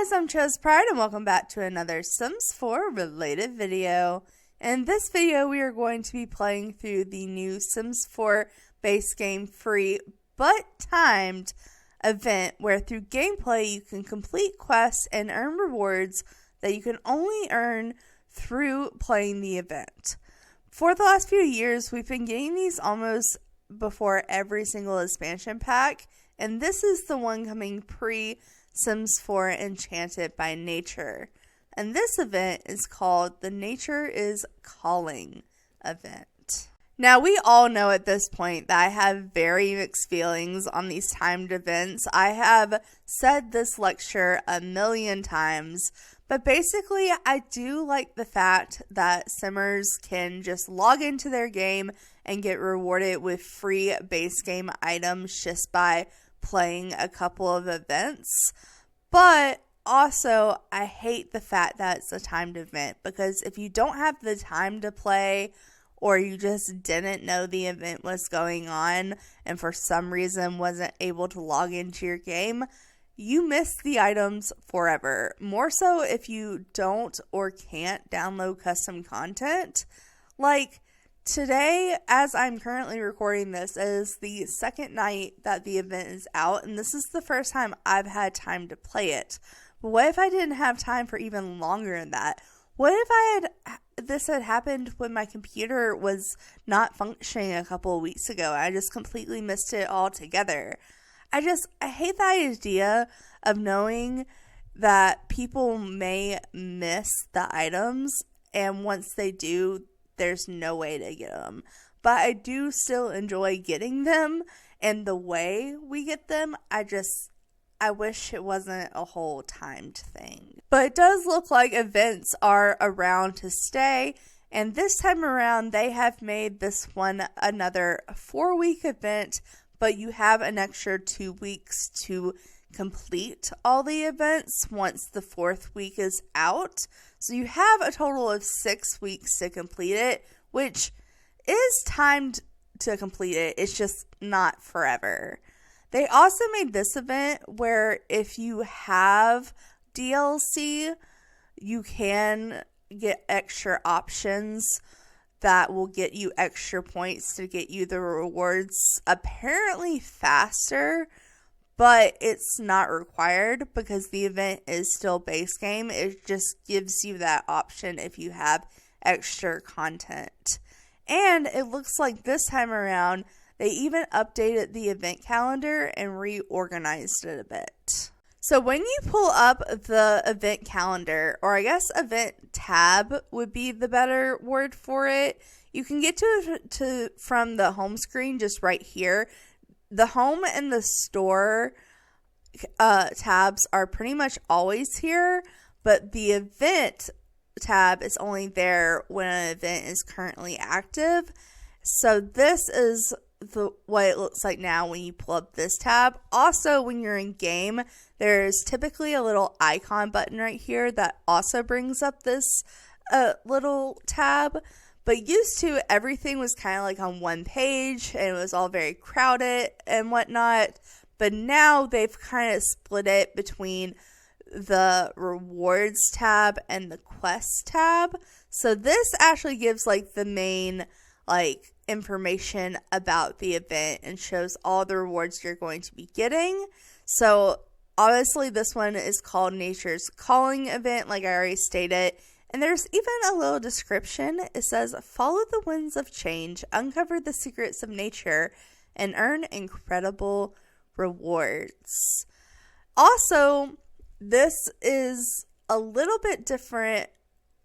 guys, I'm ChezPride and welcome back to another Sims 4 related video. In this video, we are going to be playing through the new Sims 4 base game free but timed event where through gameplay you can complete quests and earn rewards that you can only earn through playing the event. For the last few years, we've been getting these almost before every single expansion pack, and this is the one coming pre-Sims 4 Enchanted by Nature. And this event is called the Nature is Calling event. Now, we all know at this point that I have very mixed feelings on these timed events. I have said this lecture a million times, but basically I do like the fact that Simmers can just log into their game and get rewarded with free base game items just by playing a couple of events. But also, I hate the fact that it's a timed event, because if you don't have the time to play, or you just didn't know the event was going on and for some reason wasn't able to log into your game, you miss the items forever. More so if you don't or can't download custom content. Like today, as I'm currently recording this, is the second night that the event is out, and this is the first time I've had time to play it. But what if I didn't have time for even longer than that? What if this had happened when my computer was not functioning a couple of weeks ago? I just completely missed it altogether. I hate the idea of knowing that people may miss the items, and once they do, there's no way to get them. But I do still enjoy getting them, and the way we get them, I wish it wasn't a whole timed thing. But it does look like events are around to stay, and this time around they have made this one another 4-week event, but you have an extra 2 weeks to complete all the events once the 4th week is out. So you have a total of 6 weeks to complete it, which is timed to complete it. It's just not forever. They also made this event where if you have DLC, you can get extra options that will get you extra points to get you the rewards apparently faster, but it's not required because the event is still base game. It just gives you that option if you have extra content. And it looks like this time around, they even updated the event calendar and reorganized it a bit. So when you pull up the event calendar, or I guess event tab would be the better word for it, you can get to from the home screen just right here. The home and the store tabs are pretty much always here, but the event tab is only there when an event is currently active. So this is what it looks like now when you pull up this tab. Also, when you're in game, there's typically a little icon button right here that also brings up this little tab. But used to, everything was kind of like on one page and it was all very crowded and whatnot. But now they've kind of split it between the rewards tab and the quest tab. So this actually gives like the main information about the event and shows all the rewards you're going to be getting. So obviously this one is called Nature's Calling event, like I already stated. And there's even a little description. It says, follow the winds of change, uncover the secrets of nature, and earn incredible rewards. Also, this is a little bit different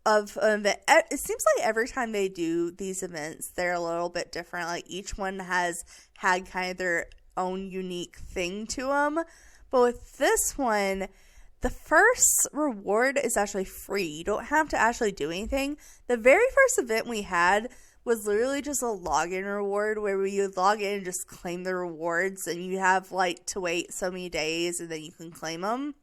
of an event. It seems like every time they do these events, they're a little bit different. Like each one has had kind of their own unique thing to them. But with this one, the first reward is actually free. You don't have to actually do anything. The very first event we had was literally just a login reward where you would log in and just claim the rewards, and you have to wait so many days and then you can claim them.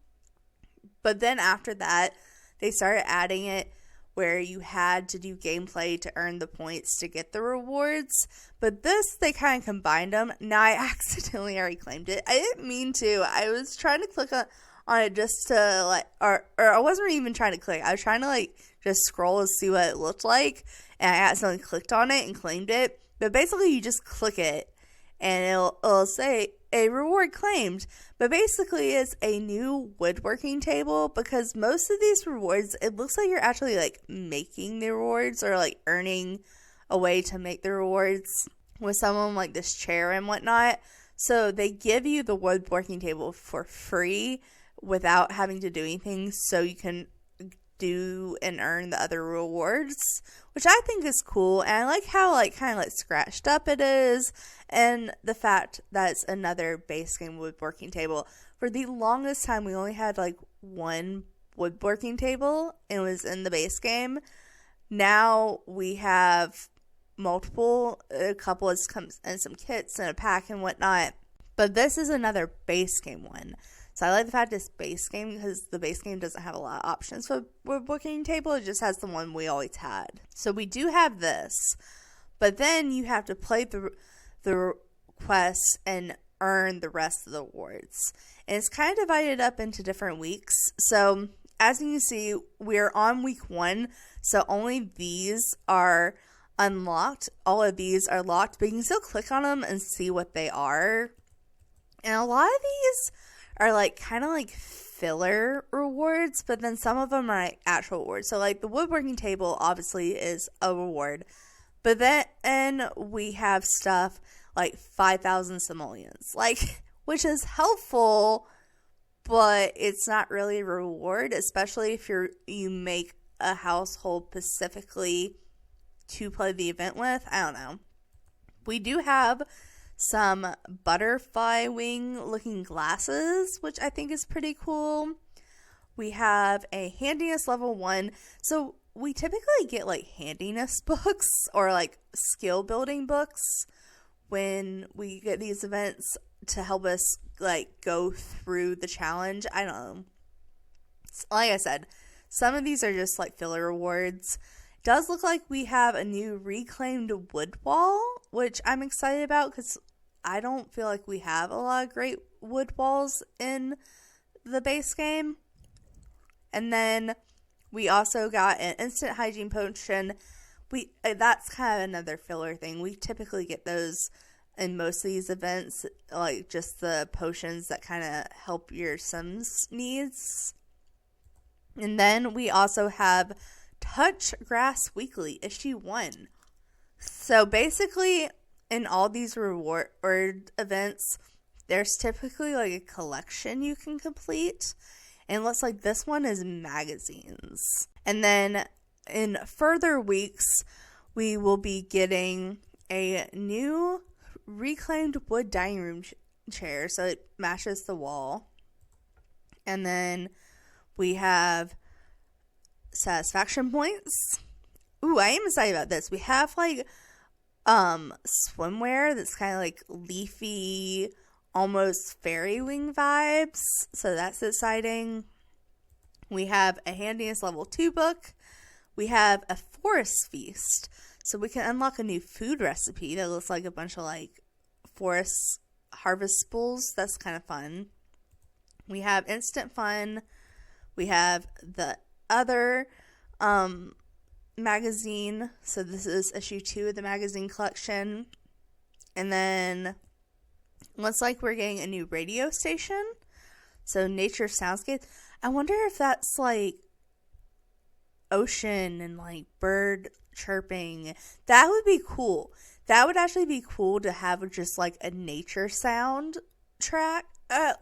But then after that, they started adding it where you had to do gameplay to earn the points to get the rewards. But this, they kind of combined them. Now, I accidentally already claimed it. I didn't mean to. I was trying to click on it just to like, or I wasn't even trying to click. I was trying to like just scroll and see what it looked like, and I accidentally clicked on it and claimed it. But basically, you just click it, and it'll say a reward claimed. But basically, it's a new woodworking table, because most of these rewards, it looks like you're actually like making the rewards or like earning a way to make the rewards with someone like this chair and whatnot. So they give you the woodworking table for free without having to do anything, so you can do and earn the other rewards, which I think is cool. And I like how like kind of like scratched up it is, and the fact that it's another base game woodworking table. For the longest time, we only had like one woodworking table, and it was in the base game. Now we have multiple, a couple of comes in some kits and a pack and whatnot, but this is another base game one. So I like the fact it's base game, because the base game doesn't have a lot of options for woodworking table. It just has the one we always had. So we do have this, but then you have to play the quests and earn the rest of the awards. And it's kind of divided up into different weeks. So as you can see, we're on week 1, so only these are unlocked. All of these are locked, but you can still click on them and see what they are. And a lot of these are like kind of like filler rewards, but then some of them are like actual rewards. So like the woodworking table obviously is a reward, but then we have stuff like 5,000 simoleons, like, which is helpful, but it's not really a reward, especially if you make a household specifically to play the event with. I don't know. We do have some butterfly wing looking glasses, which I think is pretty cool. We have a handiness level 1. So we typically get like handiness books or like skill building books when we get these events to help us like go through the challenge. I don't know. Like I said, some of these are just like filler rewards. Does look like we have a new reclaimed wood wall, which I'm excited about, because I don't feel like we have a lot of great wood walls in the base game. And then we also got an instant hygiene potion. That's kind of another filler thing. We typically get those in most of these events, like just the potions that kind of help your Sims needs. And then we also have Touch Grass Weekly, issue 1. So basically, in all these reward events, there's typically like a collection you can complete. And it looks like this one is magazines. And then in further weeks, we will be getting a new reclaimed wood dining room chair, so it matches the wall. And then we have satisfaction points. Ooh, I am excited about this. We have like swimwear that's kind of like leafy, almost fairy wing vibes, so that's exciting. We have a handiness level 2 book. We have a forest feast, so we can unlock a new food recipe that looks like a bunch of like forest harvestables. That's kind of fun. We have instant fun. We have the other magazine, so this is issue 2 of the magazine collection. And then looks like we're getting a new radio station, so nature soundscape. I wonder if that's like ocean and like bird chirping. That would be cool. That would actually be cool to have just like a nature sound track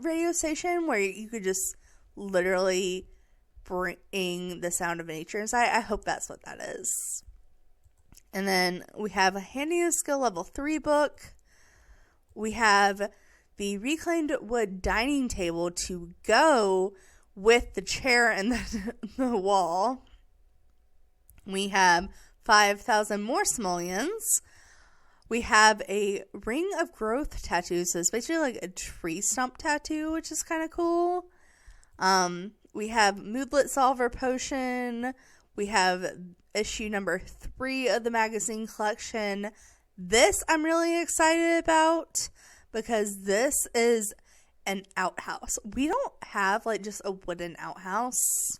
radio station where you could just literally bring the sound of nature inside. I hope that's what that is. And then we have a handiness skill level 3 book. We have the reclaimed wood dining table to go with the chair and the wall. We have 5,000 more simoleons. We have a ring of growth tattoo, so it's basically like a tree stump tattoo, which is kind of cool. We have moodlet solver potion. We have issue number 3 of the magazine collection. This I'm really excited about, because this is an outhouse. We don't have like just a wooden outhouse.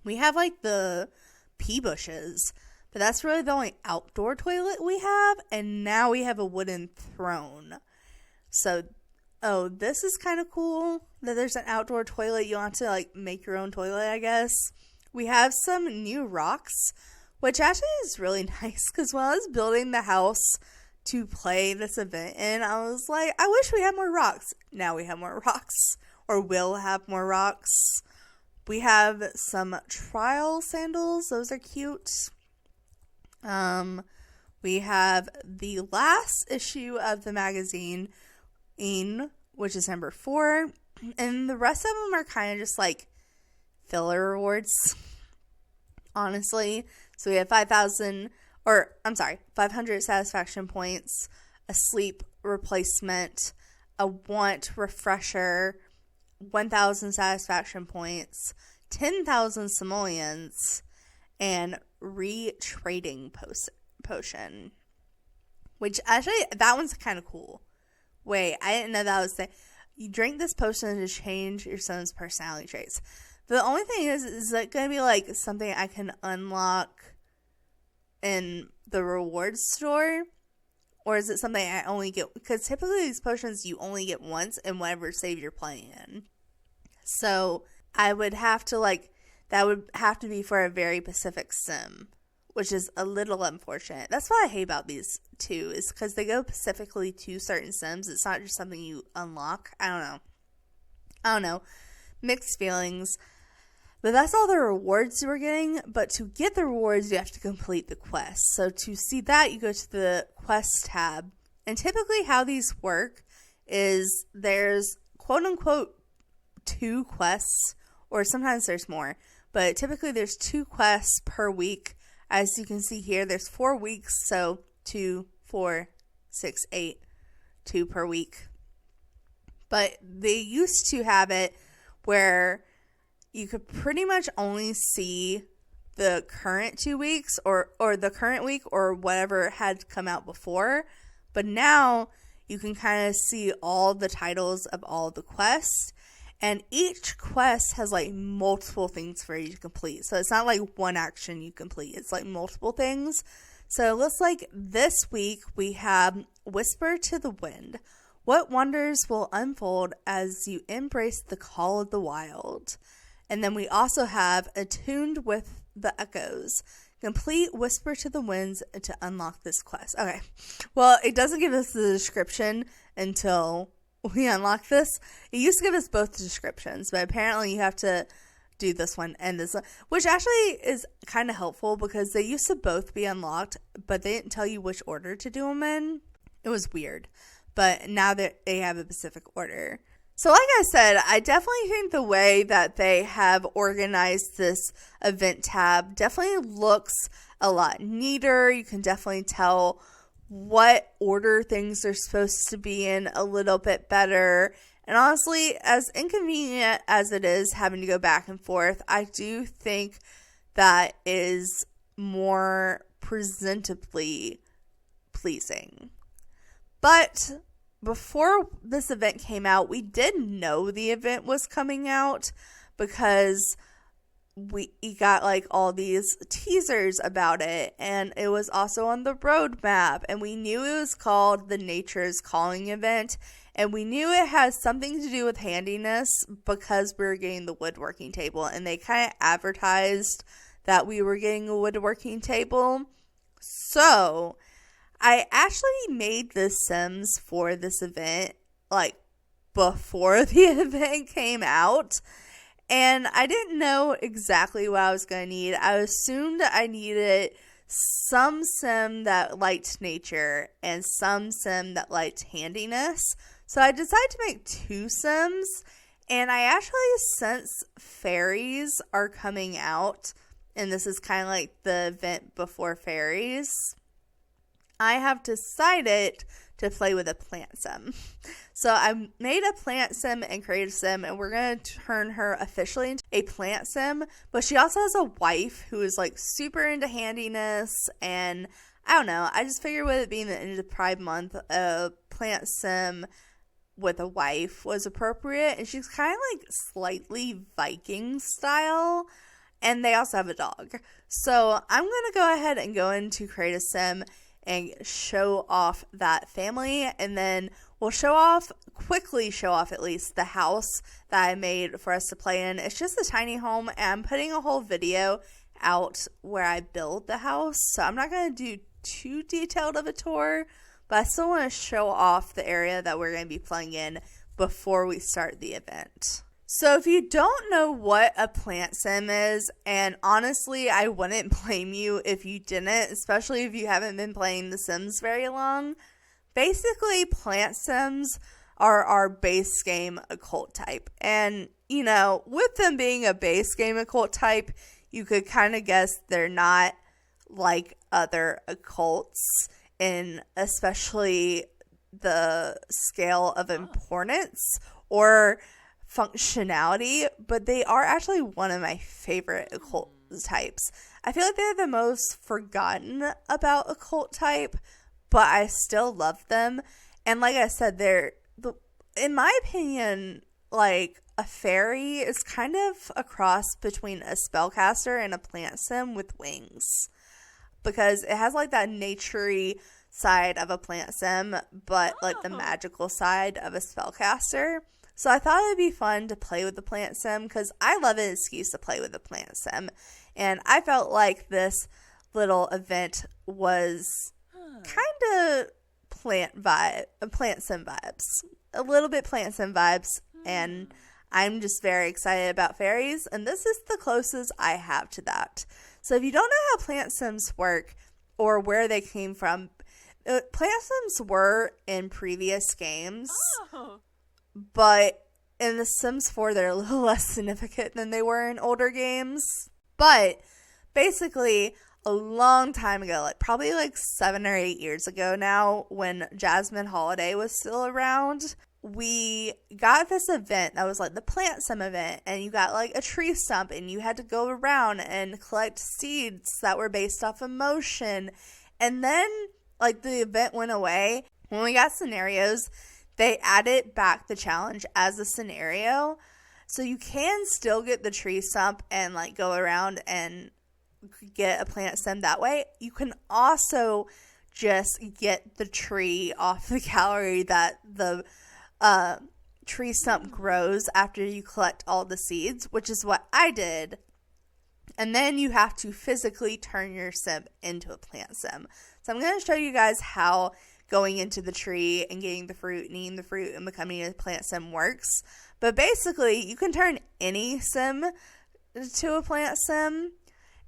We have like the pea bushes, but that's really the only outdoor toilet we have. And now we have a wooden throne. So, this is kind of cool that there's an outdoor toilet. You don't have to like make your own toilet, I guess. We have some new rocks, which actually is really nice because when I was building the house to play this event in, I was like, I wish we had more rocks. Now we have more rocks, or will have more rocks. We have some trial sandals. Those are cute. We have the last issue of the magazine, which is number 4. And the rest of them are kind of just like filler rewards, honestly. So we have 500 satisfaction points, a sleep replacement, a want refresher, 1,000 satisfaction points, 10,000 simoleons, and retrading potion. Which actually, that one's kind of cool. Wait, I didn't know that was the... You drink this potion to change your son's personality traits. The only thing is it going to be like something I can unlock in the rewards store? Or is it something I only get? Because typically these potions you only get once in whatever save you're playing in. So I would have to that would have to be for a very specific sim, which is a little unfortunate. That's what I hate about these two, is because they go specifically to certain sims. It's not just something you unlock. I don't know. Mixed feelings. But that's all the rewards we're getting. But to get the rewards, you have to complete the quest. So to see that, you go to the quest tab. And typically how these work is there's quote-unquote 2 quests. Or sometimes there's more. But typically there's 2 quests per week. As you can see here, there's 4 weeks. So 2, 4, 6, 8. 2 per week. But they used to have it where you could pretty much only see the current 2 weeks or the current week or whatever had come out before. But now you can kind of see all the titles of all the quests. And each quest has like multiple things for you to complete. So it's not like one action you complete. It's like multiple things. So it looks like this week we have Whisper to the Wind. What wonders will unfold as you embrace the call of the wild? And then we also have Attuned with the Echoes. Complete Whisper to the Winds to unlock this quest. Okay. Well, it doesn't give us the description until we unlock this. It used to give us both descriptions, but apparently you have to do this one and this one, which actually is kind of helpful because they used to both be unlocked, but they didn't tell you which order to do them in. It was weird. But now that they have a specific order. So like I said, I definitely think the way that they have organized this event tab definitely looks a lot neater. You can definitely tell what order things are supposed to be in a little bit better. And honestly, as inconvenient as it is having to go back and forth, I do think that is more presentably pleasing. But before this event came out, we did know the event was coming out because we got like all these teasers about it, and it was also on the roadmap, and we knew it was called the Nature's Calling event, and we knew it has something to do with handiness because we were getting the woodworking table, and they kind of advertised that we were getting a woodworking table. So I actually made the Sims for this event, like, before the event came out. And I didn't know exactly what I was going to need. I assumed I needed some Sim that liked nature and some Sim that liked handiness. So I decided to make 2 Sims. And I actually, since fairies are coming out, and this is kind of like the event before fairies, I have decided to play with a plant sim. So I made a plant sim and created a sim, and we're going to turn her officially into a plant sim. But she also has a wife who is like super into handiness, and I don't know. I just figured with it being the end of the Pride month, a plant sim with a wife was appropriate. And she's kind of like slightly Viking style. And they also have a dog. So I'm going to go ahead and go into Create a Sim and show off that family. And then we'll quickly show off at least the house that I made for us to play in. It's just a tiny home, and I'm putting a whole video out where I build the house. So I'm not going to do too detailed of a tour, but I still want to show off the area that we're going to be playing in before we start the event. So if you don't know what a plant sim is, and honestly, I wouldn't blame you if you didn't, especially if you haven't been playing The Sims very long. Basically, plant sims are our base game occult type. And, you know, with them being a base game occult type, you could kind of guess they're not like other occults in especially the scale of importance or functionality, but they are actually one of my favorite occult types. I feel like they're the most forgotten about occult type, but I still love them. And like I said, in my opinion, like a fairy is kind of a cross between a spellcaster and a plant sim with wings, because it has like that naturey side of a plant sim, but like the magical side of a spellcaster. So I thought it'd be fun to play with the plant sim because I love an excuse to play with the plant sim. And I felt like this little event was kind of plant sim vibes. A little bit plant sim vibes. And I'm just very excited about fairies. And this is the closest I have to that. So if you don't know how plant sims work or where they came from, plant sims were in previous games. But in The Sims 4, they're a little less significant than they were in older games. But basically, a long time ago, like probably like 7 or 8 years ago now, when Jasmine Holiday was still around, we got this event that was like the plant sim event. And you got like a tree stump, and you had to go around and collect seeds that were based off emotion. And then like the event went away. When we got scenarios, they added back the challenge as a scenario. So you can still get the tree stump and like go around and get a plant sim that way. You can also just get the tree off the gallery that the tree stump grows after you collect all the seeds, which is what I did. And then you have to physically turn your sim into a plant sim. So I'm going to show you guys how going into the tree and getting the fruit and eating the fruit and becoming a plant sim works. But basically, you can turn any sim to a plant sim,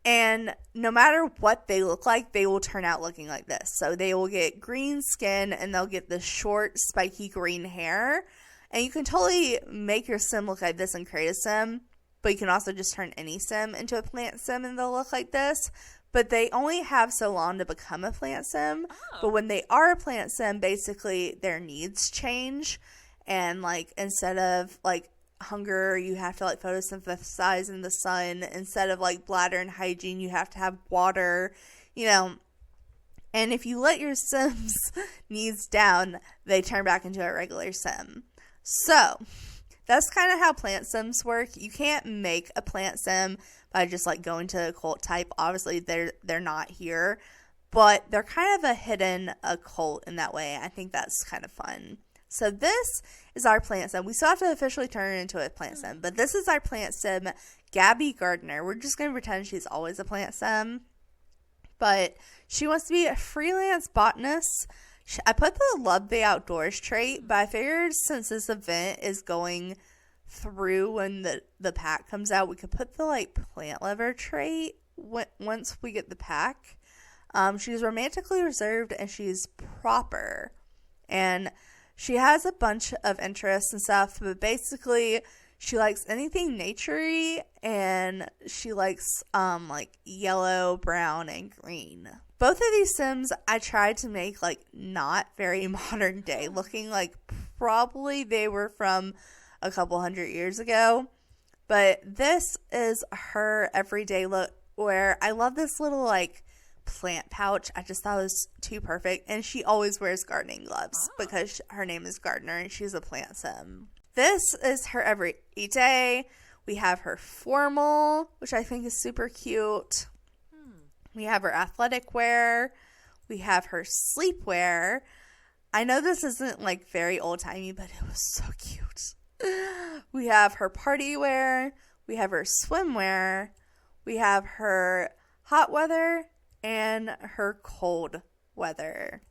and no matter what they look like, they will turn out looking like this. So they will get green skin, and they'll get the short, spiky green hair. And you can totally make your sim look like this and create a sim, but you can also just turn any sim into a plant sim, and they'll look like this. But they only have so long to become a plant sim. But when they are a plant sim, basically their needs change. And like instead of like hunger, you have to like photosynthesize in the sun. Instead of like bladder and hygiene, you have to have water, you know. And if you let your sim's needs down, they turn back into a regular sim. So that's kind of how plant sims work. You can't make a plant sim by just like going to occult type. Obviously, they're not here, but they're kind of a hidden occult in that way. I think that's kind of fun. So this is our plant sim. We still have to officially turn it into a plant sim, but this is our plant sim, Gabby Gardner. We're just going to pretend she's always a plant sim, but she wants to be a freelance botanist. I put the love the outdoors trait, but I figured since this event is going through when the pack comes out, we could put the like plant lover trait once we get the pack. She's romantically reserved, and she's proper, and she has a bunch of interests and stuff, but basically she likes anything naturey, and she likes like yellow, brown, and green. Both of these sims I tried to make like not very modern day looking, like probably they were from a couple 100 years ago. But this is her everyday look, where I love this little like plant pouch. I just thought it was too perfect. And she always wears gardening gloves because her name is Gardner and she's a plant sim. This is her everyday. We have her formal, which I think is super cute. We have her athletic wear. We have her sleepwear. I know this isn't like very old-timey, but it was so cute. We have her party wear. We have her swimwear. We have her hot weather and her cold weather.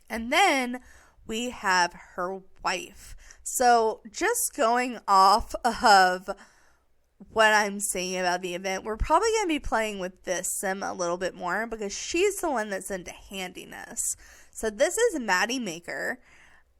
And then we have her wife. So just going off of what I'm saying about the event, we're probably going to be playing with this sim a little bit more because she's the one that's into handiness. So this is Maddie Maker,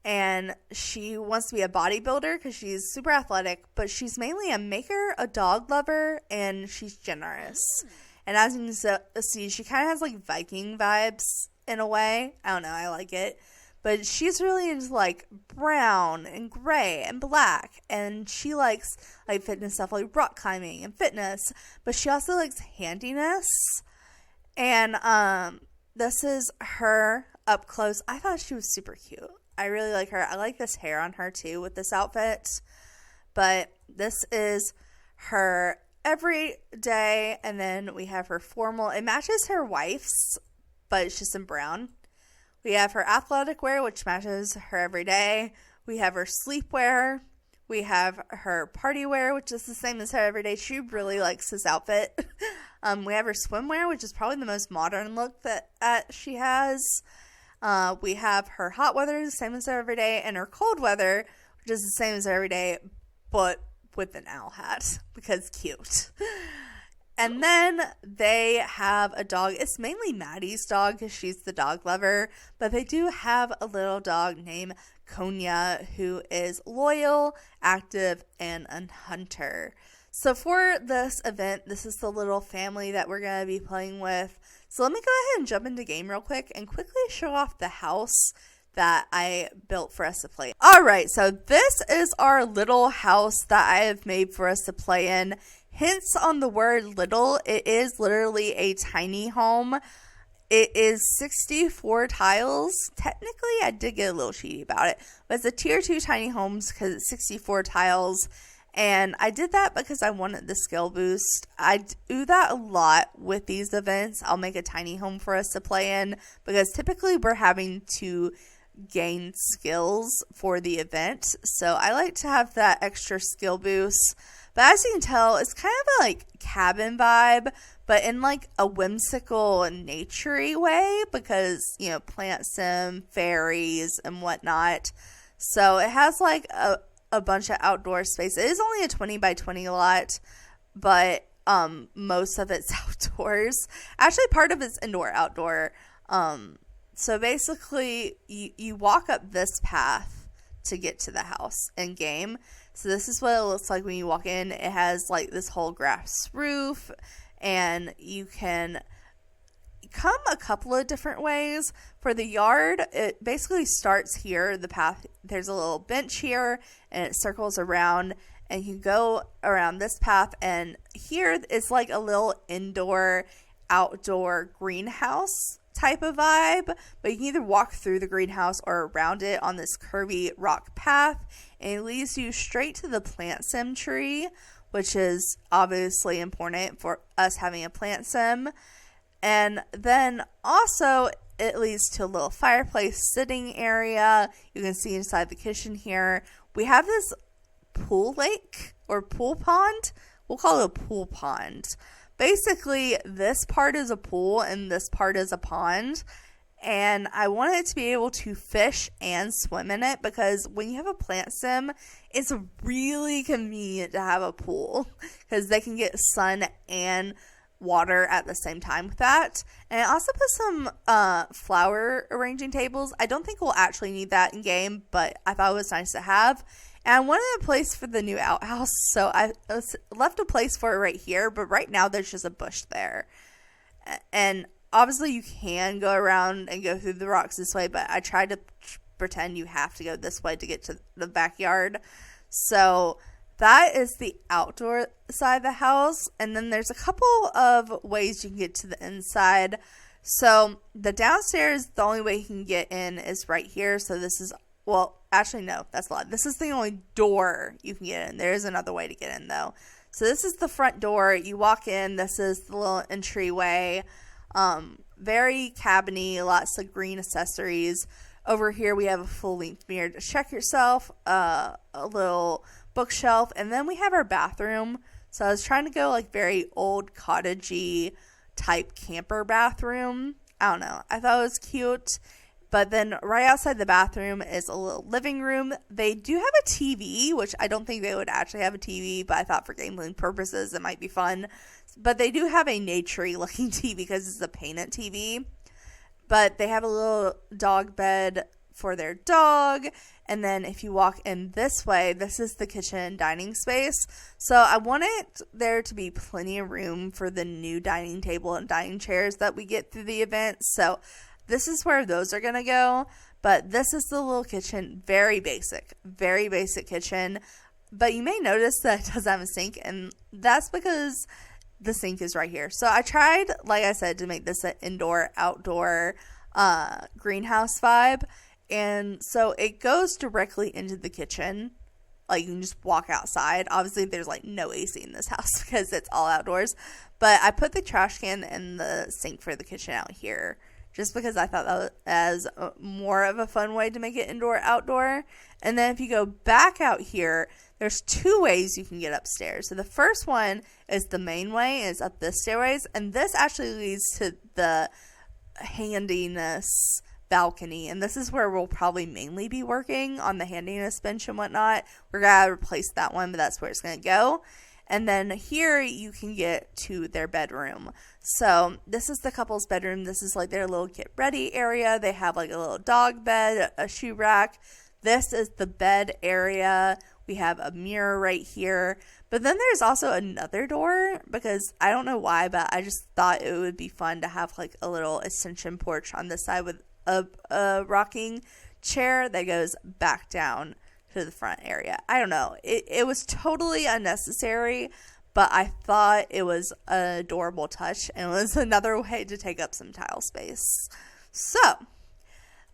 and she wants to be a bodybuilder because she's super athletic, but she's mainly a maker, a dog lover, and she's generous. And as you can see, she kind of has like Viking vibes in a way. I don't know, I like it. But she's really into like brown and gray and black. And she likes like fitness stuff like rock climbing and fitness. But she also likes handiness. And this is her up close. I thought she was super cute. I really like her. I like this hair on her too with this outfit. But this is her every day. And then we have her formal. It matches her wife's, but it's just in brown. We have her athletic wear, which matches her every day. We have her sleepwear. We have her party wear, which is the same as her every day. She really likes this outfit. We have her swimwear, which is probably the most modern look that she has. We have her hot weather, the same as her every day. And her cold weather, which is the same as her every day, but with an owl hat, because cute. And then they have a dog. It's mainly Maddie's dog because she's the dog lover. But they do have a little dog named Konya who is loyal, active, and a hunter. So for this event, this is the little family that we're going to be playing with. So let me go ahead and jump into game real quick and quickly show off the house that I built for us to play. Alright, so this is our little house that I have made for us to play in. Hints on the word little, it is literally a tiny home. It is 64 tiles. Technically, I did get a little cheaty about it, but it's a tier 2 tiny homes because it's 64 tiles. And I did that because I wanted the skill boost. I do that a lot with these events. I'll make a tiny home for us to play in because typically we're having to gain skills for the event. So I like to have that extra skill boost. But as you can tell, it's kind of a like cabin vibe, but in like a whimsical and naturey way because, you know, plant sim, fairies, and whatnot. So it has like a bunch of outdoor space. It is only a 20 by 20 lot, but most of it's outdoors. Actually, part of it's indoor-outdoor. So basically, you walk up this path to get to the house in game. So this is what it looks like when you walk in. It has like this whole grass roof, and you can come a couple of different ways. For the yard, it basically starts here. The path, there's a little bench here, and it circles around, and you go around this path, and here it's like a little indoor, outdoor greenhouse type of vibe, but you can either walk through the greenhouse or around it on this curvy rock path, and it leads you straight to the plant sim tree, which is obviously important for us having a plant sim. And then also it leads to a little fireplace sitting area. You can see inside the kitchen here. We have this pool lake or pool pond. We'll call it a pool pond. Basically, this part is a pool and this part is a pond. And I wanted to be able to fish and swim in it because when you have a plant sim, it's really convenient to have a pool because they can get sun and water at the same time with that. And I also put some flower arranging tables. I don't think we'll actually need that in game, but I thought it was nice to have. And I wanted a place for the new outhouse, so I left a place for it right here, but right now there's just a bush there. And obviously you can go around and go through the rocks this way, but I tried to pretend you have to go this way to get to the backyard. So that is the outdoor side of the house. And then there's a couple of ways you can get to the inside. So the downstairs, the only way you can get in is right here. So this is, well, actually, no, that's a lie. This is the only door you can get in. There is another way to get in, though. So this is the front door. You walk in. This is the little entryway. Very cabiny, lots of green accessories. Over here, we have a full-length mirror to check yourself, a little bookshelf, and then we have our bathroom. So I was trying to go like very old cottagey type camper bathroom. I don't know. I thought it was cute. But then right outside the bathroom is a little living room. They do have a TV, which I don't think they would actually have a TV, but I thought for gambling purposes it might be fun. But they do have a naturey looking TV because it's a painted TV. But they have a little dog bed for their dog. And then if you walk in this way, this is the kitchen and dining space. So I wanted there to be plenty of room for the new dining table and dining chairs that we get through the event. So this is where those are going to go. But this is the little kitchen. Very basic kitchen. But you may notice that it doesn't have a sink. And that's because the sink is right here. So I tried, like I said, to make this an indoor-outdoor greenhouse vibe. And so it goes directly into the kitchen. Like, you can just walk outside. Obviously, there's, like, no AC in this house because it's all outdoors. But I put the trash can and the sink for the kitchen out here just because I thought that was as more of a fun way to make it indoor-outdoor. And then if you go back out here, there's two ways you can get upstairs. So the first one is the main way, is up this stairways. And this actually leads to the handiness balcony, and this is where we'll probably mainly be working on the handiness bench and whatnot. We're gonna replace that one, but that's where it's gonna go. And then here you can get to their bedroom. So this is the couple's bedroom. This is like their little get ready area. They have like a little dog bed, a shoe rack. This is the bed area. We have a mirror right here. But then there's also another door, because I don't know why, but I just thought it would be fun to have like a little extension porch on this side with a rocking chair that goes back down to the front area. I don't know. It was totally unnecessary, but I thought it was an adorable touch, and it was another way to take up some tile space. So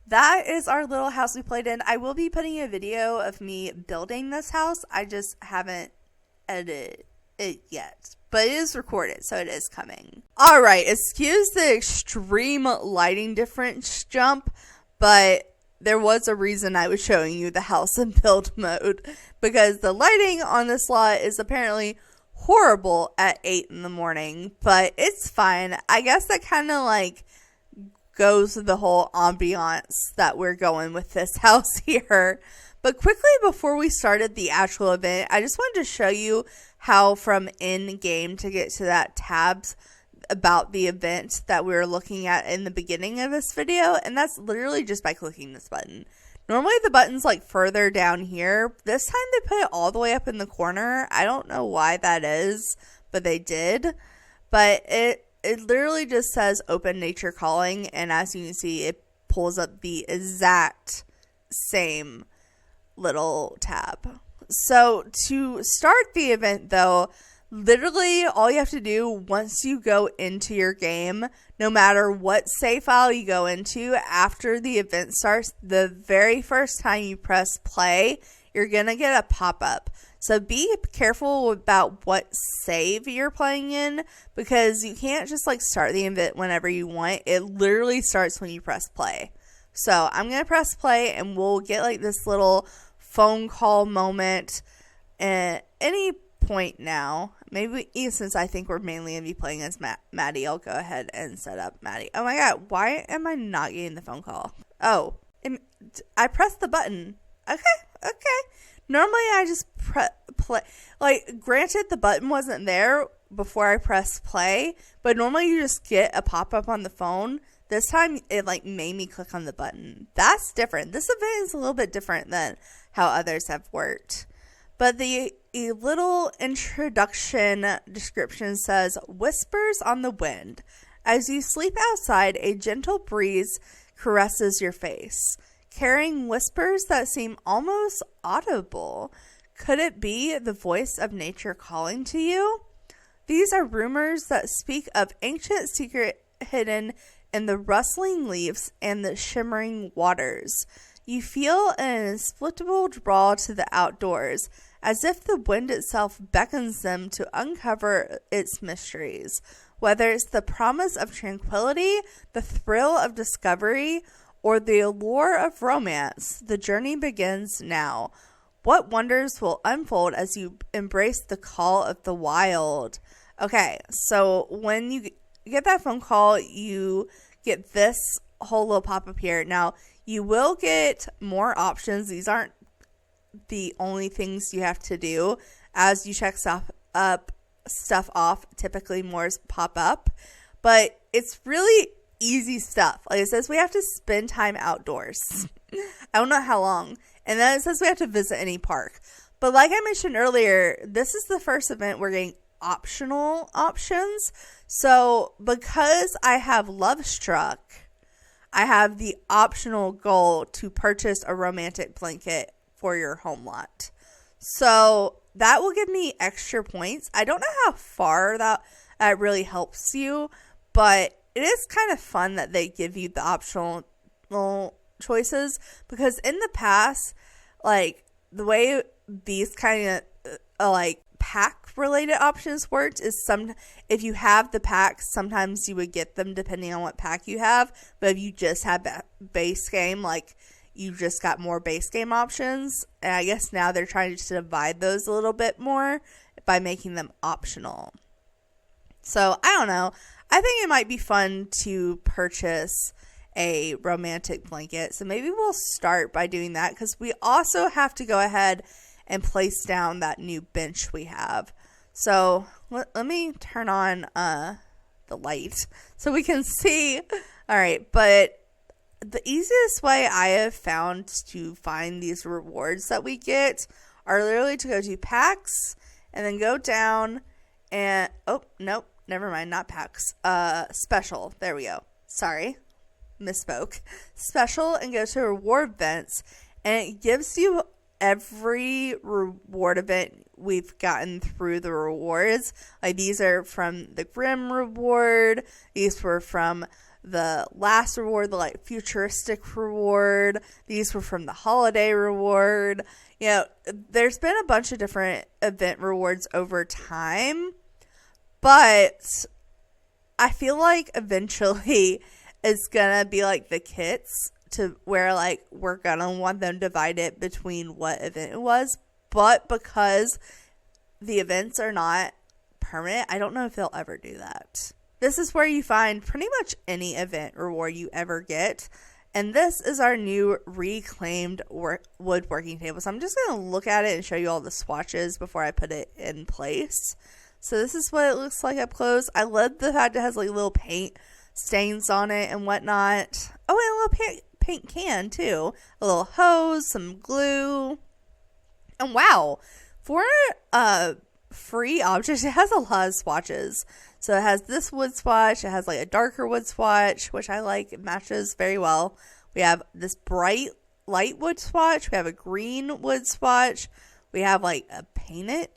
that is our little house we played in. I will be putting a video of me building this house. I just haven't edited it yet, but it is recorded, so it is coming. All right, excuse the extreme lighting difference jump, but there was a reason I was showing you the house in build mode, because the lighting on this lot is apparently horrible at 8 in the morning, but it's fine. I guess that kind of like goes with the whole ambiance that we're going with this house here. But quickly before we started the actual event, I just wanted to show you how from in-game to get to that tabs about the event that we were looking at in the beginning of this video, and that's literally just by clicking this button. Normally the button's like further down here. This time they put it all the way up in the corner. I don't know why that is, but they did. But it literally just says open nature calling, and as you can see, it pulls up the exact same little tab. So to start the event though, literally all you have to do once you go into your game, no matter what save file you go into after the event starts, the very first time you press play, you're gonna get a pop-up. So be careful about what save you're playing in, because you can't just like start the event whenever you want. It literally starts when you press play. So I'm gonna press play, and we'll get like this little phone call moment at any point now. Maybe since I think we're mainly going to be playing as Maddie, I'll go ahead and set up Maddie. Oh my god, why am I not getting the phone call? Oh, I pressed the button. Okay. Normally I just play. Like, granted the button wasn't there before I pressed play, but normally you just get a pop-up on the phone. This time it like made me click on the button. That's different. This event is a little bit different than how others have worked. But the little introduction description says, whispers on the wind. As you sleep outside, a gentle breeze caresses your face, carrying whispers that seem almost audible. Could it be the voice of nature calling to you? These are rumors that speak of ancient secret hidden in the rustling leaves and the shimmering waters. You feel an inexplicable draw to the outdoors, as if the wind itself beckons them to uncover its mysteries. Whether it's the promise of tranquility, the thrill of discovery, or the allure of romance, the journey begins now. What wonders will unfold as you embrace the call of the wild? Okay, so when you get that phone call, you get this whole little pop-up here. Now, you will get more options. These aren't the only things you have to do. As you check stuff off, typically more pop up. But it's really easy stuff. Like it says we have to spend time outdoors. I don't know how long. And then it says we have to visit any park. But like I mentioned earlier, this is the first event we're getting optional options. So because I have Love Struck, I have the optional goal to purchase a romantic blanket for your home lot. So that will give me extra points. I don't know how far that really helps you, but it is kind of fun that they give you the optional choices, because in the past, like the way these kind of like pack related options worked is if you have the packs, sometimes you would get them depending on what pack you have, but if you just have that base game, like you just got more base game options. And I guess now they're trying to divide those a little bit more by making them optional. So I don't know, I think it might be fun to purchase a romantic blanket. So maybe we'll start by doing that, because we also have to go ahead and place down that new bench we have. So let me turn on the light so we can see. All right, but the easiest way I have found to find these rewards that we get are literally to go to packs and then go down and, oh, nope, never mind, not packs. Special, there we go. Sorry, misspoke. Special, and go to reward events, and it gives you every reward event we've gotten through the rewards. Like these are from the Grim reward. These were from the last reward, the like futuristic reward. These were from the holiday reward. You know, there's been a bunch of different event rewards over time, but I feel like eventually it's gonna be like the kits, to where like we're gonna want them divided between what event it was. But because the events are not permanent, I don't know if they'll ever do that. This is where you find pretty much any event reward you ever get. And this is our new reclaimed woodworking table. So I'm just going to look at it and show you all the swatches before I put it in place. So this is what it looks like up close. I love the fact it has like little paint stains on it and whatnot. Oh, and a little paint can too. A little hose, some glue. And wow, for a free object, it has a lot of swatches. So it has this wood swatch. It has like a darker wood swatch, which I like. It matches very well. We have this bright light wood swatch. We have a green wood swatch. We have like a painted,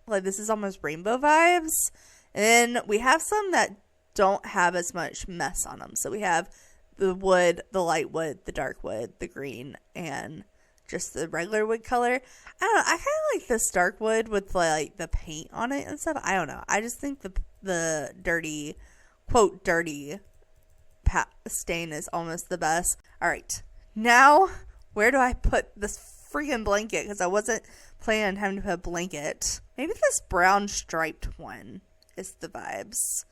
like this is almost rainbow vibes. And then we have some that don't have as much mess on them. So we have the wood, the light wood, the dark wood, the green, and just the regular wood color. I don't know. I kind of like this dark wood with like the paint on it and stuff. I don't know. I just think the dirty, quote, dirty stain is almost the best. All right. Now, where do I put this freaking blanket? Because I wasn't planning on having to put a blanket. Maybe this brown striped one is the vibes.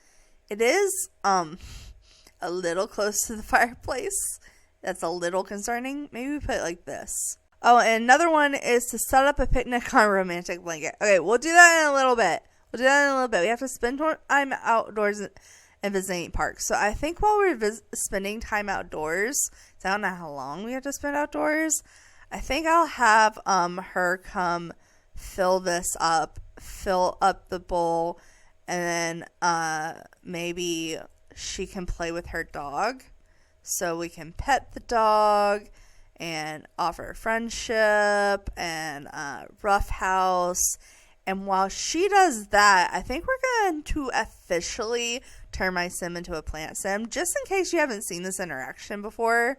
It is a little close to the fireplace. That's a little concerning. Maybe we put it like this. Oh, and another one is to set up a picnic on a romantic blanket. Okay, we'll do that in a little bit. We have to spend time outdoors and visiting parks. So I think while we're spending time outdoors, so I don't know how long we have to spend outdoors, I think I'll have her come fill up the bowl, and then maybe she can play with her dog. So we can pet the dog and offer friendship and roughhouse. And while she does that, I think we're going to officially turn my sim into a plant sim, just in case you haven't seen this interaction before.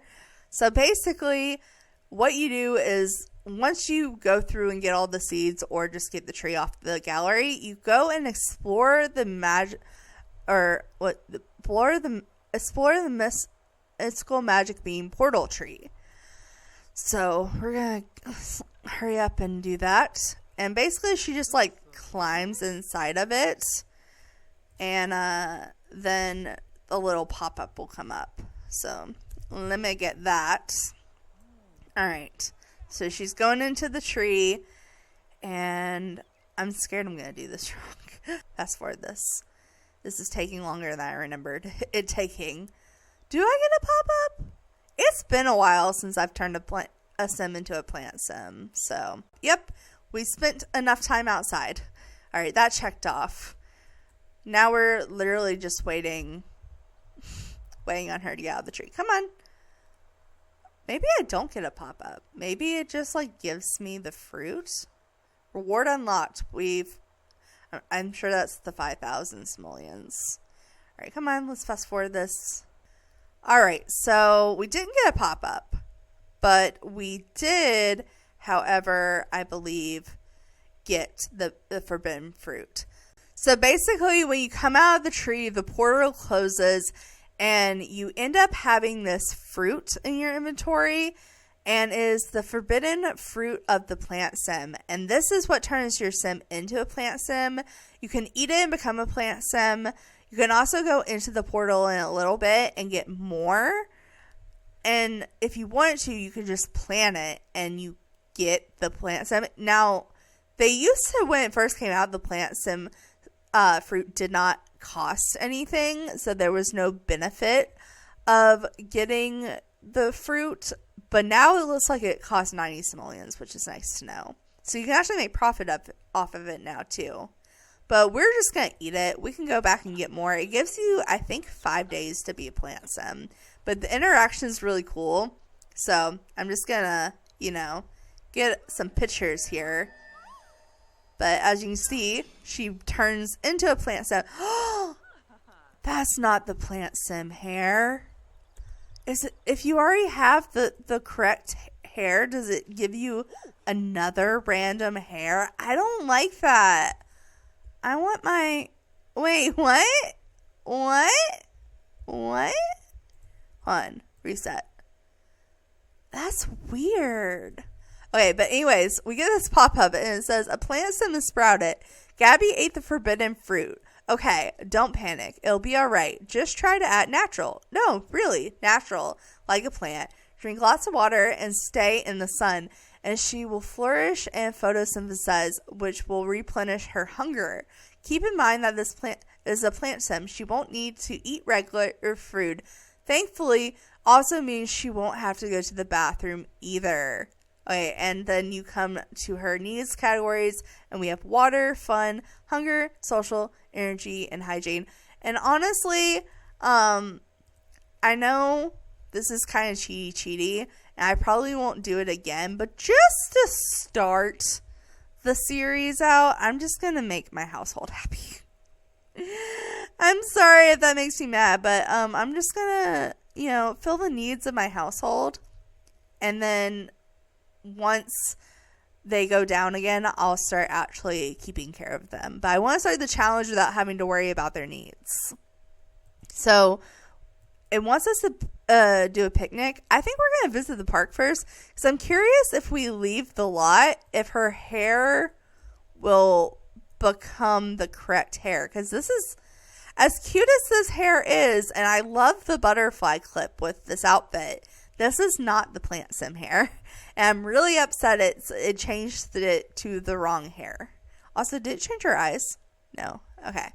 So basically, what you do is once you go through and get all the seeds or just get the tree off the gallery, you go and explore the mystical magic beam portal tree. So we're going to hurry up and do that. And basically, she just, like, climbs inside of it. And then a little pop-up will come up. So, let me get that. Alright. So, she's going into the tree. And I'm scared I'm going to do this wrong. Fast forward this. This is taking longer than I remembered it taking. Do I get a pop-up? It's been a while since I've turned a sim into a plant sim. So, yep. We spent enough time outside. All right, that checked off. Now we're literally just waiting on her to get out of the tree. Come on. Maybe I don't get a pop-up. Maybe it just, like, gives me the fruit. Reward unlocked. I'm sure that's the 5,000 simoleons. All right, come on. Let's fast forward this. All right, so we didn't get a pop-up, but we did, however, I believe, get the forbidden fruit. So basically, when you come out of the tree, the portal closes, and you end up having this fruit in your inventory, and is the forbidden fruit of the plant sim. And this is what turns your sim into a plant sim. You can eat it and become a plant sim. You can also go into the portal in a little bit and get more. And if you wanted to, you could just plant it and you get the plant sim. Now, they used to, when it first came out, the plant sim fruit did not cost anything. So there was no benefit of getting the fruit. But now it looks like it costs 90 simoleons, which is nice to know. So you can actually make profit off of it now too. But we're just going to eat it. We can go back and get more. It gives you, I think, 5 days to be a plant sim. But the interaction is really cool. So I'm just going to, get some pictures here. But as you can see, she turns into a plant sim. Oh, that's not the plant sim hair. Is it, if you already have the correct hair, does it give you another random hair? I don't like that. I want my... Wait, what? What? Hold on. Reset. That's weird. Okay, but anyways, we get this pop-up and it says, a plant sim is sprouted. Gabby ate the forbidden fruit. Okay, don't panic. It'll be alright. Just try to act natural. No, really, natural. Like a plant. Drink lots of water and stay in the sun. And she will flourish and photosynthesize, which will replenish her hunger. Keep in mind that this plant is a plant sim. She won't need to eat regular food. Thankfully, also means she won't have to go to the bathroom either. Okay, and then you come to her needs categories, and we have water, fun, hunger, social, energy, and hygiene. And honestly, I know this is kind of cheaty, and I probably won't do it again, but just to start the series out, I'm just going to make my household happy. I'm sorry if that makes me mad, but I'm just going to, fill the needs of my household, and then once they go down again, I'll start actually keeping care of them. But I want to start the challenge without having to worry about their needs. So it wants us to do a picnic. I think we're going to visit the park first, because I'm curious if we leave the lot, if her hair will become the correct hair. Because this is, as cute as this hair is, and I love the butterfly clip with this outfit, this is not the plant sim hair. And I'm really upset it changed it to the wrong hair. Also, did it change her eyes? No. Okay.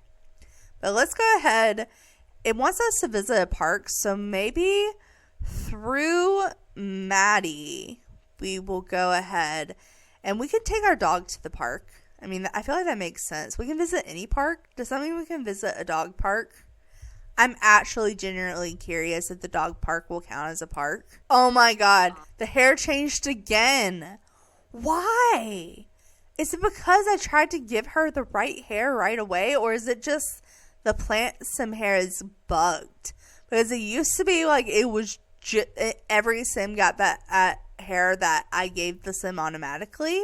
But let's go ahead. It wants us to visit a park. So maybe through Maddie, we will go ahead and we can take our dog to the park. I mean, I feel like that makes sense. We can visit any park. Does that mean we can visit a dog park? I'm actually genuinely curious if the dog park will count as a park. Oh my god, the hair changed again. Why? Is it because I tried to give her the right hair right away, or is it just the plant sim hair is bugged? Because it used to be like it was every sim got that hair that I gave the sim automatically,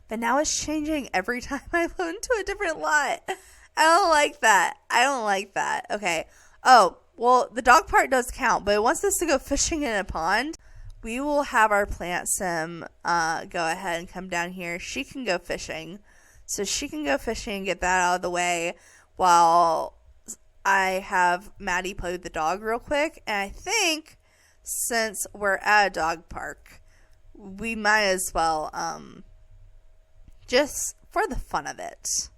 but now it's changing every time I go into a different lot. I don't like that. I don't like that. Okay. Oh, well, the dog part does count, but it wants us to go fishing in a pond. We will have our plant sim go ahead and come down here. She can go fishing. So she can go fishing and get that out of the way while I have Maddie play with the dog real quick. And I think since we're at a dog park, we might as well, just for the fun of it,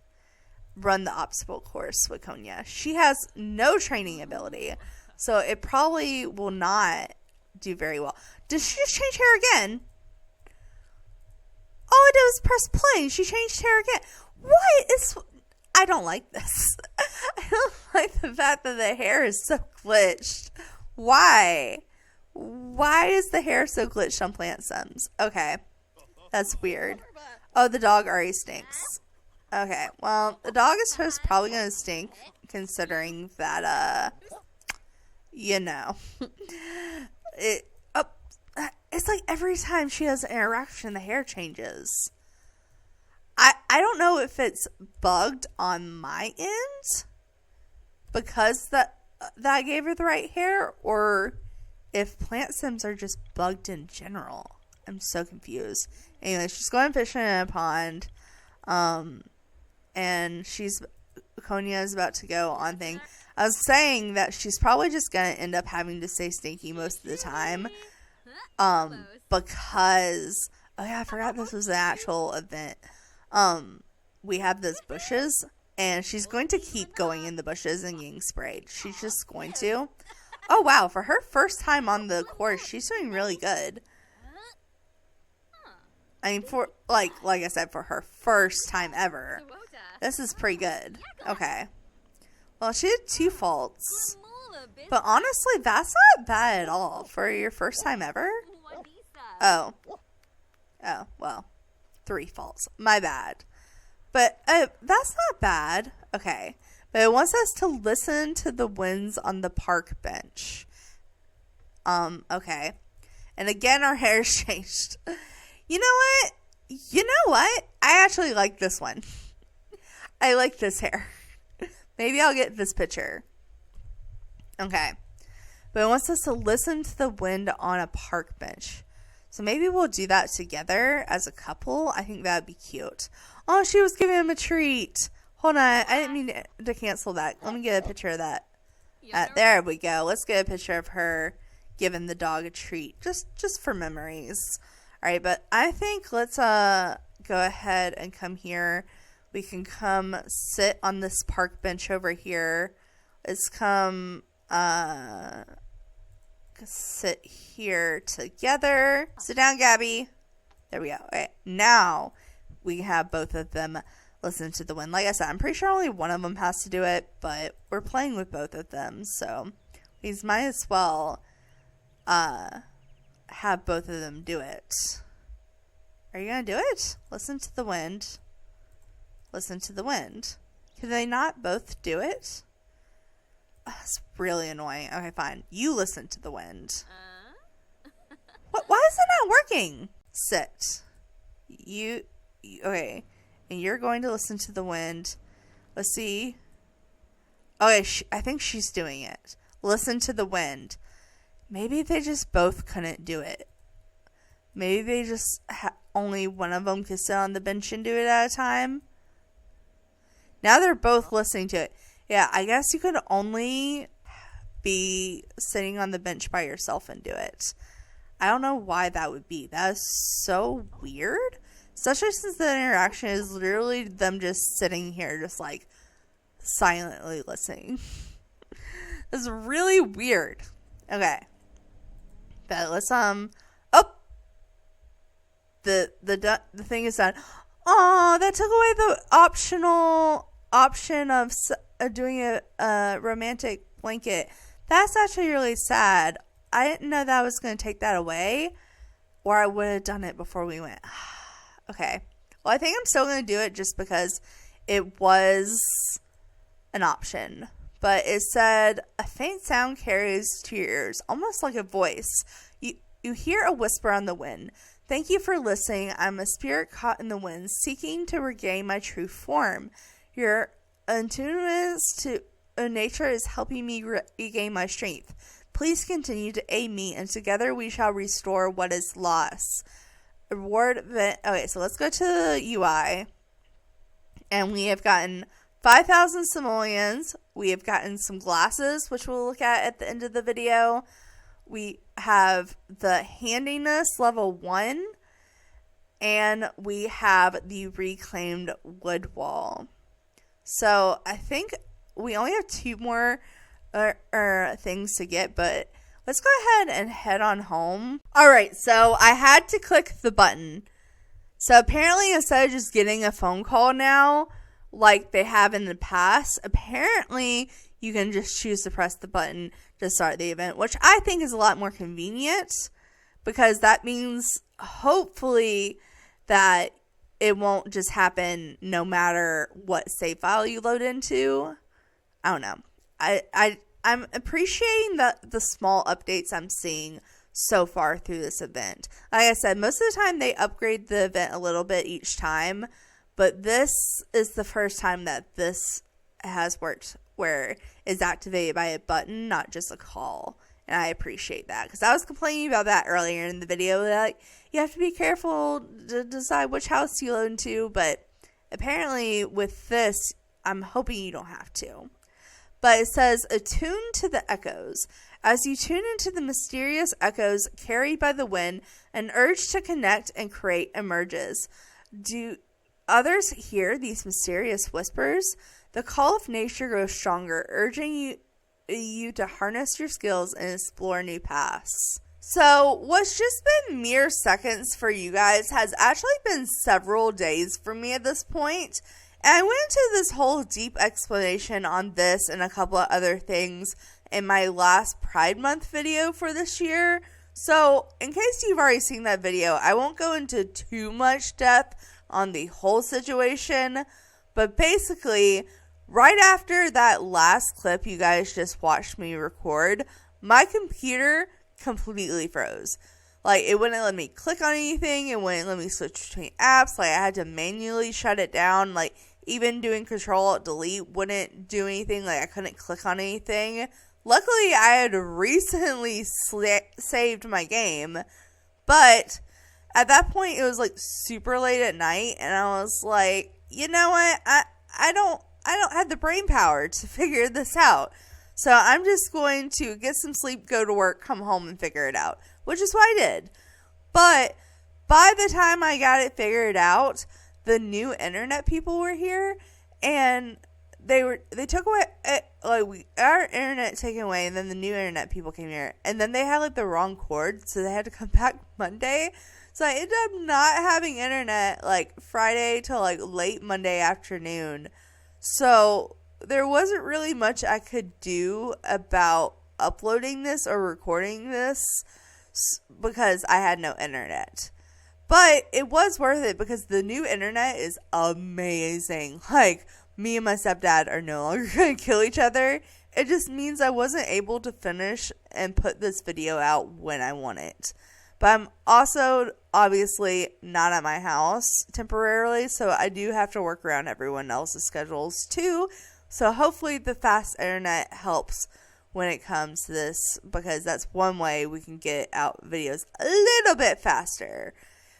run the obstacle course with Konya. She has no training ability, so it probably will not do very well. Did she just change hair again? All I did was press play. She changed hair again. What? I don't like this. I don't like the fact that the hair is so glitched. Why? Why is the hair so glitched on plant sims? Okay. That's weird. Oh, the dog already stinks. Okay. Well, the dog is probably going to stink, considering that, it's like every time she has an interaction, the hair changes. I don't know if it's bugged on my end because that gave her the right hair, or if plant sims are just bugged in general. I'm so confused. Anyway, she's going fishing in a pond. And Konya is about to go on thing. I was saying that she's probably just going to end up having to stay stinky most of the time. Because, oh yeah, I forgot this was an actual event. We have those bushes, and she's going to keep going in the bushes and getting sprayed. She's just going to. Oh wow, for her first time on the course, she's doing really good. I mean, for like I said, for her first time ever, this is pretty good. Okay. Well, she had 2 faults, but honestly, that's not bad at all for your first time ever. Oh, well, 3 faults. My bad. But that's not bad. Okay. But it wants us to listen to the winds on the park bench. Okay. And again, our hair's changed. You know what? I actually like this one. I like this hair. Maybe I'll get this picture. Okay. But it wants us to listen to the wind on a park bench. So maybe we'll do that together as a couple. I think that would be cute. Oh, she was giving him a treat. Hold on. I didn't mean to cancel that. Let me get a picture of that. There we go. Let's get a picture of her giving the dog a treat. Just for memories. All right, but I think let's go ahead and come here. We can come sit on this park bench over here. Let's come sit here together. Sit down, Gabby. There we go. Okay, now we have both of them listen to the wind. Like I said, I'm pretty sure only one of them has to do it, but we're playing with both of them, so we might as well have both of them do it. Are you gonna do it? Listen to the wind. Listen to the wind. Can they not both do it? That's really annoying. Okay, fine. You listen to the wind. What? Why is it not working? Sit. Okay. And you're going to listen to the wind. Let's see. Okay, I think she's doing it. Listen to the wind. Maybe they just both couldn't do it. Maybe they just only one of them could sit on the bench and do it at a time. Now they're both listening to it. Yeah, I guess you could only be sitting on the bench by yourself and do it. I don't know why that would be. That is so weird. Especially since the interaction is literally them just sitting here just like silently listening. It's really weird. Okay. But let's the thing is done. Oh, that took away the optional option of doing a romantic blanket. That's actually really sad. I didn't know that I was going to take that away, or I would have done it before we went. Okay. Well, I think I'm still going to do it just because it was an option. But it said, a faint sound carries to your ears, almost like a voice. You hear a whisper on the wind. Thank you for listening. I'm a spirit caught in the wind, seeking to regain my true form. Your attunement to nature is helping me regain my strength. Please continue to aid me, and together we shall restore what is lost. Reward event. Okay, so let's go to the UI. And we have gotten 5,000 simoleons. We have gotten some glasses, which we'll look at the end of the video. We have the handiness level 1. And we have the reclaimed wood wall. So I think we only have 2 more things to get, but let's go ahead and head on home. Alright, so I had to click the button. So apparently instead of just getting a phone call now, like they have in the past, apparently you can just choose to press the button to start the event, which I think is a lot more convenient, because that means hopefully that it won't just happen no matter what save file you load into. I don't know. I'm appreciating the small updates I'm seeing so far through this event. Like I said, most of the time they upgrade the event a little bit each time, but this is the first time that this has worked where it's activated by a button, not just a call. And I appreciate that, because I was complaining about that earlier in the video, that like, you have to be careful to decide which house you load into, but apparently with this, I'm hoping you don't have to. But it says, attune to the echoes. As you tune into the mysterious echoes carried by the wind, an urge to connect and create emerges. Do others hear these mysterious whispers? The call of nature grows stronger, urging you to harness your skills and explore new paths. So what's just been mere seconds for you guys has actually been several days for me at this point. And I went into this whole deep explanation on this and a couple of other things in my last Pride Month video for this year. So in case you've already seen that video, I won't go into too much depth on the whole situation. But basically, right after that last clip you guys just watched me record, my computer completely froze. Like, it wouldn't let me click on anything. It wouldn't let me switch between apps. Like, I had to manually shut it down. Like, even doing Control-Alt-Delete wouldn't do anything. Like, I couldn't click on anything. Luckily, I had recently saved my game. But at that point, it was, like, super late at night. And I was like, you know what? I don't have the brain power to figure this out. So I'm just going to get some sleep, go to work, come home, and figure it out. Which is what I did. But by the time I got it figured out, the new internet people were here, and they took away our internet taken away, and then the new internet people came here, and then they had like the wrong cord, so they had to come back Monday. So I ended up not having internet like Friday till like late Monday afternoon. So there wasn't really much I could do about uploading this or recording this because I had no internet. But it was worth it because the new internet is amazing. Like, me and my stepdad are no longer going to kill each other. It just means I wasn't able to finish and put this video out when I want it. But I'm also obviously not at my house temporarily, so I do have to work around everyone else's schedules too. So hopefully the fast internet helps when it comes to this, because that's one way we can get out videos a little bit faster.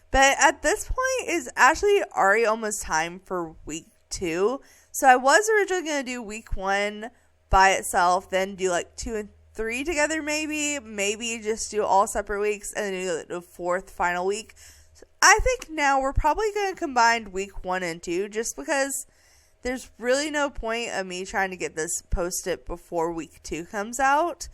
But at this point, it's actually already almost time for week 2. So I was originally going to do week 1 by itself, then do like 2 and 3 together maybe just do all separate weeks, and then do the 4th final week. So I think now we're probably going to combine week 1 and 2, just because there's really no point of me trying to get this posted before week 2 comes out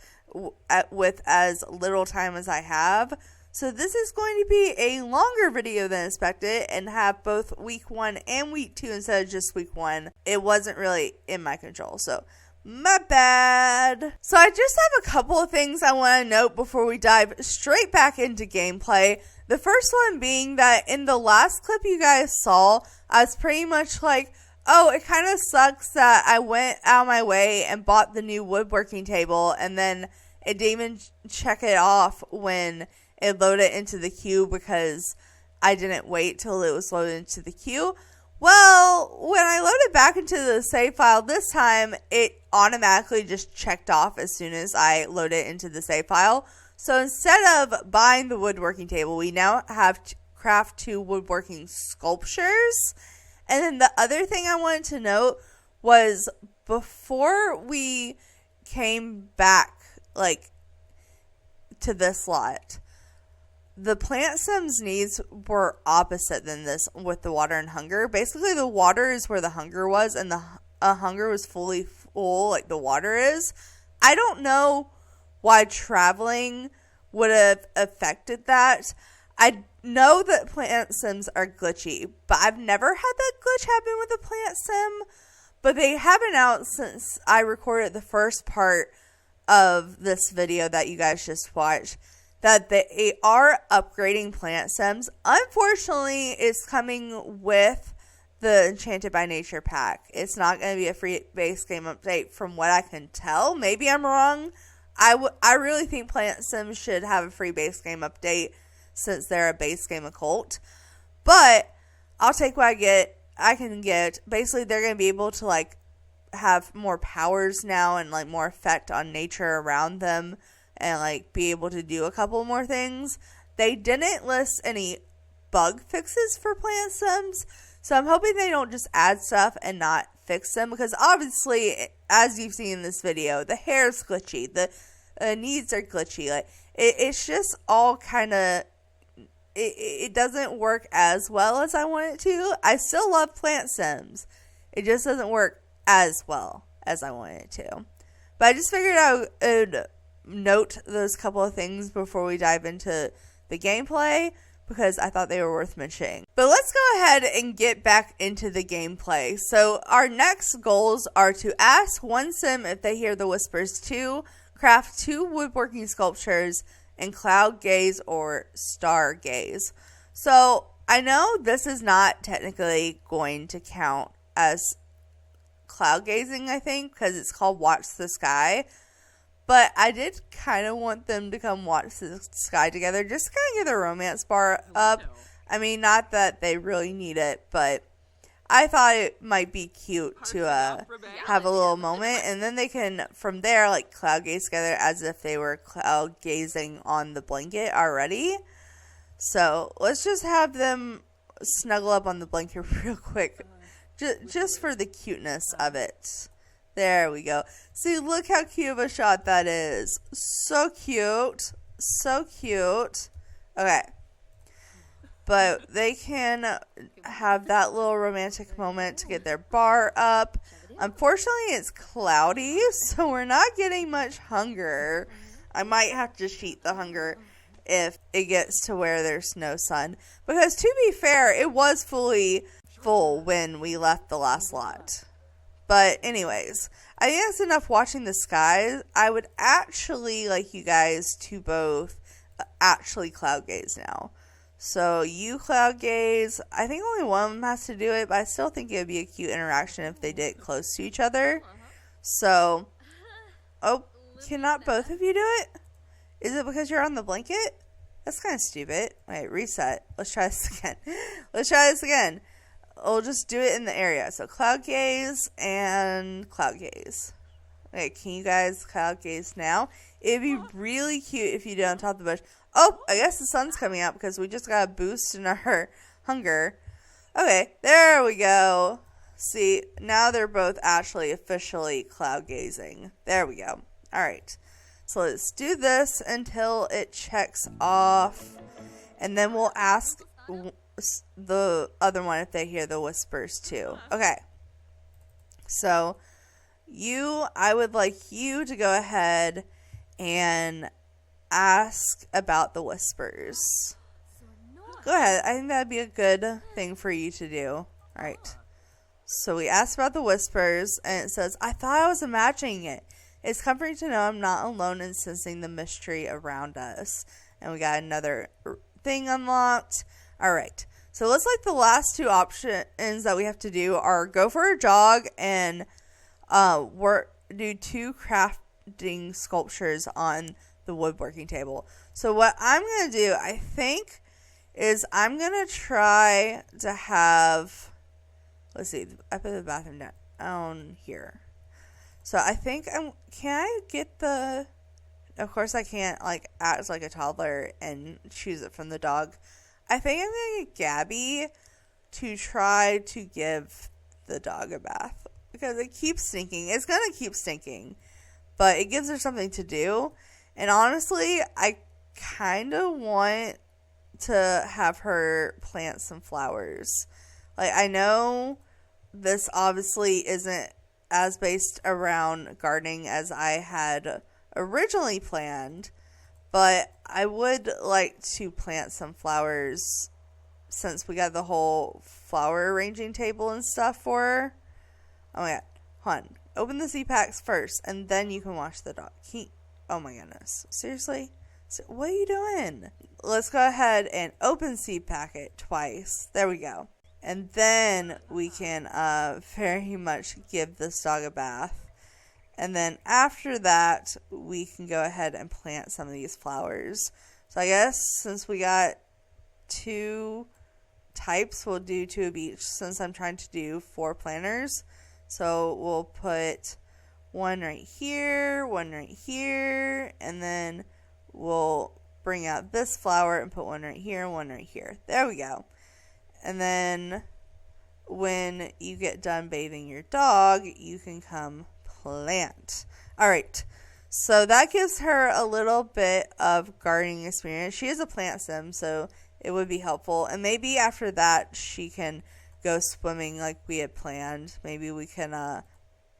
with as little time as I have. So this is going to be a longer video than expected and have both week 1 and week 2 instead of just week 1. It wasn't really in my control. So My bad. So I just have a couple of things I want to note before we dive straight back into gameplay. The first one being that in the last clip you guys saw, I was pretty much like, oh, it kind of sucks that I went out of my way and bought the new woodworking table and then it didn't even check it off when it loaded into the queue because I didn't wait till it was loaded into the queue. Well, when I loaded back into the save file this time, it automatically just checked off as soon as I loaded into the save file. So instead of buying the woodworking table, we now have to craft 2 woodworking sculptures. And then the other thing I wanted to note was before we came back, like, to this lot, the plant sims needs were opposite than this with the water and hunger. Basically, the water is where the hunger was, and the hunger was fully full, like the water is. I don't know why traveling would have affected that. I know that plant sims are glitchy, but I've never had that glitch happen with a plant sim. But they have been out since I recorded the first part of this video that you guys just watched, that they are upgrading plant sims. Unfortunately, it's coming with the Enchanted by Nature pack. It's not going to be a free base game update from what I can tell. Maybe I'm wrong. I really think plant sims should have a free base game update since they're a base game occult. But I'll take what I can get. Basically, they're going to be able to like have more powers now and like more effect on nature around them and like be able to do a couple more things. They didn't list any bug fixes for plant sims, so I'm hoping they don't just add stuff and not fix them, because obviously, as you've seen in this video, the hair's glitchy, the needs are glitchy. Like it's just all kind of, it doesn't work as well as I want it to. I still love plant sims. It just doesn't work as well as I want it to. But I just figured I would note those couple of things before we dive into the gameplay, because I thought they were worth mentioning. But let's go ahead and get back into the gameplay. So our next goals are to ask one sim if they hear the whispers 2, craft 2 woodworking sculptures, and cloud gaze or star gaze. So I know this is not technically going to count as cloud gazing, I think, because it's called Watch the Sky. But I did kind of want them to come watch the sky together, just to kind of get their romance bar up. I mean, not that they really need it, but I thought it might be cute to have a little moment. And then they can, from there, like, cloud gaze together as if they were cloud gazing on the blanket already. So let's just have them snuggle up on the blanket real quick, just for the cuteness of it. There we go. See, look how cute of a shot that is. So cute. So cute. Okay. But they can have that little romantic moment to get their bar up. Unfortunately, it's cloudy, so we're not getting much hunger. I might have to cheat the hunger if it gets to where there's no sun. Because to be fair, it was fully full when we left the last lot. But anyways, I think that's enough watching the skies. I would actually like you guys to both actually cloud gaze now. So you cloud gaze. I think only one of them has to do it, but I still think it would be a cute interaction if they did it close to each other. So, oh, cannot both of you do it? Is it because you're on the blanket? That's kind of stupid. Wait, reset. Let's try this again. Let's try this again. We'll just do it in the area. So cloud gaze and cloud gaze. Okay, can you guys cloud gaze now? It'd be really cute if you did on top of the bush. Oh, I guess the sun's coming out because we just got a boost in our hunger. Okay, there we go. See, now they're both actually officially cloud gazing. There we go. All right. So let's do this until it checks off. And then we'll ask the other one if they hear the whispers too. Okay. So I would like you to go ahead and ask about the whispers. Go ahead. I think that'd be a good thing for you to do. All right. So we asked about the whispers, and it says, I thought I was imagining it. It's comforting to know I'm not alone in sensing the mystery around us. And we got another thing unlocked. All right. So it looks like the last two options that we have to do are go for a jog and do 2 crafting sculptures on the woodworking table. So what I'm going to do, I think, is I'm going to try to have, let's see, I put the bathroom down here. So I think can I get of course I can't like act like a toddler and choose it from the dog. I think I'm going to get Gabby to try to give the dog a bath because it keeps stinking. It's going to keep stinking, but it gives her something to do. And honestly, I kind of want to have her plant some flowers. Like, I know this obviously isn't as based around gardening as I had originally planned, but I would like to plant some flowers since we got the whole flower arranging table and stuff for her. Oh my god. Hold on. Open the seed packs first, and then you can wash the dog. Oh my goodness. Seriously? What are you doing? Let's go ahead and open seed packet twice. There we go. And then we can very much give this dog a bath. And then after that, we can go ahead and plant some of these flowers. So I guess since we got 2 types, we'll do 2 of each since I'm trying to do 4 planters. So we'll put 1 right here, 1 right here, and then we'll bring out this flower and put 1 right here and 1 right here. There we go. And then when you get done bathing your dog, you can come plant. All right. So that gives her a little bit of gardening experience. She is a plant sim, so it would be helpful. And maybe after that, she can go swimming like we had planned. Maybe we can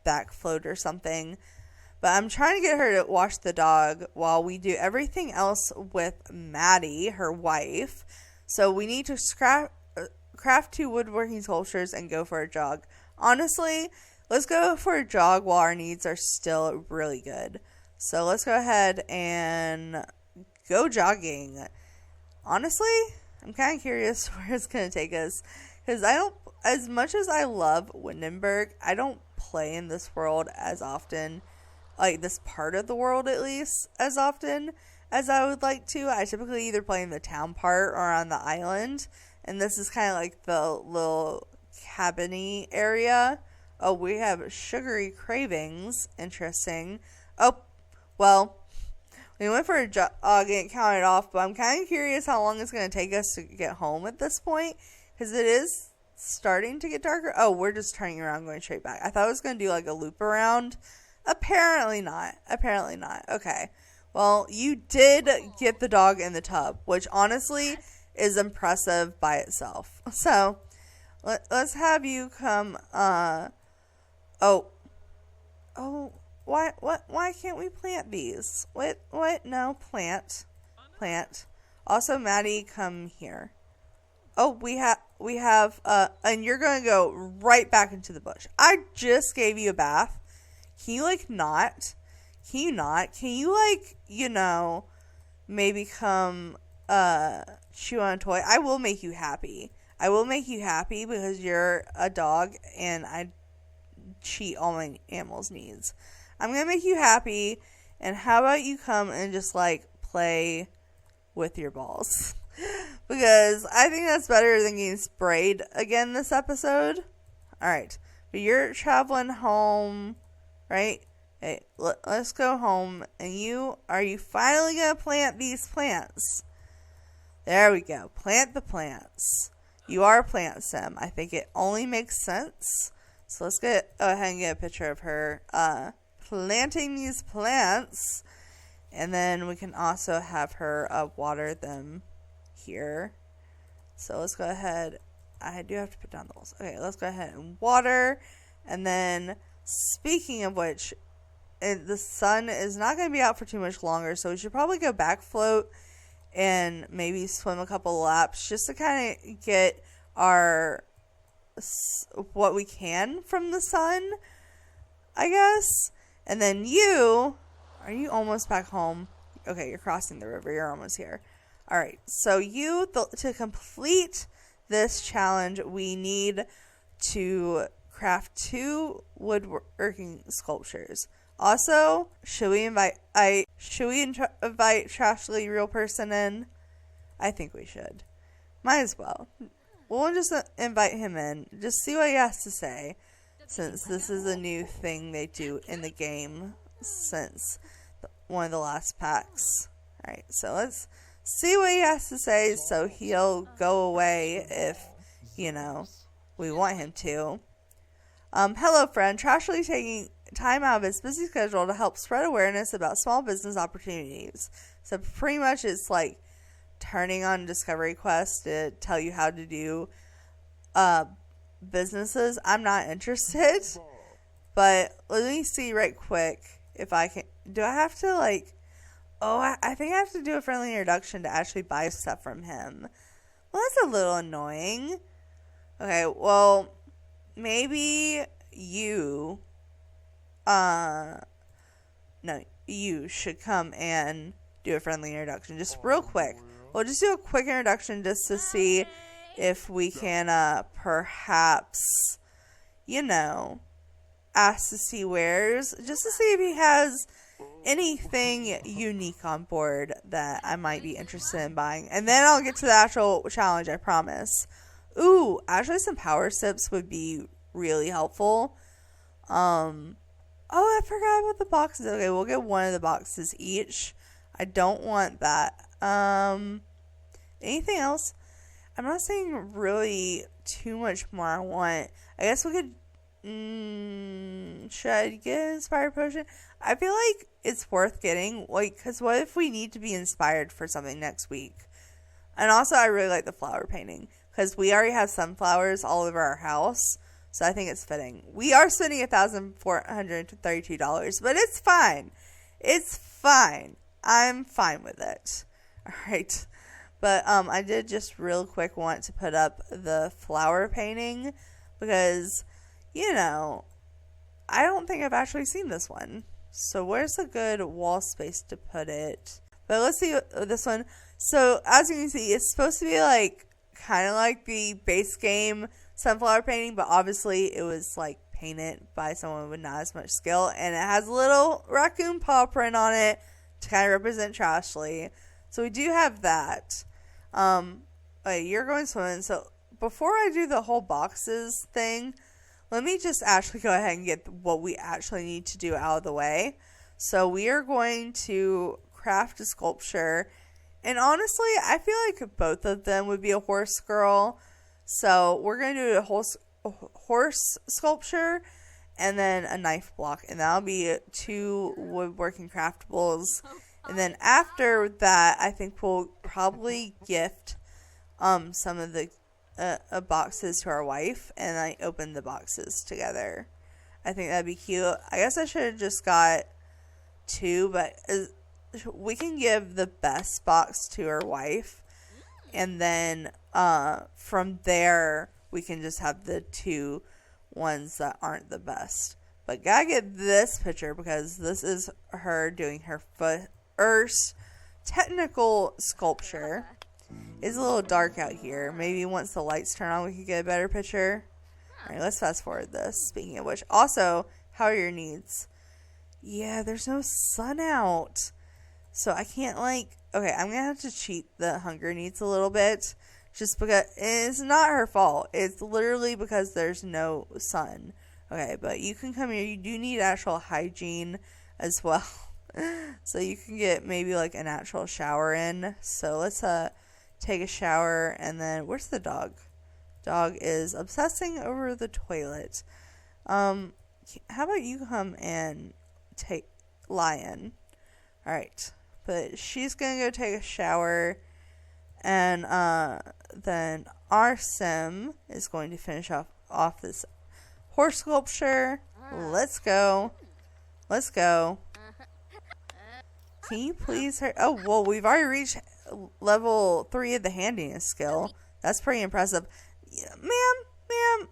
back float or something. But I'm trying to get her to wash the dog while we do everything else with Maddie, her wife. So we need to craft 2 woodworking sculptures and go for a jog. Honestly, let's go for a jog while our needs are still really good. So let's go ahead and go jogging. Honestly, I'm kind of curious where it's going to take us. Because as much as I love Windenburg, I don't play in this world as often. Like this part of the world at least, as often as I would like to. I typically either play in the town part or on the island. And this is kind of like the little cabin-y area. Oh, we have sugary cravings. Interesting. Oh, well, we went for a jog and counted off, but I'm kind of curious how long it's going to take us to get home at this point, because it is starting to get darker. Oh, we're just turning around going straight back. I thought I was going to do like a loop around. Apparently not. Apparently not. Okay. Well, you did get the dog in the tub, which honestly is impressive by itself. So, let's have you come, why can't we plant these? What? No, plant. Also, Maddie, come here. Oh, we have, and you're gonna go right back into the bush. I just gave you a bath. Can you, not? Can you not? Can you, maybe come, chew on a toy? I will make you happy. I will make you happy because you're a dog and I cheat all my animals' needs. I'm going to make you happy, and how about you come and just, play with your balls? Because I think that's better than getting sprayed again this episode. Alright, but you're traveling home, right? Hey, let's go home, and are you finally going to plant these plants? There we go. Plant the plants. You are a plant sim. I think it only makes sense. So let's go ahead and get a picture of her planting these plants. And then we can also have her water them here. So let's go ahead. I do have to put down the bowls. Okay, let's go ahead and water. And then, speaking of which, the sun is not going to be out for too much longer. So we should probably go back float and maybe swim a couple laps just to kind of get our what we can from the sun, I guess. And then you, are you almost back home? Okay, you're crossing the river. You're almost here. All right. So you, to complete this challenge, we need to craft 2 woodworking sculptures. Also, should we invite Trashly Real Person in? I think we should. Might as well. We'll just invite him in. Just see what he has to say. Since this is a new thing they do in the game since one of the last packs. Alright, so let's see what he has to say so he'll go away if, we want him to. Hello friend, Trashly taking time out of his busy schedule to help spread awareness about small business opportunities. So pretty much it's like turning on Discovery Quest to tell you how to do businesses. I'm not interested, but let me see right quick if I can. Do I have to I think I have to do a friendly introduction to actually buy stuff from him. Well, that's a little annoying. Okay, well, maybe you you should come and do a friendly introduction just real quick. We'll just do a quick introduction just to see if we can perhaps ask to see wares, just to see if he has anything unique on board that I might be interested in buying. And then I'll get to the actual challenge, I promise. Ooh, actually some power sips would be really helpful. Oh, I forgot about the boxes. Okay, we'll get one of the boxes each. I don't want that. Anything else? I'm not saying really too much more I want. I guess we could, should I get an inspired potion? I feel like it's worth getting, because what if we need to be inspired for something next week? And also, I really like the flower painting, because we already have sunflowers all over our house, so I think it's fitting. We are spending $1,432, but it's fine. It's fine. I'm fine with it. Alright. But I did just real quick want to put up the flower painting because, I don't think I've actually seen this one. So where's a good wall space to put it? But let's see this one. So as you can see, it's supposed to be kind of like the base game sunflower painting, but obviously it was painted by someone with not as much skill, and it has a little raccoon paw print on it to kind of represent Trashly. So we do have that. You're going swimming. So before I do the whole boxes thing, let me just actually go ahead and get what we actually need to do out of the way. So we are going to craft a sculpture. And honestly, I feel like both of them would be a horse girl. So we're going to do a horse sculpture and then a knife block. And that'll be 2 woodworking craftables. And then after that, I think we'll probably gift some of the boxes to our wife and open the boxes together. I think that'd be cute. I guess I should have just got 2, but we can give the best box to our wife, and then from there we can just have the 2 ones that aren't the best. But gotta get this picture because this is her doing her first technical sculpture. It's a little dark out here. Maybe once the lights turn on we can get a better picture. Alright, let's fast forward this. Speaking of which, also, how are your needs? Yeah, there's no sun out. So I can't okay, I'm gonna have to cheat the hunger needs a little bit. Just because it's not her fault. It's literally because there's no sun. Okay, but you can come here. You do need actual hygiene as well. So you can get maybe a natural shower in. So let's take a shower, and then where's the dog? Dog is obsessing over the toilet. How about you come and take Lion? Alright. But she's gonna go take a shower, and then our sim is going to finish off this horse sculpture. Let's go. Let's go. Can you please hurry? Oh, well, we've already reached level 3 of the handiness skill. That's pretty impressive. Yeah, ma'am,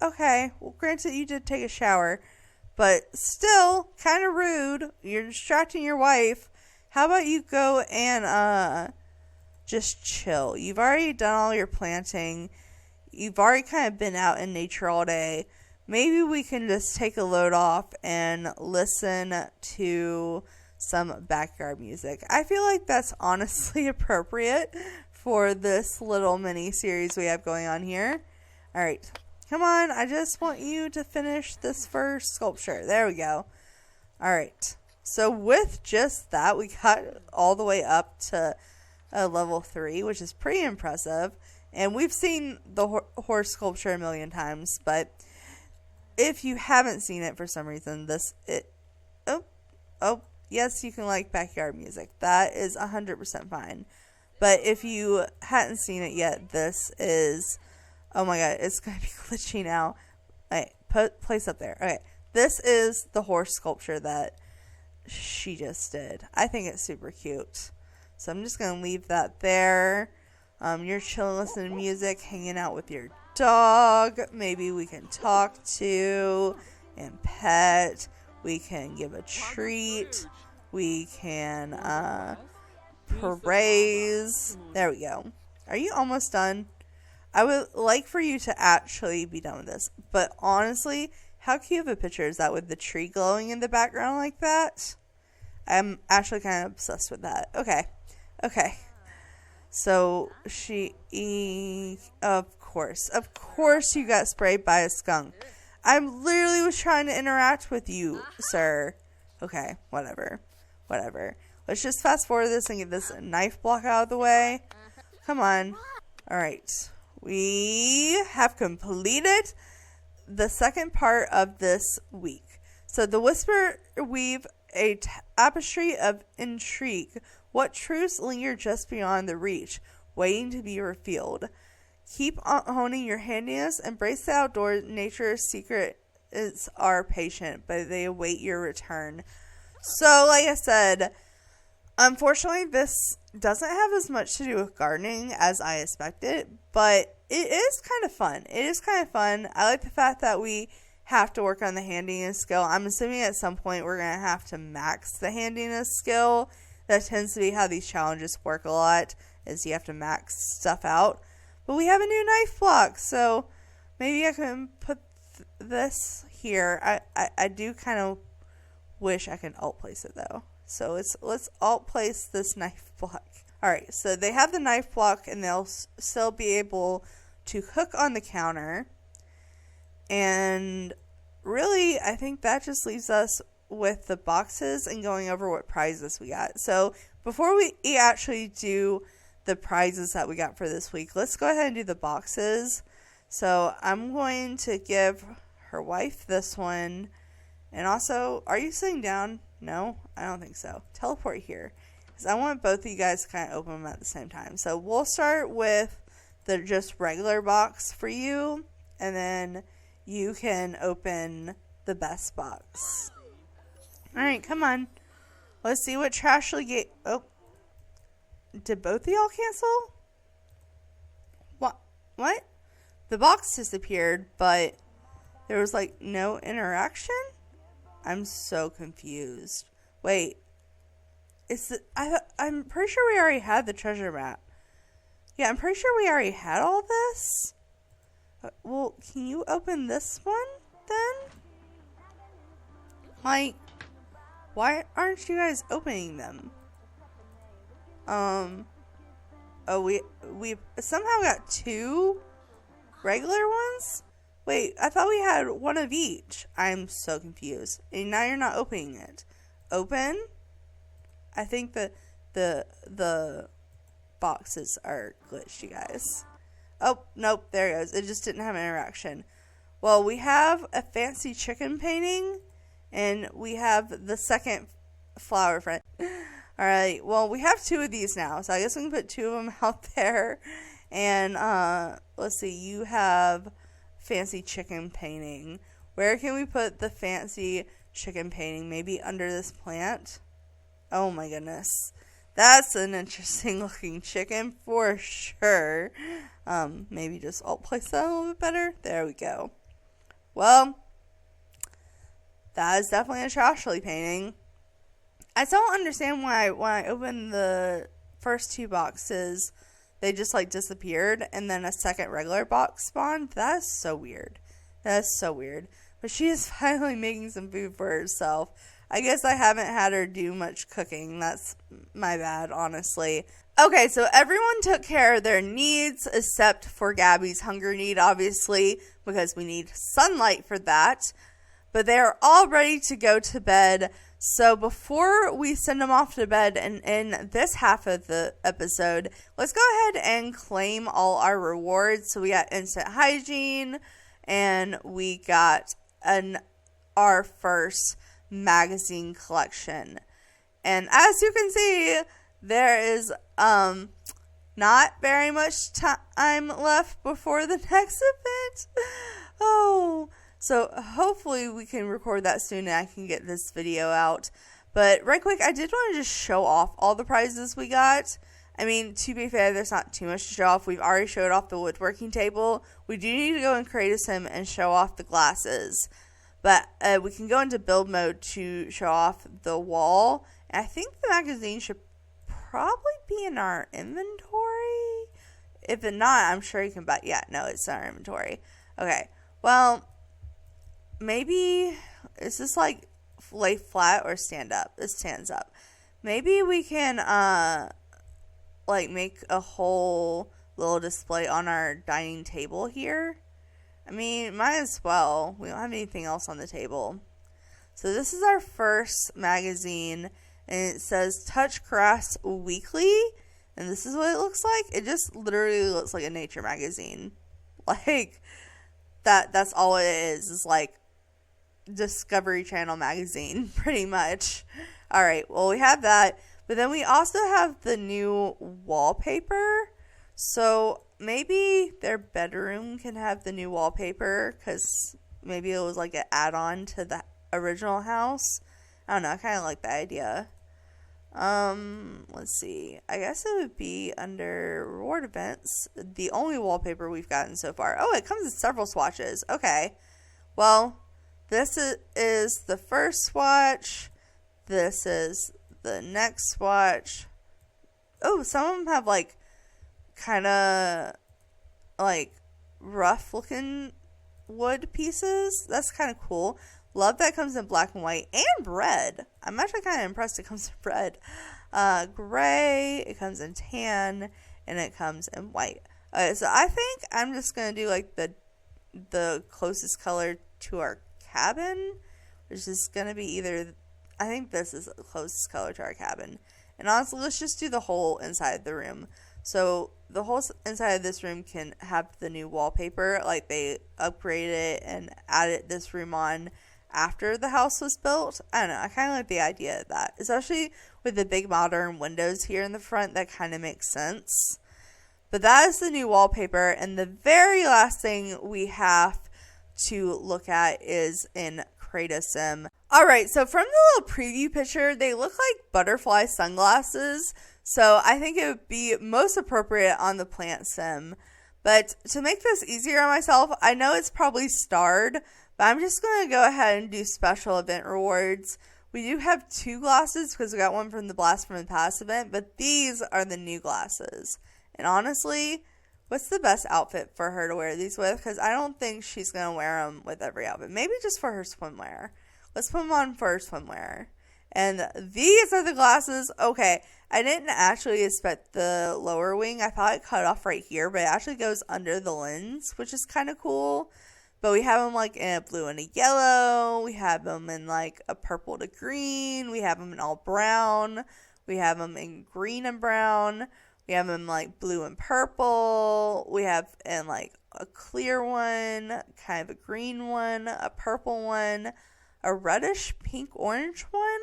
okay, well, granted, you did take a shower, but still kind of rude. You're distracting your wife. How about you go and just chill? You've already done all your planting. You've already kind of been out in nature all day. Maybe we can just take a load off and listen to some backyard music. I feel like that's honestly appropriate for this little mini series we have going on here. All right, come on. I just want you to finish this first sculpture. There we go. All right. So with just that, we got all the way up to level 3, which is pretty impressive. And we've seen the horse sculpture a million times, but if you haven't seen it for some reason, yes, you can like backyard music. That is 100% fine. But if you hadn't seen it yet, this is, oh my god, it's going to be glitchy now. Alright, place up there. Okay, this is the horse sculpture that she just did. I think it's super cute. So I'm just going to leave that there. You're chilling, listening to music, hanging out with your dog. Maybe we can talk to and pet. We can give a treat. We can praise. There we go. Are you almost done? I would like for you to actually be done with this. But honestly, how cute of a picture is that with the tree glowing in the background like that? I'm actually kind of obsessed with that. Okay. So of course you got sprayed by a skunk. I literally was trying to interact with you, sir. Okay, whatever. Let's just fast forward this and get this knife block out of the way. Come on. Alright. We have completed the second part of this week. So the Whisper weave a tapestry of intrigue. What truths linger just beyond the reach, waiting to be revealed? Keep honing your handiness. Embrace the outdoors. Nature's secrets are patient, but they await your return. So, like I said, unfortunately, this doesn't have as much to do with gardening as I expected, but it is kind of fun. I like the fact that we have to work on the handiness skill. I'm assuming at some point we're going to have to max the handiness skill. That tends to be how these challenges work a lot, is you have to max stuff out. But we have a new knife block, so maybe I can put this here. I do kind of wish I can alt place it though. So let's alt place this knife block. Alright, so they have the knife block and they'll still be able to cook on the counter. And really, I think that just leaves us with the boxes and going over what prizes we got. So before we actually do the prizes that we got for this week, let's go ahead and do the boxes. So I'm going to give her wife this one. And also, are you sitting down? No, I don't think so. Teleport here, because I want both of you guys to kind of open them at the same time. So we'll start with the just regular box for you, and then you can open the best box. Alright, come on. Let's see what Trashly gave. Oh. Did both of y'all cancel? What? The box disappeared, but there was like no interaction? I'm so confused. Wait. I'm pretty sure we already had the treasure map. Yeah, I'm pretty sure we already had all this. Well, can you open this one then? Like, why aren't you guys opening them? Oh, we somehow got 2 regular ones? Wait, I thought we had one of each. I'm so confused. And now you're not opening it. Open? I think that the boxes are glitched, you guys. Oh, nope, there it goes. It just didn't have an interaction. Well, we have a fancy chicken painting, and we have the second flower friend. Alright, well, we have 2 of these now, so I guess we can put 2 of them out there. And, let's see, you have fancy chicken painting. Where can we put the fancy chicken painting? Maybe under this plant? Oh my goodness. That's an interesting looking chicken for sure. Maybe just alt place that a little bit better. There we go. Well, that is definitely a Trashly painting. I don't understand why when I opened the first two boxes, they just like disappeared and then a second regular box spawned. That is so weird. That is so weird. But she is finally making some food for herself. I guess I haven't had her do much cooking. That's my bad, honestly. Okay, so everyone took care of their needs except for Gabby's hunger need, obviously, because we need sunlight for that. But they're all ready to go to bed. So before we send them off to bed and in this half of the episode, let's go ahead and claim all our rewards. So we got instant hygiene and we got our first magazine collection. And as you can see, there is not very much time left before the next event. Oh, so hopefully we can record that soon and I can get this video out. But right quick, I did want to just show off all the prizes we got. I mean, to be fair, there's not too much to show off. We've already showed off the woodworking table. We do need to go and create a sim and show off the glasses. But we can go into build mode to show off the wall. And I think the magazine should probably be in our inventory. If it's not, I'm sure you can buy. Yeah, no, it's in our inventory. Okay, well, maybe, is this like lay flat or stand up? It stands up. Maybe we can like make a whole little display on our dining table here. I mean, might as well. We don't have anything else on the table. So this is our first magazine, and it says Touch Grass Weekly, and this is what it looks like. It just literally looks like a nature magazine. Like, that's all it is like Discovery Channel magazine, pretty much. Alright, well, we have that, but then we also have the new wallpaper. So maybe their bedroom can have the new wallpaper, because maybe it was like an add-on to the original house. I don't know, I kind of like that idea. Let's see. I guess it would be under reward events. The only wallpaper we've gotten so far. Oh, it comes in several swatches. Okay. Well, this is the first swatch. This is the next swatch. Oh, some of them have like kind of like rough looking wood pieces. That's kind of cool. Love that it comes in black and white and red. I'm actually kind of impressed it comes in red. Gray, it comes in tan, and it comes in white. So I think I'm just going to do like the closest color to our cabin, which is going to be either, I think this is the closest color to our cabin. And honestly, let's just do the whole inside of the room. So the whole inside of this room can have the new wallpaper. Like they upgraded it and added this room on after the house was built. I don't know. I kind of like the idea of that. Especially with the big modern windows here in the front. That kind of makes sense. But that is the new wallpaper. And the very last thing we have to look at is in Create a Sim. Alright, so from the little preview picture, they look like butterfly sunglasses. So I think it would be most appropriate on the plant sim. But to make this easier on myself, I know it's probably starred, but I'm just going to go ahead and do special event rewards. We do have two glasses because we got one from the Blast from the Past event, but these are the new glasses. And honestly, what's the best outfit for her to wear these with? Because I don't think she's going to wear them with every outfit. Maybe just for her swimwear. Let's put them on for her swimwear. And these are the glasses. Okay, I didn't actually expect the lower wing. I thought it cut off right here, but it actually goes under the lens, which is kind of cool. But we have them like in a blue and a yellow. We have them in like a purple to green. We have them in all brown. We have them in green and brown. We have them in like blue and purple. We have in like a clear one, kind of a green one, a purple one, a reddish pink orange one,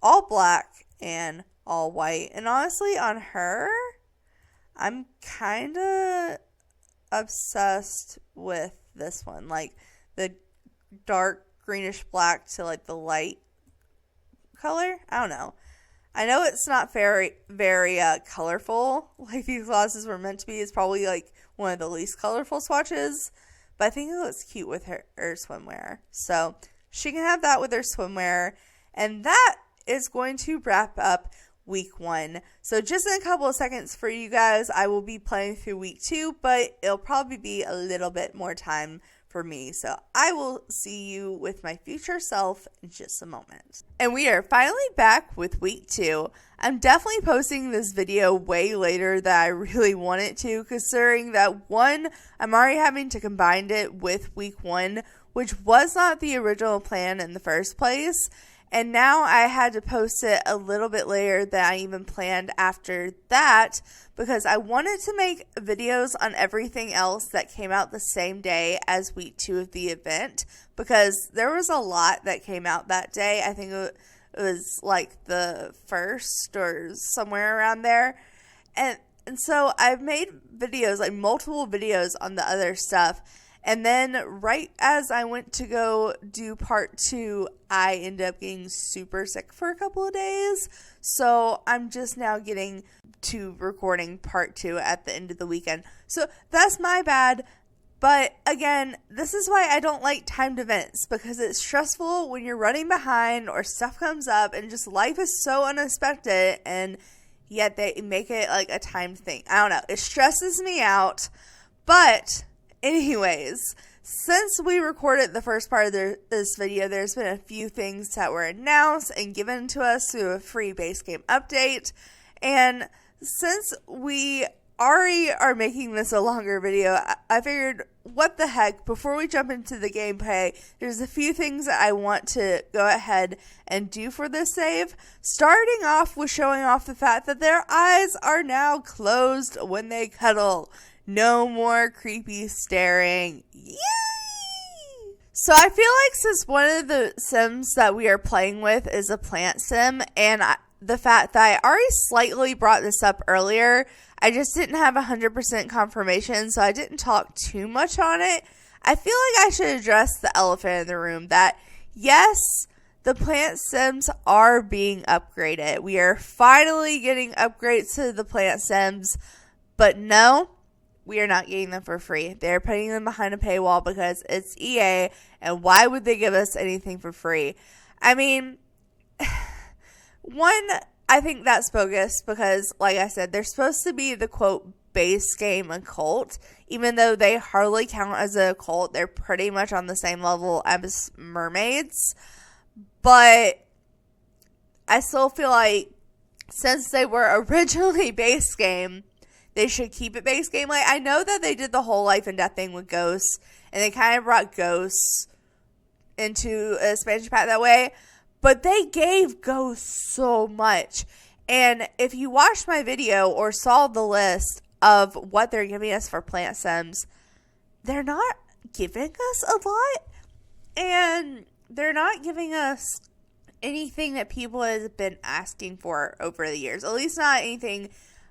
all black and all white. And honestly, on her, I'm kind of obsessed with this one, like the dark greenish black to like the light color. I don't know. I know it's not very colorful like these glasses were meant to be. It's probably like one of the least colorful swatches, but I think it looks cute with her swimwear. So she can have that with her swimwear. And that is going to wrap up week 1. So just in a couple of seconds for you guys, I will be playing through week 2, but it'll probably be a little bit more time for me. So I will see you with my future self in just a moment. And we are finally back with week 2. I'm definitely posting this video way later than I really wanted to, considering that 1, I'm already having to combine it with week 1, which was not the original plan in the first place. And now I had to post it a little bit later than I even planned after that, because I wanted to make videos on everything else that came out the same day as week 2 of the event, because there was a lot that came out that day. I think it was like the 1st or somewhere around there. And so I've made videos, like multiple videos on the other stuff. And then right as I went to go do part 2, I ended up getting super sick for a couple of days. So I'm just now getting to recording part 2 at the end of the weekend. So that's my bad. But again, this is why I don't like timed events, because it's stressful when you're running behind or stuff comes up and just life is so unexpected, and yet they make it like a timed thing. I don't know. It stresses me out. But anyways, since we recorded the first part of this video, there's been a few things that were announced and given to us through a free base game update. And since we already are making this a longer video, I figured, what the heck, before we jump into the gameplay, there's a few things that I want to go ahead and do for this save. Starting off with showing off the fact that their eyes are now closed when they cuddle. No more creepy staring. Yay! So I feel like since one of the sims that we are playing with is a plant sim, and the fact that I already slightly brought this up earlier, I just didn't have 100% confirmation, so I didn't talk too much on it. I feel like I should address the elephant in the room, that yes, the plant sims are being upgraded. We are finally getting upgrades to the plant sims, but no, we are not getting them for free. They're putting them behind a paywall because it's EA, and why would they give us anything for free? I mean, one, I think that's bogus because, like I said, they're supposed to be the, quote, base game occult. Even though they hardly count as a cult, they're pretty much on the same level as mermaids. But I still feel like since they were originally base game, they should keep it base game. Like, I know that they did the whole life and death thing with ghosts, and they kind of brought ghosts into a expansion pack that way, but they gave ghosts so much. And if you watched my video or saw the list of what they're giving us for plant sims, they're not giving us a lot, and they're not giving us anything that people have been asking for over the years. At least not anything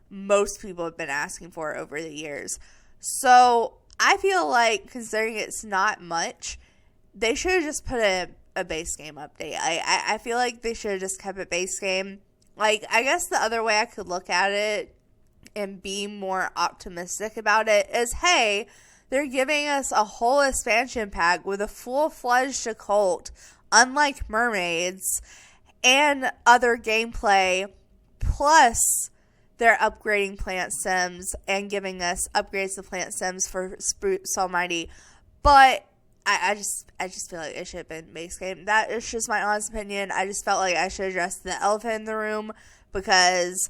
most people have been asking for over the years. So I feel like, considering it's not much, they should have just put a base game update. I feel like they should have just kept it base game. Like, I guess the other way I could look at it and be more optimistic about it is, hey, they're giving us a whole expansion pack with a full-fledged occult, unlike mermaids, and other gameplay, plus they're upgrading plant sims and giving us upgrades to plant sims for Spruce Almighty. But I just feel like it should have been base game. That is just my honest opinion. I just felt like I should address the elephant in the room, because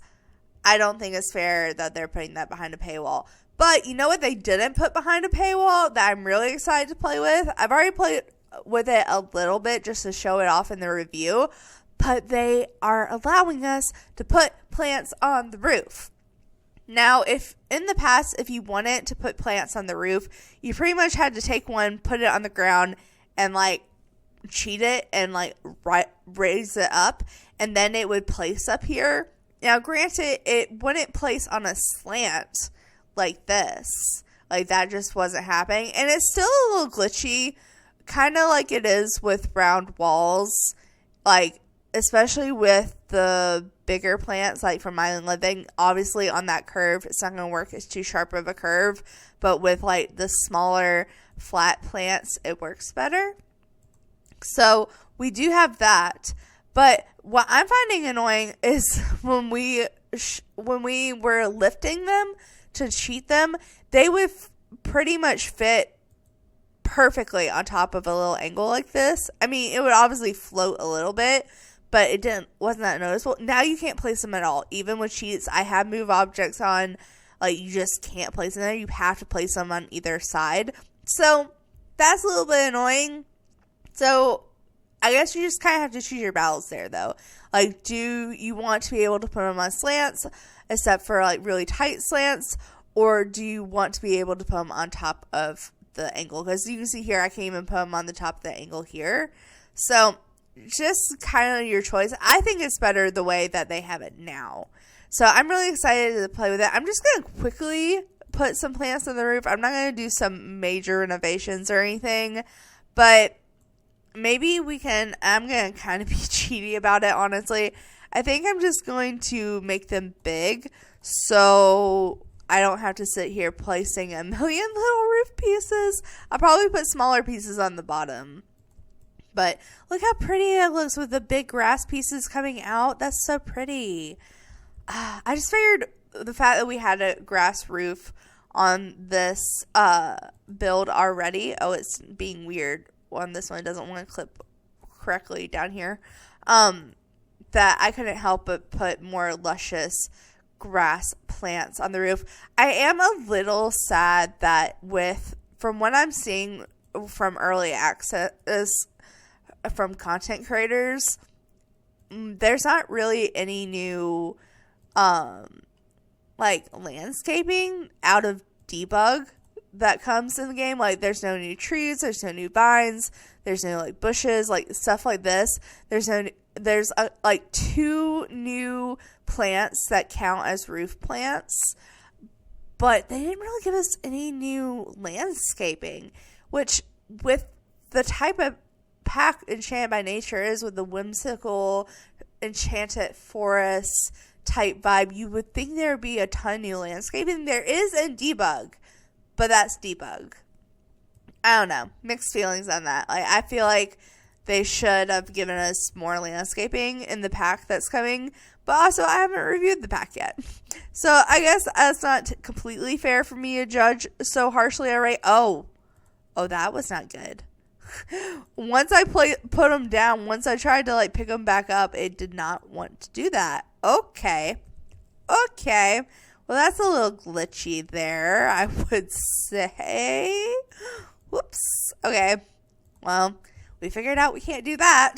I don't think it's fair that they're putting that behind a paywall. But you know what they didn't put behind a paywall that I'm really excited to play with? I've already played with it a little bit just to show it off in the review, but they are allowing us to put plants on the roof. Now, if in the past, if you wanted to put plants on the roof, you pretty much had to take one, put it on the ground, and like cheat it and like raise it up, and then it would place up here. Now, granted, it wouldn't place on a slant like this. Like, that just wasn't happening. And it's still a little glitchy, kind of like it is with round walls. Like, especially with the bigger plants, like from Island Living. Obviously, on that curve, it's not going to work. It's too sharp of a curve. But with, like, the smaller flat plants, it works better. So we do have that. But what I'm finding annoying is when we were lifting them to cheat them, they would pretty much fit perfectly on top of a little angle like this. I mean, it would obviously float a little bit, but wasn't that noticeable. Now you can't place them at all. Even with cheats, I have move objects on. Like, you just can't place them there. You have to place them on either side. So that's a little bit annoying. So I guess you just kind of have to choose your battles there, though. Like, do you want to be able to put them on slants, except for, like, really tight slants? Or do you want to be able to put them on top of the angle? Because you can see here, I can't even put them on the top of the angle here. So, just kind of your choice. I think it's better the way that they have it now. So, I'm really excited to play with it. I'm just going to quickly put some plants on the roof. I'm not going to do some major renovations or anything. But maybe we can, I'm going to kind of be cheaty about it, honestly. I think I'm just going to make them big so I don't have to sit here placing a million little roof pieces. I'll probably put smaller pieces on the bottom. But look how pretty it looks with the big grass pieces coming out. That's so pretty. I just figured the fact that we had a grass roof on this build already. Oh, it's being weird on this one. It doesn't want to clip correctly down here. That I couldn't help but put more luscious grass plants on the roof. I am a little sad that from what I'm seeing from early access from content creators, there's not really any new like landscaping out of debug that comes in the game. Like, there's no new trees, there's no new vines, there's no like bushes, like stuff like this. There's like 2 new plants that count as roof plants, but they didn't really give us any new landscaping, which with the type of pack Enchanted by Nature is, with the whimsical enchanted forest type vibe, you would think there would be a ton of new landscaping. There is in debug, but that's debug. I don't know. Mixed feelings on that. Like, I feel like they should have given us more landscaping in the pack that's coming, but also I haven't reviewed the pack yet. So I guess that's not completely fair for me to judge so harshly already. Oh, that was not good. Once I put them down, once I tried to like pick them back up, it did not want to do that. Okay. Well, that's a little glitchy there, I would say. Whoops. Okay. Well, we figured out we can't do that.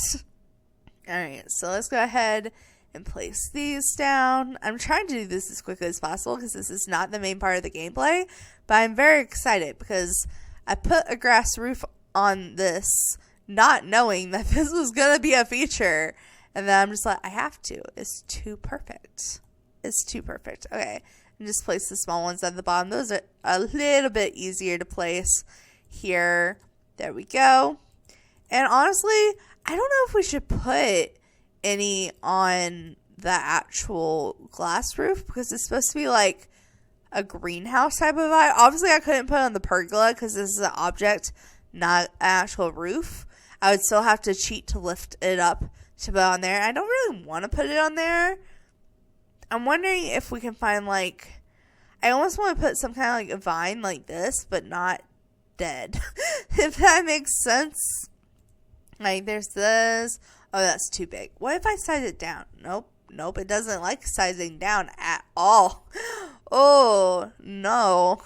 Alright, so let's go ahead and place these down. I'm trying to do this as quickly as possible because this is not the main part of the gameplay, but I'm very excited because I put a grass roof on this not knowing that this was going to be a feature. And then I'm just like, I have to. It's too perfect. Okay. And just place the small ones at the bottom. Those are a little bit easier to place here. There we go. And honestly, I don't know if we should put any on the actual glass roof because it's supposed to be like a greenhouse type of vibe. Obviously, I couldn't put it on the pergola because this is an object, not an actual roof. I would still have to cheat to lift it up to put it on there. I don't really want to put it on there. I'm wondering if we can find like, I almost want to put some kind of like a vine like this, but not dead. If that makes sense. Like, there's this. Oh, that's too big. What if I size it down? Nope. It doesn't like sizing down at all. Oh, no,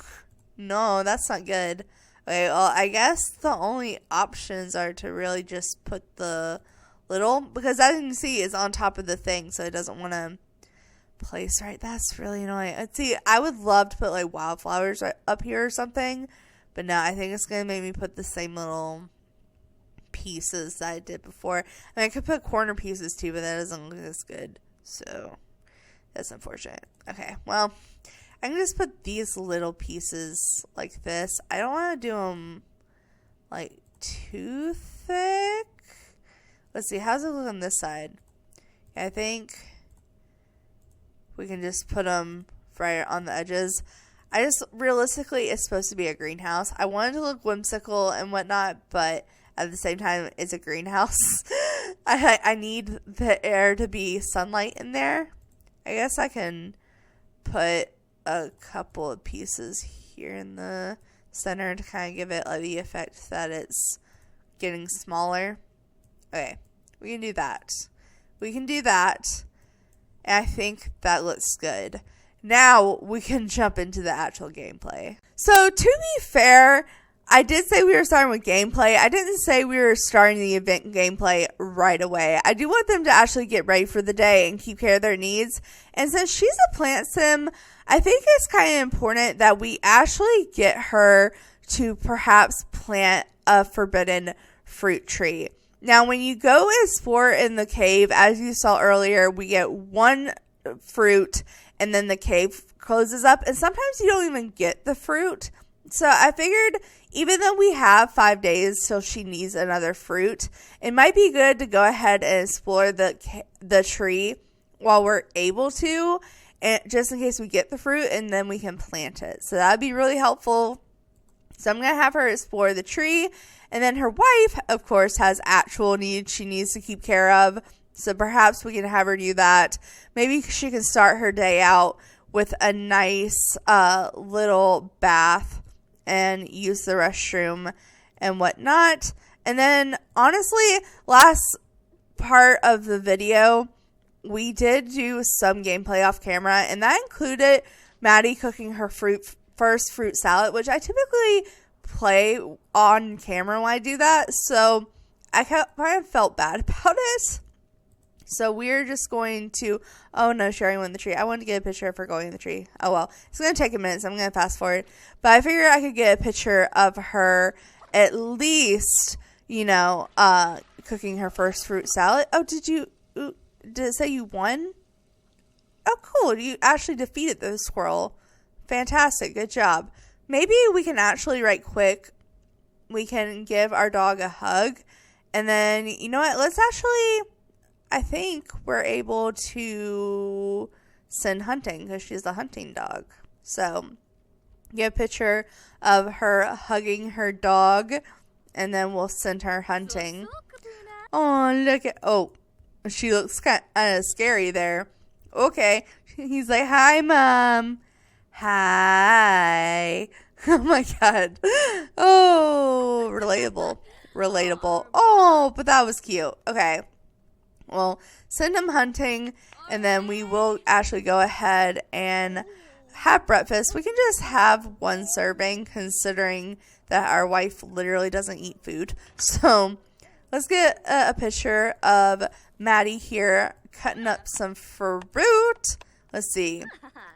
that's not good. Okay, well, I guess the only options are to really just put the little, because as you can see, it's on top of the thing, so it doesn't want to place right. That's really annoying. See, I would love to put like wildflowers right up here or something, but no, I think it's going to make me put the same little pieces that I did before. I mean, I could put corner pieces too, but that doesn't look as good, so that's unfortunate. Okay, well, I can just put these little pieces like this. I don't want to do them like too thick. Let's see, how's it look on this side? I think we can just put them right on the edges. I just, realistically, it's supposed to be a greenhouse. I wanted to look whimsical and whatnot, but at the same time, it's a greenhouse. I need the air to be sunlight in there. I guess I can put a couple of pieces here in the center to kind of give it the effect that it's getting smaller. Okay, we can do that. We can do that. And I think that looks good. Now we can jump into the actual gameplay. So to be fair, I did say we were starting with gameplay. I didn't say we were starting the event gameplay right away. I do want them to actually get ready for the day and keep care of their needs. And since she's a plant sim, I think it's kind of important that we actually get her to perhaps plant a forbidden fruit tree. Now, when you go explore in the cave, as you saw earlier, we get one fruit and then the cave closes up. And sometimes you don't even get the fruit. So I figured even though we have 5 days till she needs another fruit, it might be good to go ahead and explore the tree while we're able to, and just in case we get the fruit, and then we can plant it. So that would be really helpful. So I'm going to have her explore the tree. And then her wife, of course, has actual needs she needs to keep care of. So perhaps we can have her do that. Maybe she can start her day out with a nice little bath and use the restroom and whatnot. And then, honestly, last part of the video, we did do some gameplay off camera. And that included Maddie cooking her first fruit salad, which I typically play on camera when I do that, so I kind of felt bad about it. So we're just going to, oh no, sharing with the tree. I wanted to get a picture of her going in the tree. Oh well, it's going to take a minute, so I'm going to fast forward. But I figured I could get a picture of her at least, cooking her first fruit salad. Oh, did it say you won? Oh cool, you actually defeated the squirrel. Fantastic, good job. Maybe we can actually, right quick, we can give our dog a hug. And then, you know what? Let's actually, I think we're able to send hunting because she's a hunting dog. So, get a picture of her hugging her dog. And then we'll send her hunting. Oh, she looks kind of scary there. Okay. He's like, hi, Mom. Hi. Oh my god. Oh, relatable. Oh, but that was cute. Okay. Well, send him hunting, and then we will actually go ahead and have breakfast. We can just have one serving, considering that our wife literally doesn't eat food. So, let's get a picture of Maddie here cutting up some fruit. Let's see.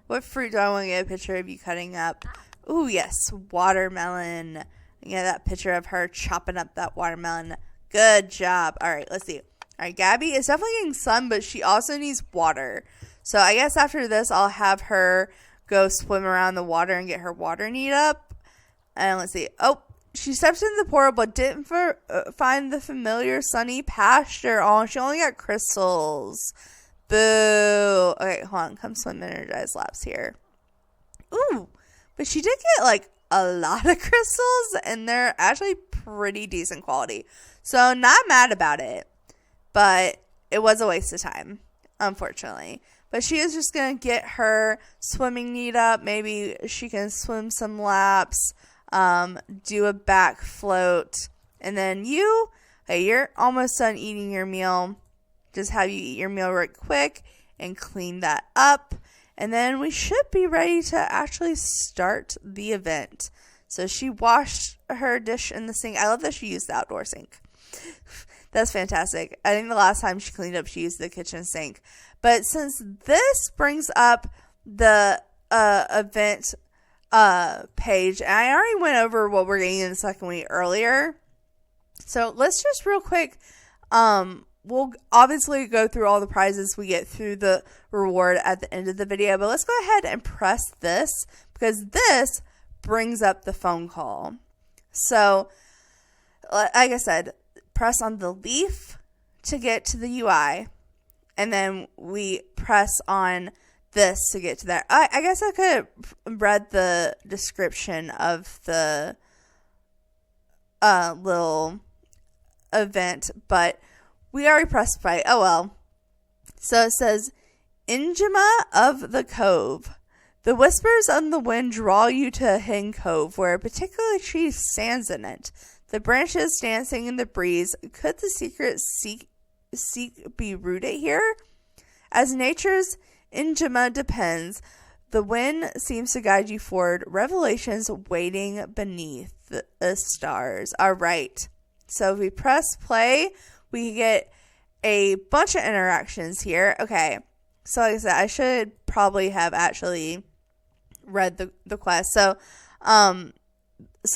What fruit do I want to get a picture of you cutting up? Ooh, yes, watermelon. Get that picture of her chopping up that watermelon. Good job. All right, let's see. All right, Gabby is definitely getting sun, but she also needs water. So I guess after this, I'll have her go swim around the water and get her water need up. And let's see. Oh, she steps into the portal, but didn't find the familiar sunny pasture. Oh, she only got crystals. Boo. Okay, hold on. Come swim energized laps here. Ooh. But she did get, a lot of crystals, and they're actually pretty decent quality. So, not mad about it. But it was a waste of time, unfortunately. But she is just going to get her swimming need up. Maybe she can swim some laps, do a back float. And then you're almost done eating your meal. Just have you eat your meal right quick and clean that up. And then we should be ready to actually start the event. So she washed her dish in the sink. I love that she used the outdoor sink. That's fantastic. I think the last time she cleaned up, she used the kitchen sink. But since this brings up the event page, and I already went over what we're getting in the second week earlier. So let's just real quick, we'll obviously go through all the prizes we get through the reward at the end of the video. But let's go ahead and press this, because this brings up the phone call. So, like I said, press on the leaf to get to the UI. And then we press on this to get to there. I guess I could have read the description of the little event, but we already pressed play. Oh well. So it says, Injima of the Cove. The whispers on the wind draw you to a hidden cove where a particular tree stands in it. The branches dancing in the breeze. Could the secret seek be rooted here? As nature's Injima depends, the wind seems to guide you forward. Revelations waiting beneath the stars. All right. So if we press play, we get a bunch of interactions here. Okay. So like I said, I should probably have actually read the quest. So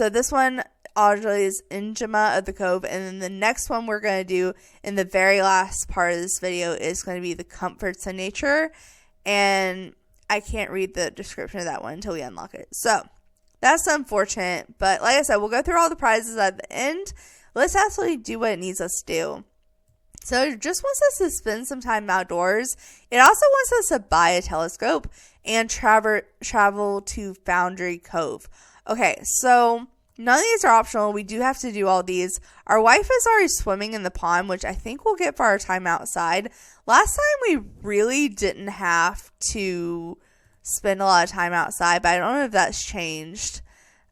this one Audrey is Injima of the Cove, and then the next one we're going to do in the very last part of this video is going to be the Comforts of Nature, and I can't read the description of that one until we unlock it. So that's unfortunate, but like I said, we'll go through all the prizes at the end. Let's actually do what it needs us to do. So it just wants us to spend some time outdoors. It also wants us to buy a telescope and travel to Foundry Cove. Okay, so none of these are optional. We do have to do all these. Our wife is already swimming in the pond, which I think we'll get for our time outside. Last time we really didn't have to spend a lot of time outside, but I don't know if that's changed.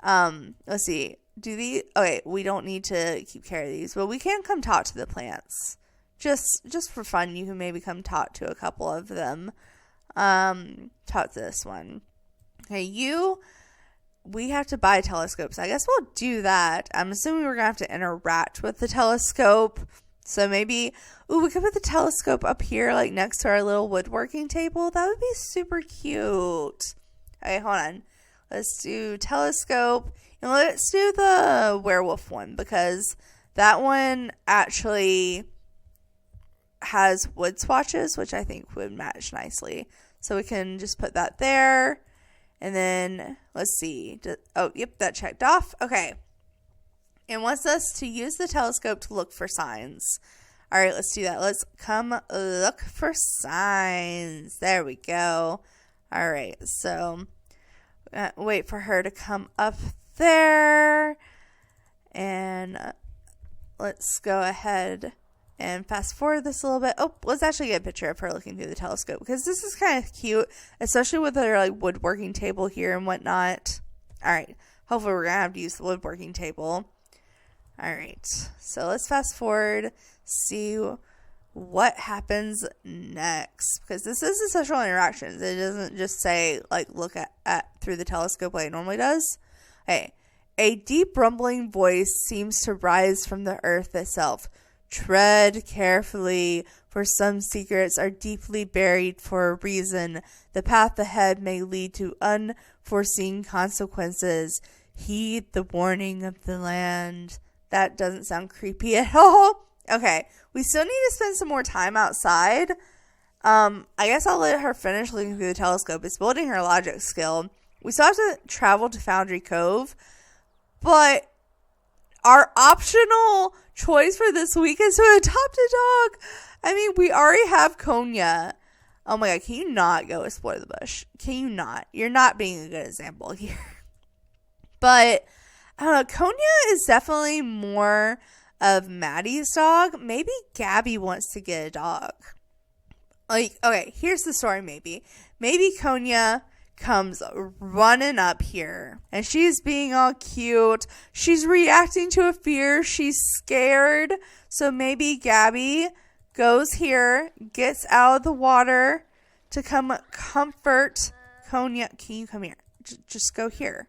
Let's see. Okay, we don't need to keep care of these, but we can come talk to the plants. Just for fun, you can maybe come talk to a couple of them. Talk to this one. Okay, we have to buy telescopes. I guess we'll do that. I'm assuming we're going to have to interact with the telescope. So maybe, we could put the telescope up here, like next to our little woodworking table. That would be super cute. Okay, hold on. Let's do telescope. And let's do the werewolf one, because that one actually has wood swatches, which I think would match nicely. So we can just put that there. And then, let's see. Yep, that checked off. Okay. It wants us to use the telescope to look for signs. All right, let's do that. Let's come look for signs. There we go. All right, so wait for her to come up there. And let's go ahead and fast forward this a little bit. Let's actually get a picture of her looking through the telescope, because this is kind of cute, especially with her like woodworking table here and whatnot. All right, hopefully we're gonna have to use the woodworking table. All right, so let's fast forward, see what happens next, because this is a social interactions. It doesn't just say like look at through the telescope like it normally does. Okay, a deep rumbling voice seems to rise from the earth itself. Tread carefully, for some secrets are deeply buried for a reason. The path ahead may lead to unforeseen consequences. Heed the warning of the land. That doesn't sound creepy at all. Okay, we still need to spend some more time outside. I guess I'll let her finish looking through the telescope. It's building her logic skill. We still have to travel to Foundry Cove, but our optional choice for this week is to adopt a dog. I mean, we already have Konya. Oh my god, can you not go explore the bush? Can you not? You're not being a good example here. But I don't know, Konya is definitely more of Maddie's dog. Maybe Gabby wants to get a dog. Like, okay, here's the story maybe. Maybe Konya comes running up here and she's being all cute. She's reacting to a fear. She's scared. So maybe Gabby goes here, gets out of the water to come comfort Konya. Can you come here? Just go here.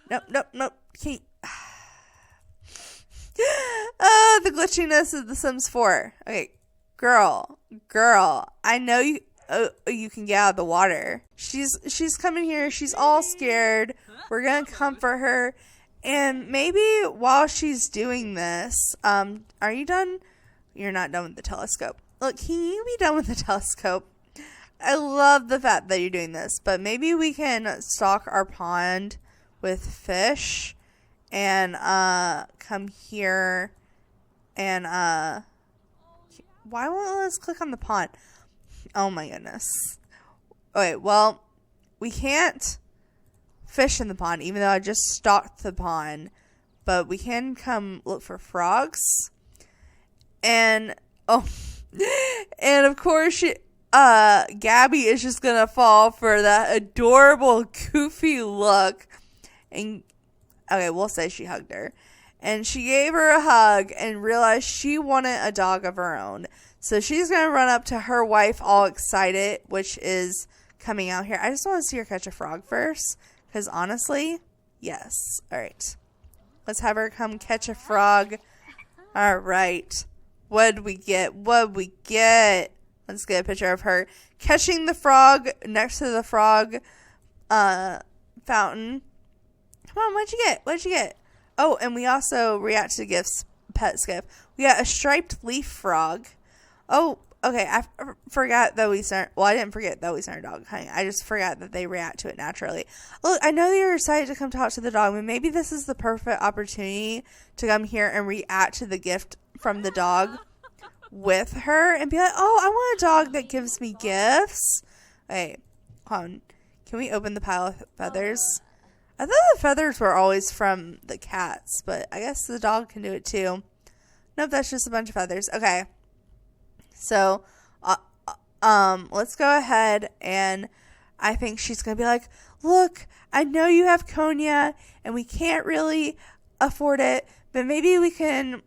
Nope. Can you... the glitchiness of The Sims 4. Okay, girl, I know you can get out of the water. She's coming here. She's all scared. We're gonna comfort her, and maybe while she's doing this, are you done? You're not done with the telescope. Look, can you be done with the telescope? I love the fact that you're doing this, but maybe we can stock our pond with fish and come here and why won't it let us click on the pond? Oh my goodness. Okay, well, we can't fish in the pond, even though I just stocked the pond. But we can come look for frogs. And, and of course, Gabby is just gonna fall for that adorable, goofy look. And, okay, we'll say she hugged her. And she gave her a hug and realized she wanted a dog of her own. So she's going to run up to her wife all excited, which is coming out here. I just want to see her catch a frog first. Because honestly, yes. All right. Let's have her come catch a frog. All right. What'd we get? What'd we get? Let's get a picture of her catching the frog next to the frog fountain. Come on, what'd you get? What'd you get? Oh, and we also react to gifts, pets gift. We got a striped leaf frog. Oh, okay. I forgot that we sent. Well, I didn't forget that we sent our dog honey. I just forgot that they react to it naturally. Look, I know that you're excited to come talk to the dog, but maybe this is the perfect opportunity to come here and react to the gift from the dog with her and be like, oh, I want a dog that gives me gifts. Wait, hold on. Can we open the pile of feathers? I thought the feathers were always from the cats, but I guess the dog can do it too. Nope, that's just a bunch of feathers. Okay. So, let's go ahead, and I think she's going to be like, look, I know you have Konya, and we can't really afford it, but maybe we can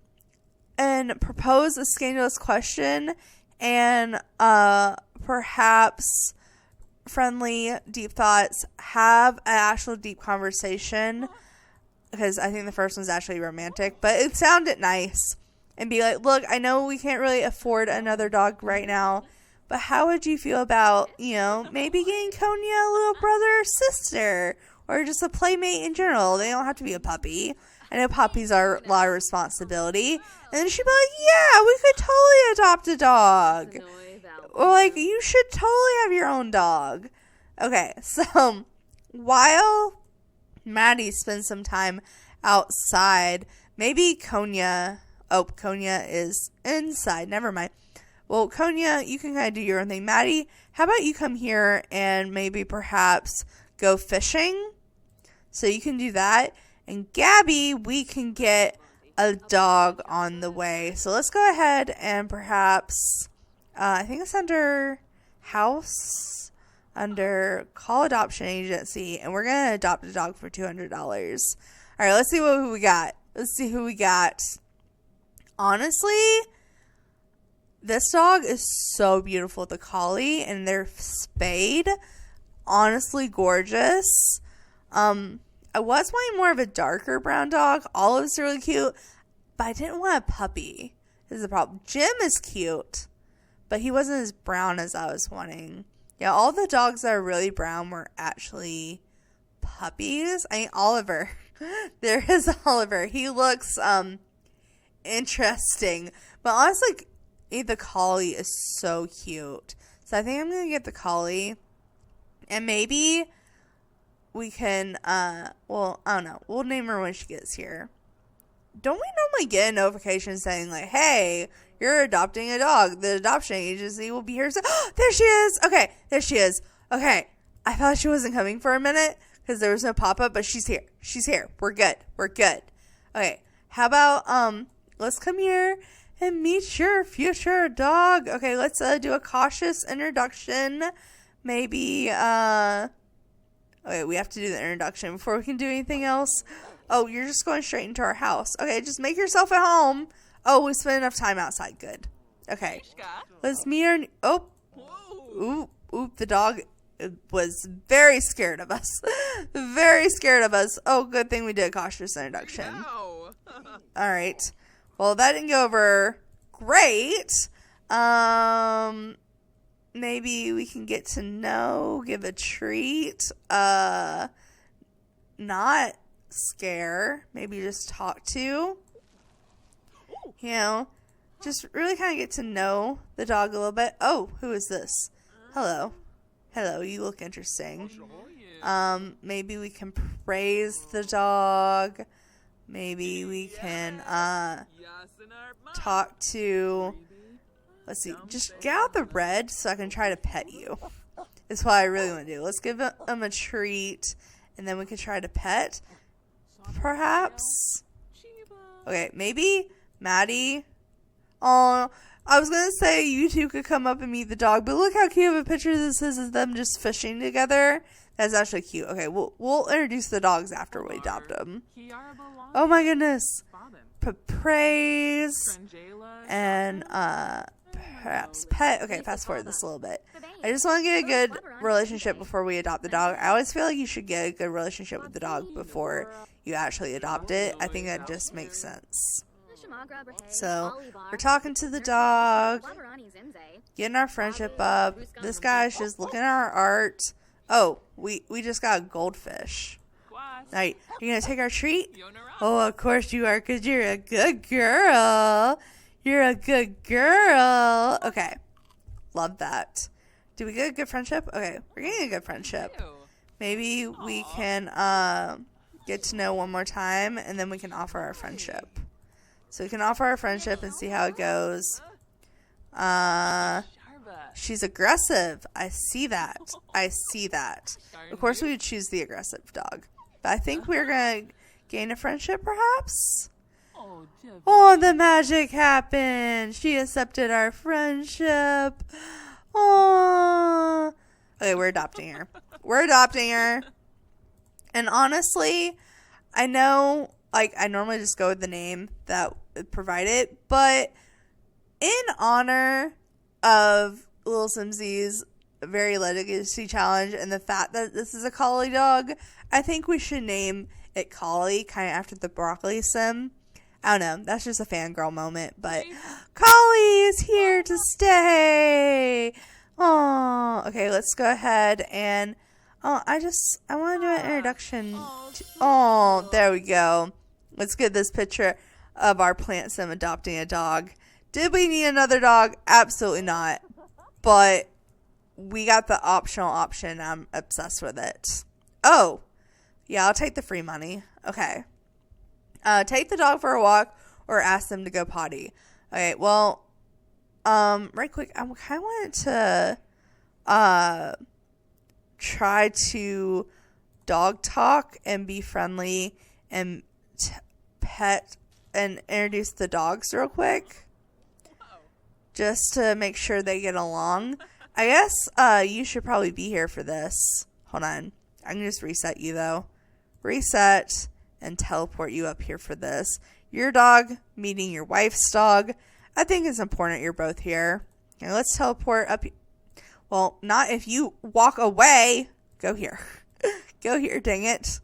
propose a scandalous question, and perhaps friendly, deep thoughts, have an actual deep conversation, because I think the first one's actually romantic, but it sounded nice. And be like, look, I know we can't really afford another dog right now, but how would you feel about, maybe getting Konya a little brother or sister, or just a playmate in general? They don't have to be a puppy. I know puppies are a lot of responsibility. And then she'd be like, yeah, we could totally adopt a dog. Or like, you should totally have your own dog. Okay, so while Maddie spends some time outside, maybe Konya... Oh, Konya is inside. Never mind. Well, Konya, you can kind of do your own thing. Maddie, how about you come here and maybe perhaps go fishing? So you can do that. And Gabby, we can get a dog on the way. So let's go ahead and perhaps, I think it's under house, under call adoption agency. And we're going to adopt a dog for $200. All right, let's see what we got. Let's see who we got. Honestly, this dog is so beautiful. The collie and their spade, honestly gorgeous. I was wanting more of a darker brown dog. Olive's really cute, but I didn't want a puppy. This is the problem. Jim is cute, but he wasn't as brown as I was wanting. Yeah, all the dogs that are really brown were actually puppies. I mean, Oliver. There is Oliver. He looks, interesting, but honestly, the collie is so cute. So I think I'm gonna get the collie, and maybe we can, well, I don't know. We'll name her when she gets here. Don't we normally get a notification saying like, "Hey, you're adopting a dog. The adoption agency will be here." So, there she is. Okay, there she is. Okay, I thought she wasn't coming for a minute because there was no pop up, but she's here. She's here. We're good. We're good. Okay, how about let's come here and meet your future dog. Okay, let's do a cautious introduction. Maybe, okay, we have to do the introduction before we can do anything else. Oh, you're just going straight into our house. Okay, just make yourself at home. Oh, we spent enough time outside. Good. Okay, let's meet our, oh, ooh, the dog was very scared of us. Very scared of us. Oh, good thing we did a cautious introduction. All right. Well, that didn't go over great. Maybe we can get to know, give a treat, not scare, maybe just talk to, just really kind of get to know the dog a little bit. Oh, who is this? Hello. Hello, you look interesting. Maybe we can praise the dog. Maybe we can talk to, let's see, just get out the red so I can try to pet you. is what I really want to do. Let's give him a treat, and then we can try to pet, perhaps. Okay, maybe Maddie. Oh, I was going to say you two could come up and meet the dog, but look how cute of a picture this is of them just fishing together. That's actually cute. Okay, we'll introduce the dogs after we adopt them. Oh my goodness. Praise and perhaps pet. Okay, fast forward this a little bit. I just want to get a good relationship before we adopt the dog. I always feel like you should get a good relationship with the dog before you actually adopt it. I think that just makes sense. So, we're talking to the dog, getting our friendship up. This guy's just looking at our art. Oh, we just got a goldfish. Alright, you gonna take our treat? Oh, of course you are, because you're a good girl. You're a good girl. Okay, love that. Did we get a good friendship? Okay, we're getting a good friendship. Maybe we can get to know one more time, and then we can offer our friendship. So we can offer our friendship and see how it goes. She's aggressive. I see that. I see that. Of course, we would choose the aggressive dog. But I think we're going to gain a friendship, perhaps? Oh, the magic happened. She accepted our friendship. Oh. Okay, we're adopting her. We're adopting her. And honestly, I know, like, I normally just go with the name that provided, but in honor of Little Simsy's very legacy challenge and the fact that this is a collie dog, I think we should name it Collie, kind of after the broccoli sim. I don't know, that's just a fangirl moment, but Collie is here to stay. Oh, okay, let's go ahead and I want to do an introduction. Oh, there we go. Let's get this picture of our plant sim adopting a dog. Did we need another dog? Absolutely not. But we got the optional option. I'm obsessed with it. Oh, yeah, I'll take the free money. Okay. Take the dog for a walk or ask them to go potty. Okay, well, right quick, I kind of wanted to try to dog talk and be friendly and pet and introduce the dogs real quick, just to make sure they get along. I guess you should probably be here for this. Hold on, I can just reset you though. Reset and teleport you up here for this. Your dog meeting your wife's dog. I think it's important you're both here. Okay, let's teleport up. Well, not if you walk away. Go here. Go here, dang it.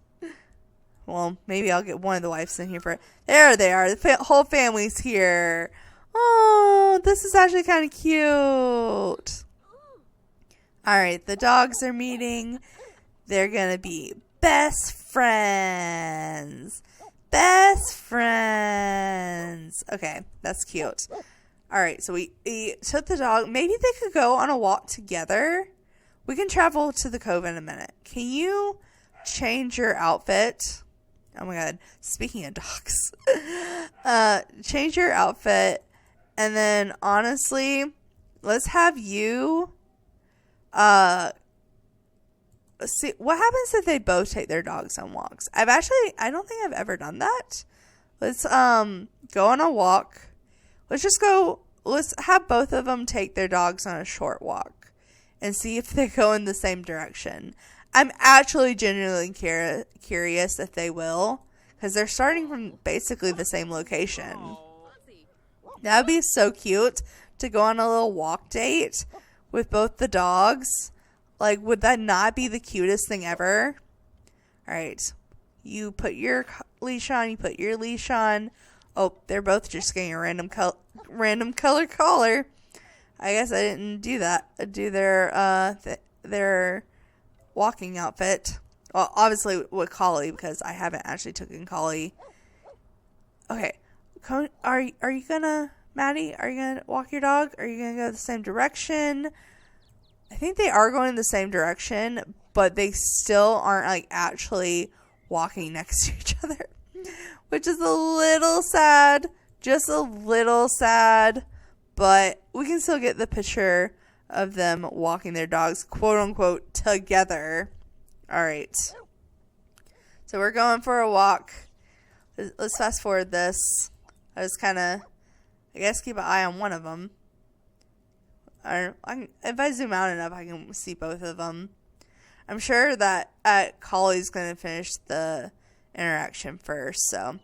Well, maybe I'll get one of the wives in here for it. There they are. The whole family's here. Oh, this is actually kind of cute. Alright, the dogs are meeting. They're going to be best friends. Best friends. Okay, that's cute. Alright, so we took the dog. Maybe they could go on a walk together. We can travel to the cove in a minute. Can you change your outfit? Oh my god. Speaking of dogs. Change your outfit. And then, honestly, let's have you... see, what happens if they both take their dogs on walks? I don't think I've ever done that. Let's go on a walk. Let's have both of them take their dogs on a short walk and see if they go in the same direction. I'm actually genuinely curious if they will, because they're starting from basically the same location. That would be so cute to go on a little walk date with both the dogs. Like, would that not be the cutest thing ever? Alright. You put your leash on. You put your leash on. Oh, they're both just getting a random color collar. I guess I didn't do that. Do their walking outfit. Well, obviously with Collie, because I haven't actually taken Collie. Okay. Are you gonna, Maddie, are you gonna walk your dog? Are you gonna go the same direction? I think they are going in the same direction, but they still aren't, like, actually walking next to each other, which is a little sad, just a little sad, but we can still get the picture of them walking their dogs, quote unquote, together. All right. So we're going for a walk. Let's fast forward this. I just kind of, I guess, keep an eye on one of them. If I zoom out enough, I can see both of them. I'm sure that Collie's going to finish the interaction first. So,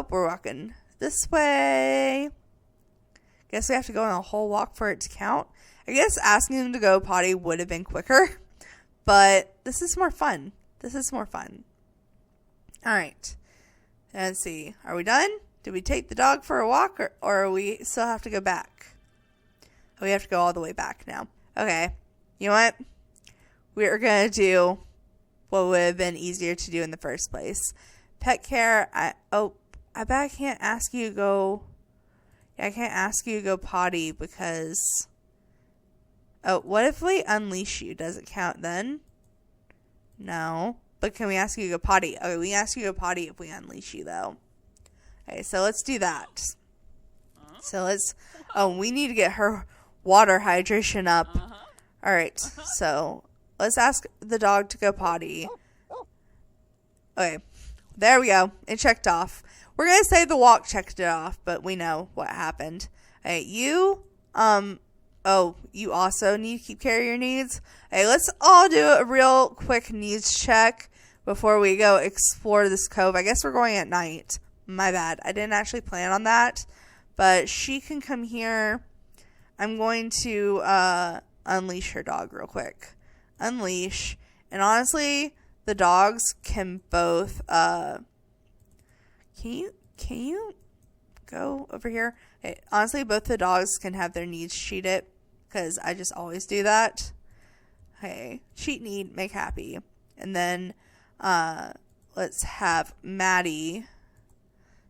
we're walking this way. Guess we have to go on a whole walk for it to count. I guess asking him to go potty would have been quicker. But this is more fun. All right. Let's see. Are we done? Did we take the dog for a walk or we still have to go back? We have to go all the way back now. Okay. You know what? We're going to do what would have been easier to do in the first place. Pet care. I bet I can't ask you to go. I can't ask you to go potty because. What if we unleash you? Does it count then? No. But can we ask you to go potty? Okay, we can ask you to go potty if we unleash you, though. Okay, so let's do that. So let's. We need to get her water hydration up. All right, so let's ask the dog to go potty. Okay, there we go. It checked off. We're gonna say the walk checked it off, but we know what happened. Hey, you you also need to keep care of your needs. Hey, let's all do a real quick needs check before we go explore this cove. I guess we're going at night. My bad. I didn't actually plan on that, but she can come here. I'm going to unleash her dog real quick. Unleash. And honestly, the dogs can both can you go over here? Hey, honestly, both the dogs can have their needs cheated because I just always do that. Hey, cheat need, make happy. And then let's have Maddie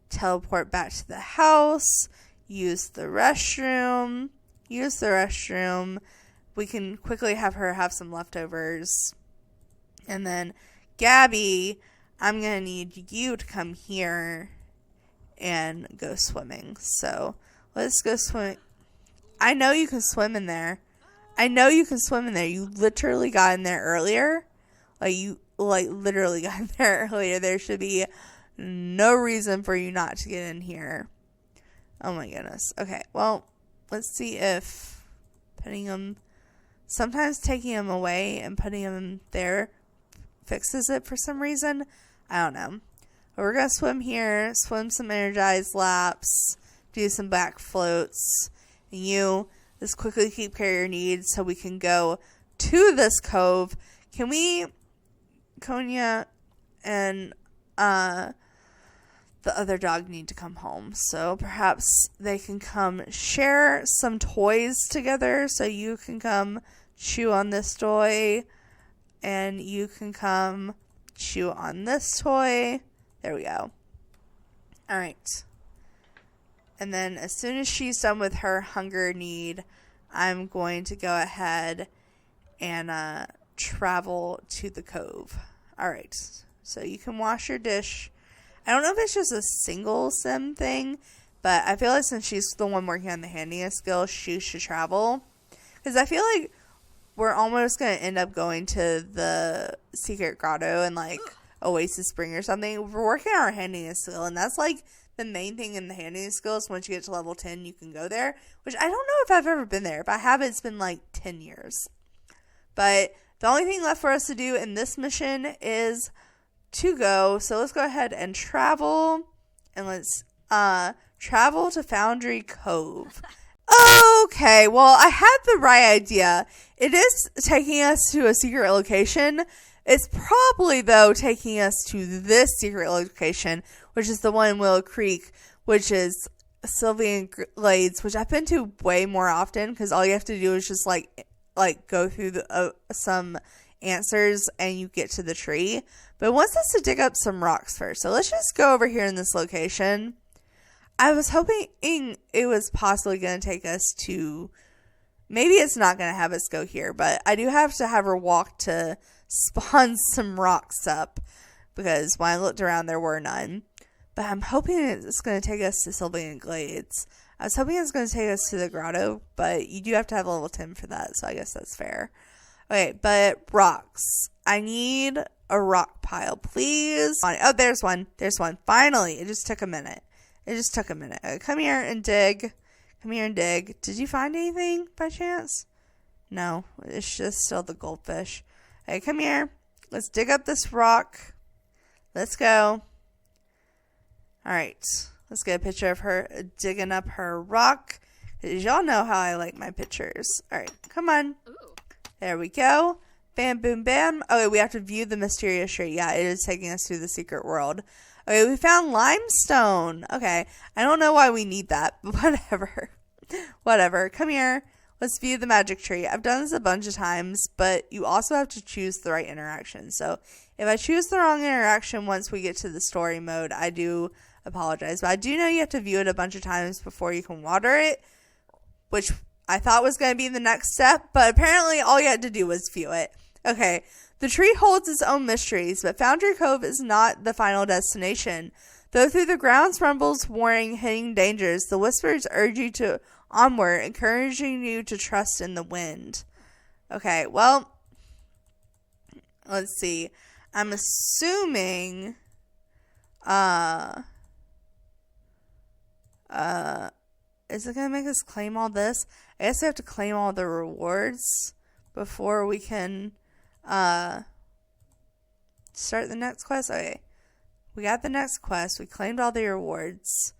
teleport back to the house, use the restroom. We can quickly have her have some leftovers. And then Gabby, I'm going to need you to come here and go swimming. So let's go swim. I know you can swim in there. You literally got in there earlier. Literally got in there earlier. There should be no reason for you not to get in here. Oh my goodness. Okay, well, let's see if sometimes taking him away and putting him there fixes it for some reason. I don't know. But we're going to swim here, swim some energized laps, do some back floats. And you just quickly keep care of your needs so we can go to this cove. Can we, Konya and the other dog need to come home. So perhaps they can come share some toys together. So you can come chew on this toy and you can come chew on this toy. There we go. All right. And then as soon as she's done with her hunger need, I'm going to go ahead and travel to the cove. All right. So you can wash your dish. I don't know if it's just a single sim thing, but I feel like since she's the one working on the handiness skill, she should travel. Because I feel like we're almost going to end up going to the secret grotto and like Oasis Spring or something. We're working on our handiness skill, and that's like the main thing in the handiness skills. Once you get to level 10, you can go there, which I don't know if I've ever been there. If I have, it's been like 10 years. But the only thing left for us to do in this mission is to go. So let's go ahead and travel, and let's travel to Foundry Cove. Okay, well, I had the right idea. It is taking us to a secret location. It's probably, though, taking us to this secret location, which is the one in Willow Creek, which is Sylvian Glades, which I've been to way more often because all you have to do is just like go through some answers and you get to the tree. But it wants us to dig up some rocks first. So let's just go over here in this location. I was hoping it was possibly going to take us to... Maybe it's not going to have us go here, but I do have to have her walk to spawn some rocks up because when I looked around, there were none. but I'm hoping it's going to take us to Sylvan Glades. I was hoping it's going to take us to the grotto, but you do have to have level 10 for that, so I guess that's fair. Okay, but rocks. I need a rock pile, please. Oh, there's one. There's one. Finally, it just took a minute. Okay, come here and dig. Did you find anything by chance? No, it's just still the goldfish. Okay, come here. Let's dig up this rock. Let's go. All right, let's get a picture of her digging up her rock. Y'all know how I like my pictures. All right, come on. There we go. Bam, boom, bam. Okay, we have to view the mysterious tree. Yeah, it is taking us to the secret world. Okay, we found limestone. Okay, I don't know why we need that, but whatever. Come here. Let's view the magic tree. I've done this a bunch of times, but you also have to choose the right interaction. So if I choose the wrong interaction once we get to the story mode, I do apologize. But I do know you have to view it a bunch of times before you can water it, which I thought was going to be the next step, but apparently all you had to do was view it. Okay, the tree holds its own mysteries, but Foundry Cove is not the final destination. Though through the grounds rumbles warning hidden dangers, the whispers urge you to onward, encouraging you to trust in the wind. Okay, well, let's see. I'm assuming, is it going to make us claim all this? I guess we have to claim all the rewards before we can, start the next quest. Okay, we got the next quest. We claimed all the rewards.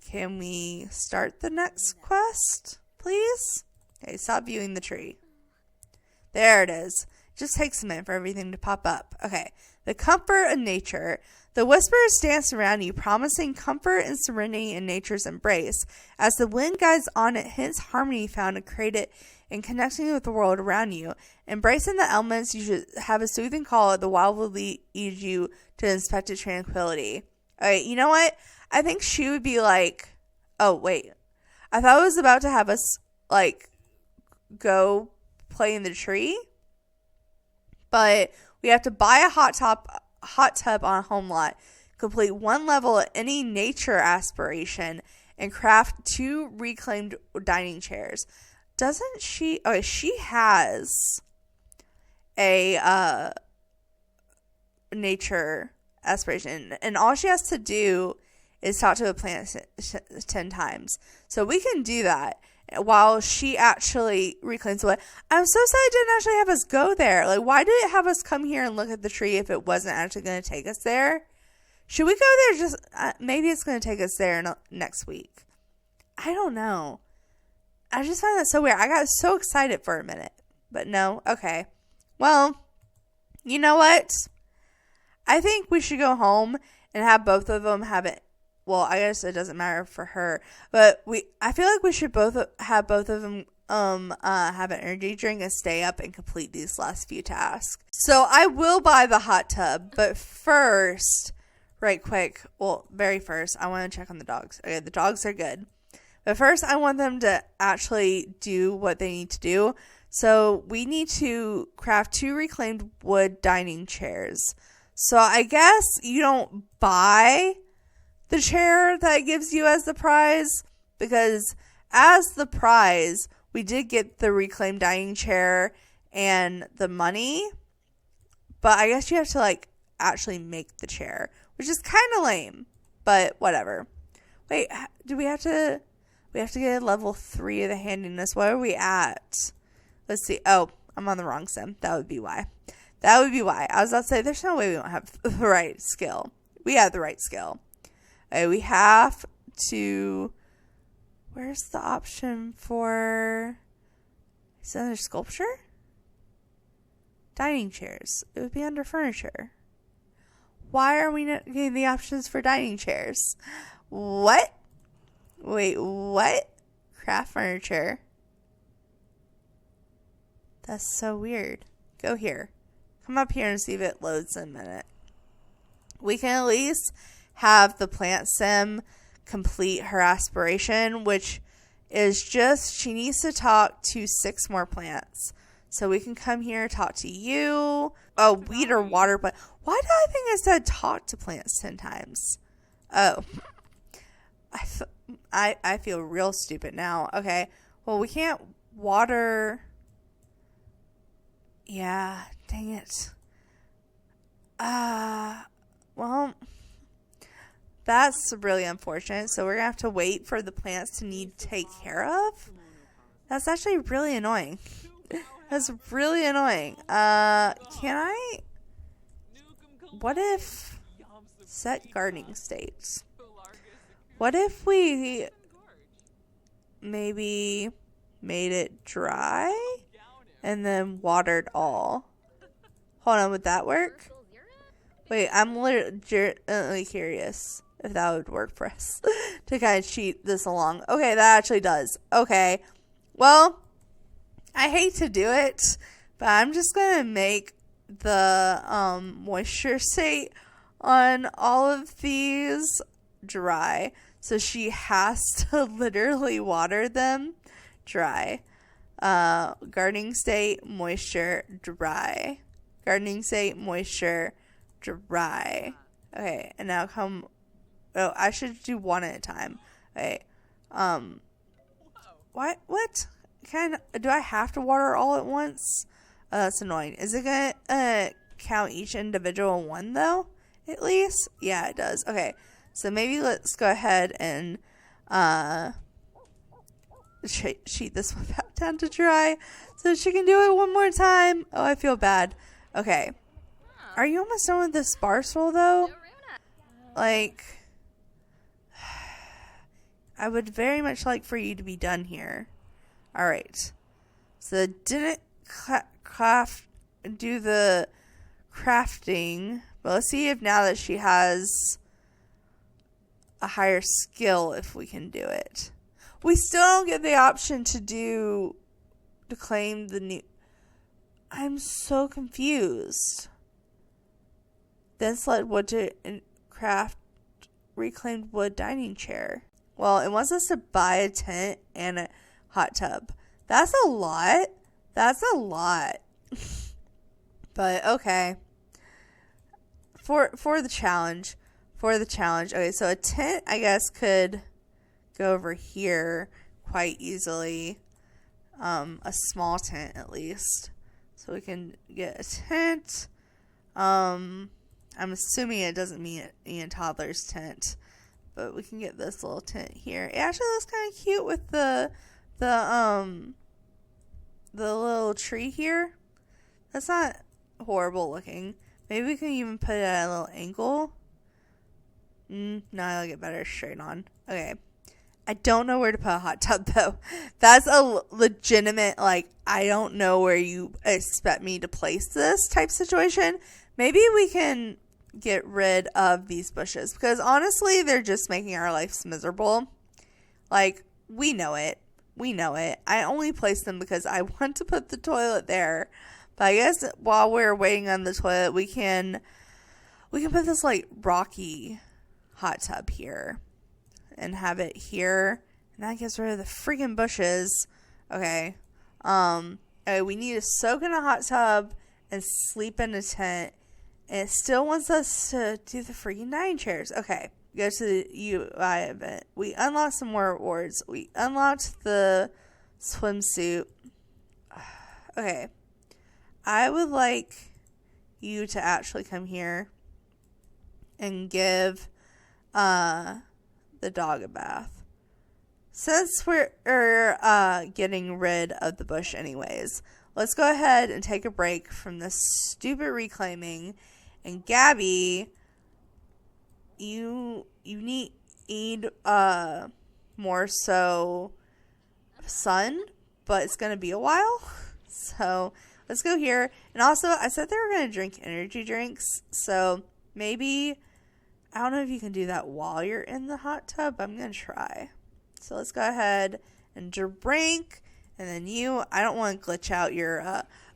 Can we start the next quest, please? Okay, stop viewing the tree. There it is. It just takes a minute for everything to pop up. Okay, the comfort of nature. The whispers dance around you, promising comfort and serenity in nature's embrace. As the wind guides on, it hints harmony found and created in connecting with the world around you. Embracing the elements, you should have a soothing call. The wild will lead you to unexpected tranquility. Okay, you know what? I think she would be like, oh, wait. I thought it was about to have us, like, go play in the tree. But we have to buy a hot tub on a home lot, complete one level of any nature aspiration, and craft 2 reclaimed dining chairs. Doesn't she? Okay, she has a nature aspiration, and all she has to do is talk to a plant 10 times. So we can do that while she actually reclaims the wood. I'm so sad it didn't actually have us go there. Like, why did it have us come here and look at the tree if it wasn't actually going to take us there? Should we go there just... maybe it's going to take us there next week. I don't know. I just find that so weird. I got so excited for a minute. But no. Okay. Well, you know what? I think we should go home and have both of them have it. Well, I guess it doesn't matter for her, but I feel like we should both of them have an energy drink and stay up and complete these last few tasks. So I will buy the hot tub, but first, right quick, very first, I want to check on the dogs. Okay, the dogs are good. But first, I want them to actually do what they need to do. So we need to craft 2 reclaimed wood dining chairs. So I guess you don't buy the chair that it gives you as the prize, because as the prize, we did get the reclaimed dining chair and the money, but I guess you have to, like, actually make the chair, which is kind of lame, but whatever. Wait, do we have to get a level 3 of the handiness? What are we at? Let's see. Oh, I'm on the wrong sim. That would be why. I was about to say, there's no way we don't have the right skill. We have the right skill. Okay, we have to... Where's the option for... Is it under sculpture? Dining chairs. It would be under furniture. Why are we not getting the options for dining chairs? What? Wait, what? Craft furniture. That's so weird. Go here. Come up here and see if it loads in a minute. We can at least have the plant sim complete her aspiration, which is just she needs to talk to 6 more plants. So we can come here, talk to you. Oh, weed or water plant. Why did I think I said talk to plants 10 times? Oh. I feel real stupid now. Okay. Well, we can't water. Yeah. Dang it. Well, that's really unfortunate. So we're going to have to wait for the plants to need to take care of. That's actually really annoying. That's really annoying. Can I? What if set gardening states? What if we maybe made it dry and then watered all? Hold on, would that work? Wait, I'm literally curious if that would work for us to kind of cheat this along. Okay, that actually does. Okay, well, I hate to do it, but I'm just going to make the moisture state on all of these dry. So she has to literally water them dry. Gardening state, moisture, dry. Gardening state, moisture, dry. Okay, and now come. Oh, I should do one at a time. Okay. What? Do I have to water all at once? That's annoying. Is it gonna count each individual one though? At least? Yeah, it does. Okay. So maybe let's go ahead and sheet this one back down to dry so she can do it one more time. Oh, I feel bad. Okay. Are you almost done with this parcel though? Like, I would very much like for you to be done here. Alright. So didn't do the crafting. But let's see if now that she has a higher skill, if we can do it. We still don't get the option to claim the new. I'm so confused. Then select wood to craft reclaimed wood dining chair. Well, it wants us to buy a tent and a hot tub. That's a lot. That's a lot. But okay. For the challenge. Okay, so a tent, I guess, could go over here quite easily. A small tent, at least. So we can get a tent. I'm assuming it doesn't mean Ian Toddler's tent. But we can get this little tent here. It actually looks kind of cute with the little tree here. That's not horrible looking. Maybe we can even put it at a little angle. No, I like it better straight on. Okay. I don't know where to put a hot tub, though. That's a legitimate, like, I don't know where you expect me to place this type situation. Maybe we can get rid of these bushes, because honestly, they're just making our lives miserable. Like, we know it. I only place them because I want to put the toilet there. But I guess while we're waiting on the toilet, we can put this, like, rocky hot tub here and have it here, and that gets rid of the freaking bushes. Okay. Okay, we need to soak in a hot tub and sleep in a tent, and it still wants us to do the freaking dining chairs. Okay, go to the UI event. We unlocked some more rewards. We unlocked the swimsuit. Okay, I would like you to actually come here and give the dog a bath. Since we're getting rid of the bush anyways, let's go ahead and take a break from this stupid reclaiming. And Gabby, you need more so sun, but it's gonna be a while. So let's go here. And also, I said they were gonna drink energy drinks, so maybe, I don't know if you can do that while you're in the hot tub. I'm going to try. So let's go ahead and drink. And then I don't want to glitch out your,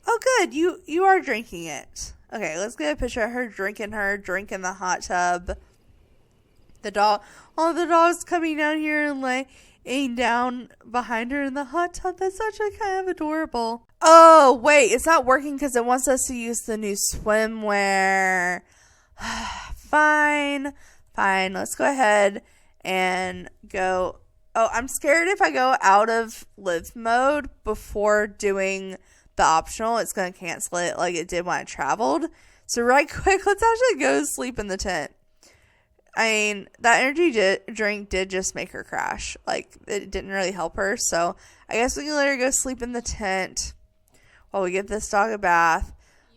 oh good, you are drinking it. Okay, let's get a picture of her drinking the hot tub. The dog, all the dogs coming down here and eating down behind her in the hot tub. That's actually kind of adorable. Oh, wait, it's not working because it wants us to use the new swimwear. Fine. Let's go ahead and go. Oh, I'm scared if I go out of live mode before doing the optional, it's going to cancel it like it did when I traveled. So right quick, let's actually go sleep in the tent. I mean, that energy drink did just make her crash. Like, it didn't really help her. So I guess we can let her go sleep in the tent while we give this dog a bath.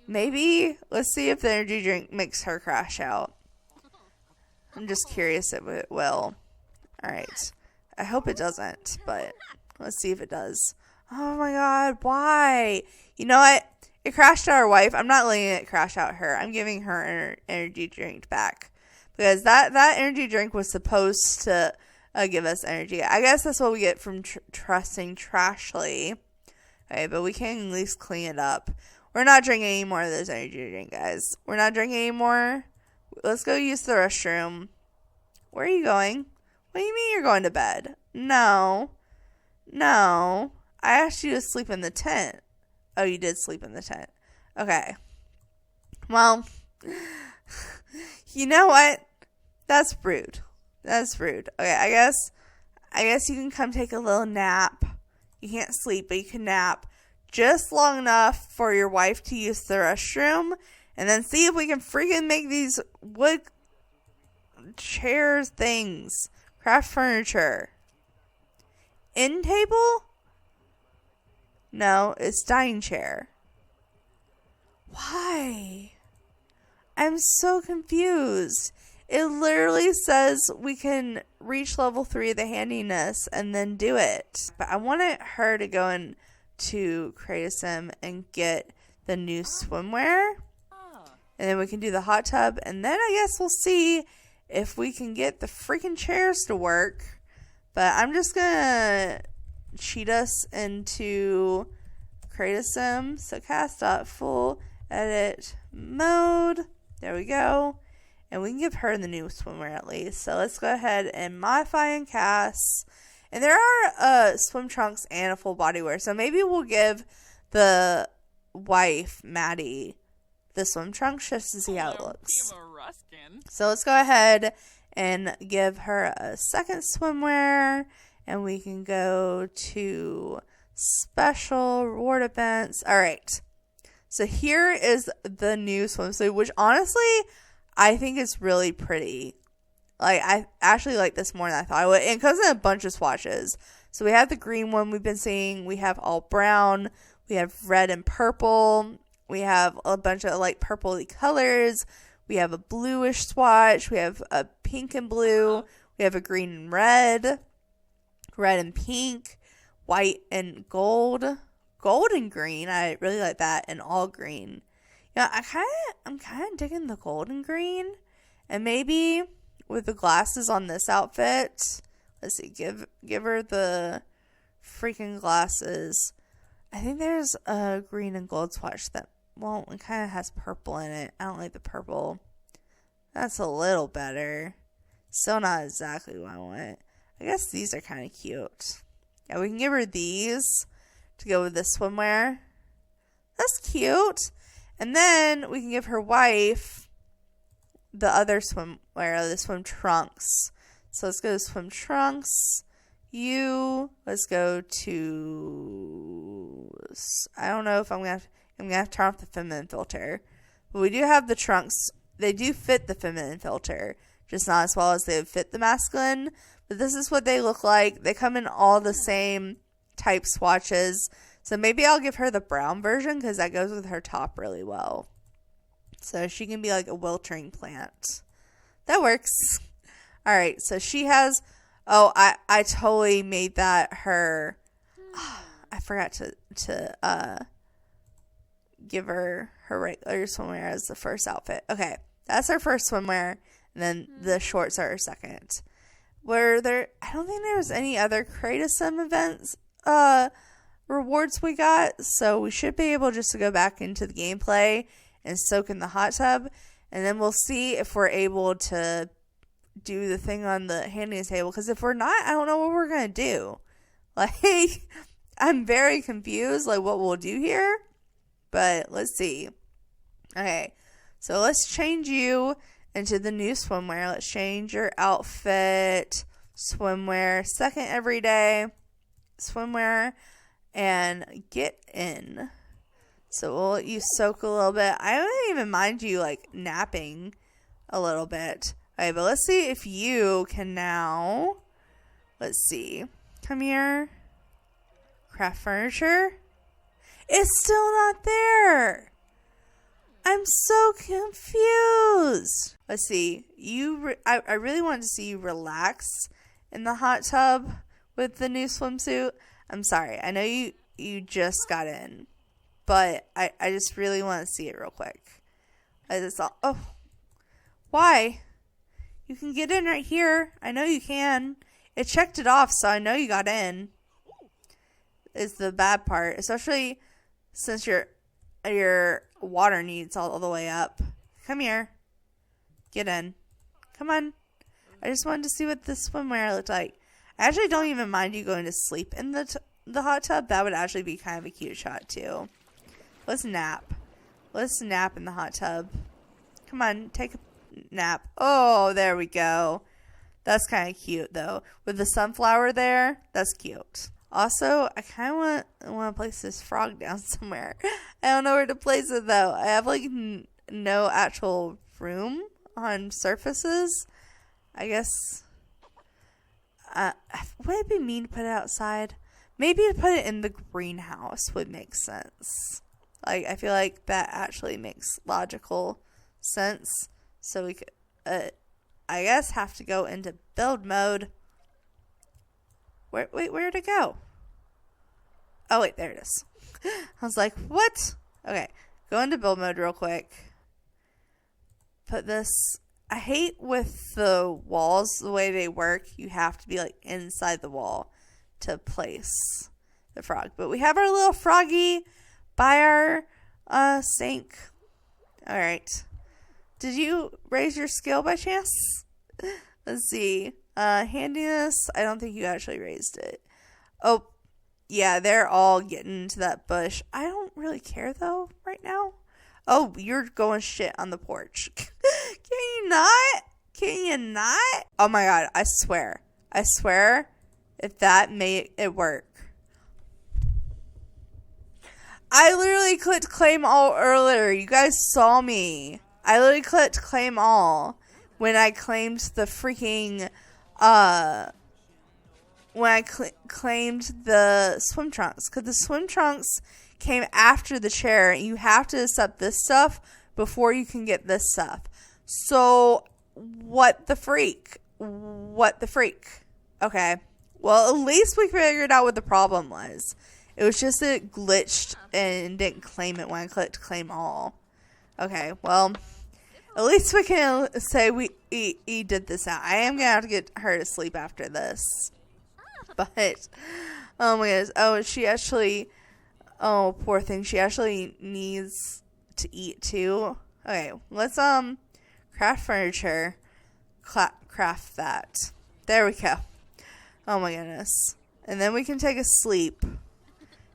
Maybe, let's see if the energy drink makes her crash out. I'm just curious if it will. Alright. I hope it doesn't, but let's see if it does. Oh my god, why? You know what? It crashed out our wife. I'm not letting it crash out her. I'm giving her energy drink back. Because that energy drink was supposed to give us energy. I guess that's what we get from trusting Trashly. Okay, but we can at least clean it up. We're not drinking any more of this energy drink, guys. We're not drinking any more. Let's go use the restroom. Where are you going? What do you mean you're going to bed? No. I asked you to sleep in the tent. Oh, you did sleep in the tent. Okay. Well, you know what? That's rude. Okay, I guess you can come take a little nap. You can't sleep, but you can nap just long enough for your wife to use the restroom, and then see if we can freaking make these wood chairs things. Craft furniture. End table? No, it's dining chair. Why? I'm so confused. It literally says we can reach level 3 of the handiness and then do it. But I wanted her to go into Create a Sim and get the new swimwear. And then we can do the hot tub. And then I guess we'll see if we can get the freaking chairs to work. But I'm just going to cheat us into Create a Sim. So cast.full edit mode. There we go. And we can give her the new swimwear at least. So let's go ahead and modify and cast. And there are swim trunks and a full body wear. So maybe we'll give the wife, Maddie, the swim trunks just to see how it looks. So let's go ahead and give her a second swimwear. And we can go to special reward events. All right. So here is the new swimsuit, which honestly, I think is really pretty. Like, I actually like this more than I thought I would. And it comes in a bunch of swatches. So we have the green one we've been seeing. We have all brown. We have red and purple. We have a bunch of like purpley colors. We have a bluish swatch. We have a pink and blue. We have a green and red. Red and pink. White and gold. Gold and green. I really like that. And all green. Yeah, I'm kind of digging the gold and green. And maybe with the glasses on this outfit. Let's see. Give her the freaking glasses. I think there's a green and gold swatch that, well, it kind of has purple in it. I don't like the purple. That's a little better. Still not exactly what I want. I guess these are kind of cute. Yeah, we can give her these to go with the swimwear. That's cute. And then we can give her wife the other swimwear, the swim trunks. So let's go to swim trunks. Let's go to, I don't know if I'm gonna have to turn off the feminine filter. But we do have the trunks. They do fit the feminine filter, just not as well as they would fit the masculine. But this is what they look like. They come in all the same type swatches. So maybe I'll give her the brown version because that goes with her top really well. So she can be like a wilting plant. That works. All right. So she has, I totally made that her, I forgot to give her regular swimwear as the first outfit. Okay. That's her first swimwear. And then the shorts are her second. I don't think there was any other Create a Sim events, rewards we got, so we should be able just to go back into the gameplay and soak in the hot tub, and then we'll see if we're able to do the thing on the handing table, because if we're not, I don't know what we're going to do. Like, I'm very confused, like, what we'll do here. But let's see. Okay, so let's change you into the new swimwear. Let's change your outfit. Swimwear. Second everyday swimwear. And get in. So we'll let you soak a little bit. I don't even mind you, like, napping a little bit. Okay, but let's see if you can now. Let's see. Come here. Craft furniture. It's still not there. I'm so confused. Let's see. I really wanted to see you relax in the hot tub with the new swimsuit. I'm sorry. I know you just got in. But I just really want to see it real quick. Oh. Why? You can get in right here. I know you can. It checked it off, so I know you got in. Is the bad part. Especially since your water needs all the way up. Come here. Get in. Come on. I just wanted to see what the swimwear looked like. I actually don't even mind you going to sleep in the hot tub. That would actually be kind of a cute shot, too. Let's nap. Let's nap in the hot tub. Come on, take a nap. Oh, there we go. That's kind of cute, though. With the sunflower there, that's cute. Also, I kind of want to place this frog down somewhere. I don't know where to place it, though. I have, like, no actual room on surfaces. I guess. Would it be mean to put it outside? Maybe to put it in the greenhouse would make sense. Like, I feel like that actually makes logical sense. So we could, I guess, have to go into build mode. Where'd it go? Oh, wait, there it is. I was like, what? Okay, go into build mode real quick. Put this. I hate with the walls, the way they work. You have to be, like, inside the wall to place the frog. But we have our little froggy by our sink. All right. Did you raise your skill by chance? Let's see. Handiness. I don't think you actually raised it. Oh, yeah. They're all getting into that bush. I don't really care though right now. Oh, you're going shit on the porch. Can you not? Can you not? Oh my god. I swear. If that made it work. I literally clicked claim all earlier. You guys saw me. I literally clicked claim all when I claimed the freaking, when I claimed the swim trunks. Because the swim trunks came after the chair. And you have to accept this stuff before you can get this stuff. So, what the freak? Okay. Well, at least we figured out what the problem was. It was just that it glitched and didn't claim it when I clicked claim all. Okay, well, at least we can say we did this out. I am going to have to get her to sleep after this. But, oh my goodness. Oh, she actually, oh, poor thing. She actually needs to eat too. Okay, let's, craft furniture. Craft that. There we go. Oh my goodness. And then we can take a sleep.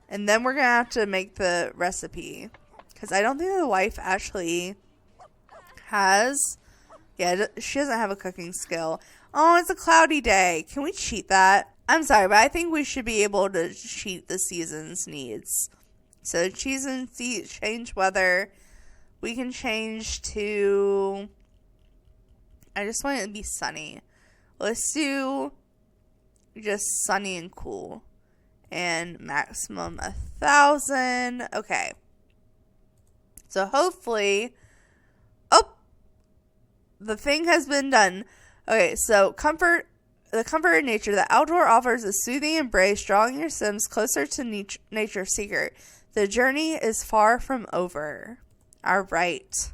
And then we're going to have to make the recipe. Because I don't think the wife actually has. Yeah, she doesn't have a cooking skill. Oh, it's a cloudy day. Can we cheat that? I'm sorry, but I think we should be able to cheat the season's needs. So change weather. We can change to. I just want it to be sunny. Let's do just sunny and cool. And maximum 1,000. Okay. So hopefully. Oh! The thing has been done. Okay, so the comfort of nature. The outdoor offers a soothing embrace, drawing your Sims closer to nature's secret. The journey is far from over. Alright.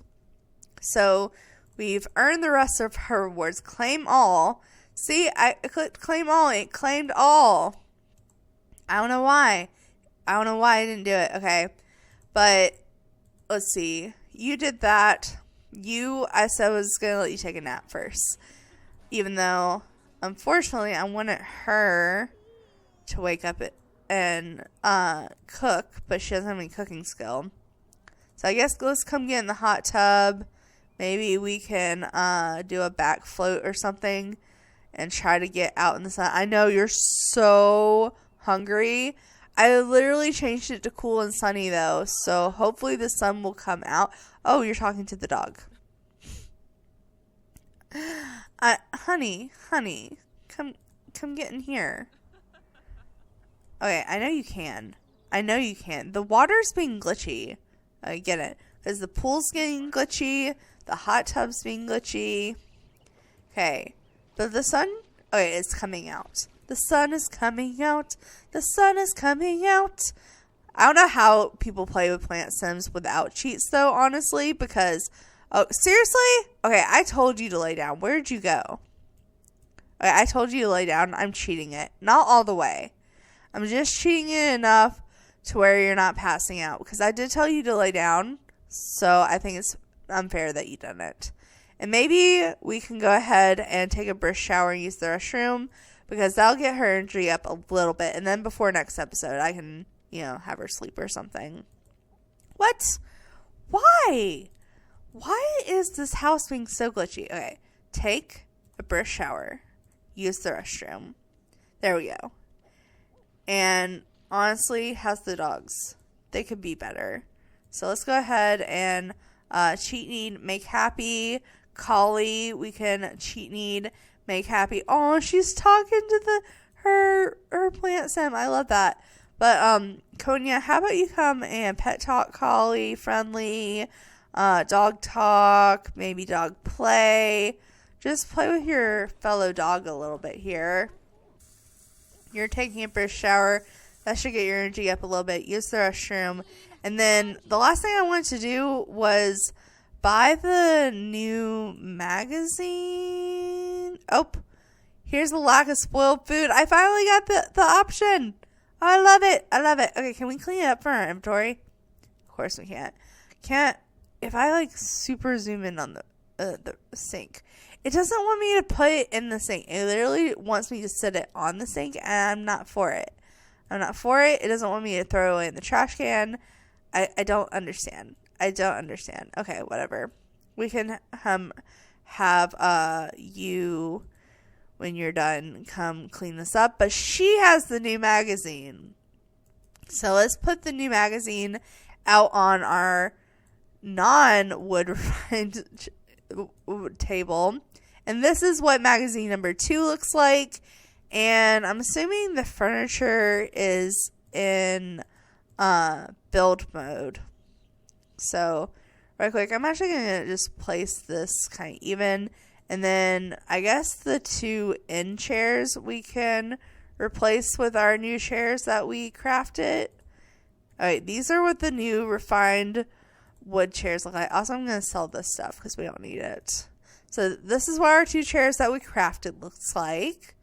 So we've earned the rest of her rewards. Claim all. See, I clicked claim all. It claimed all. I don't know why. I didn't do it. Okay. But let's see. You did that. I said I was going to let you take a nap first. Even though, unfortunately, I wanted her to wake up and cook, but she doesn't have any cooking skill. So I guess let's come get in the hot tub. Maybe we can do a back float or something and try to get out in the sun. I know you're so hungry. I literally changed it to cool and sunny though, so hopefully the sun will come out. Oh, you're talking to the dog. Honey, come get in here. Okay, I know you can. The water's being glitchy. I get it. Because the pool's getting glitchy. The hot tub's being glitchy. Okay. But the sun... Okay, it's coming out. The sun is coming out. The sun is coming out. I don't know how people play with Plant Sims without cheats, though, honestly. Because... Oh, seriously? Okay, I told you to lay down. Where'd you go? Okay, I told you to lay down. I'm cheating it. Not all the way. I'm just cheating it enough to where you're not passing out. Because I did tell you to lay down. So I think it's unfair that you done it. And maybe we can go ahead and take a brisk shower and use the restroom. Because that'll get her energy up a little bit. And then before next episode, I can, have her sleep or something. What? Why? Why is this house being so glitchy? Okay. Take a brisk shower. Use the restroom. There we go. And honestly, how's the dogs? They could be better. So let's go ahead and cheat need, make happy. Collie, we can cheat need, make happy. Oh, she's talking to her plant sim. I love that. But Konya, how about you come and pet talk Collie, friendly, dog talk, maybe dog play. Just play with your fellow dog a little bit here. You're taking a brisk shower. That should get your energy up a little bit. Use the restroom. And then the last thing I wanted to do was buy the new magazine. Oh, here's the lack of spoiled food. I finally got the option. Oh, I love it. Okay, can we clean it up for our inventory? Of course we can't. If I super zoom in on the sink, it doesn't want me to put it in the sink. It literally wants me to set it on the sink, and I'm not for it. It doesn't want me to throw it away in the trash can. I don't understand. Okay, whatever. We can have you, when you're done, come clean this up. But she has the new magazine. So let's put the new magazine out on our non-wood refined table. And this is what magazine number 2 looks like. And I'm assuming the furniture is in build mode. So right quick, I'm actually going to just place this kind of even. And then I guess the 2 end chairs we can replace with our new chairs that we crafted. Alright, these are what the new refined wood chairs look like. Also, I'm going to sell this stuff because we don't need it. So this is what our 2 chairs that we crafted looks like.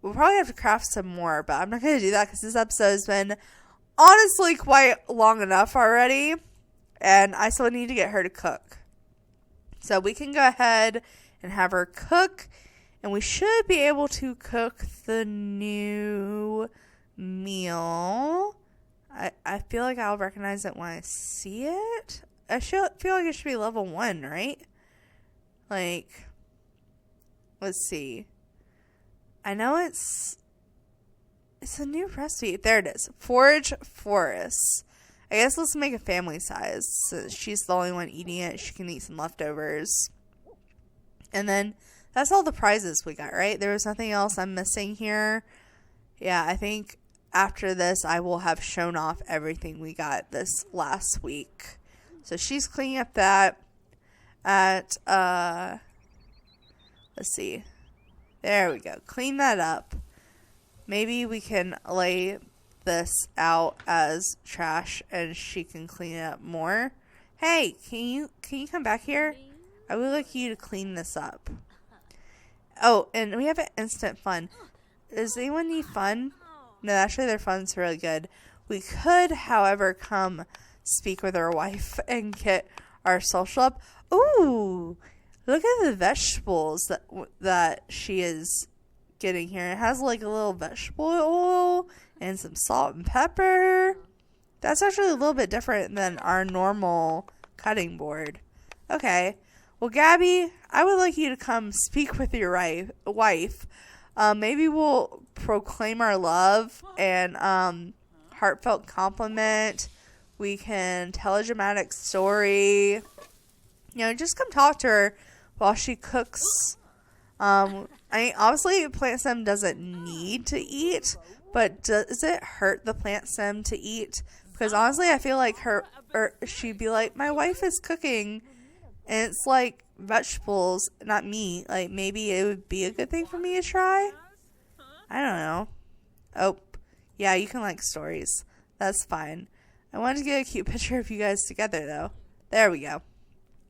We'll probably have to craft some more, but I'm not going to do that because this episode has been honestly quite long enough already. And I still need to get her to cook. So we can go ahead and have her cook. And we should be able to cook the new meal. I feel like I'll recognize it when I see it. I feel like it should be level 1, right? Let's see. I know it's a new recipe. There it is. Forage forests. I guess let's make a family size. So she's the only one eating it. She can eat some leftovers. And then that's all the prizes we got, right? There was nothing else I'm missing here. Yeah, I think after this I will have shown off everything we got this last week. So she's cleaning up that at let's see. There we go. Clean that up. Maybe we can lay this out as trash and she can clean it up more. Hey, can you come back here? I would like you to clean this up. Oh, and we have an instant fun. Does anyone need fun? No, actually their fun's really good. We could, however, come speak with our wife and get our social up. Ooh, Look at the vegetables that she is getting here. It has like a little vegetable oil and some salt and pepper. That's actually a little bit different than our normal cutting board. Okay. Well, Gabby, I would like you to come speak with your wife. Maybe we'll proclaim our love and heartfelt compliment. We can tell a dramatic story. You know, just come talk to her while she cooks. I mean, obviously, plant stem doesn't need to eat, but does it hurt the plant stem to eat? Because honestly, I feel like she'd be like, my wife is cooking, and it's like vegetables, not meat. Like, maybe it would be a good thing for me to try. I don't know. Oh, yeah, you can like stories. That's fine. I wanted to get a cute picture of you guys together, though. There we go.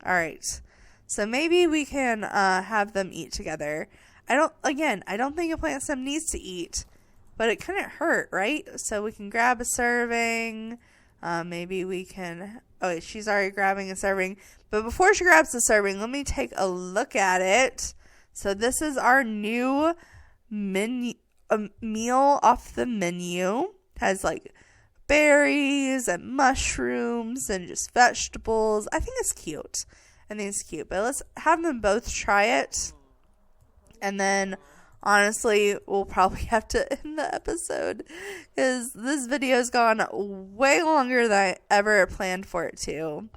All right. So maybe we can have them eat together. I don't think a plant stem needs to eat, but it couldn't hurt, right? So we can grab a serving. Maybe we can... Oh, wait, she's already grabbing a serving. But before she grabs the serving, let me take a look at it. So this is our new menu, meal off the menu. It has like berries and mushrooms and just vegetables. I think it's cute. But let's have them both try it. And then, honestly, we'll probably have to end the episode because this video's gone way longer than I ever planned for it to.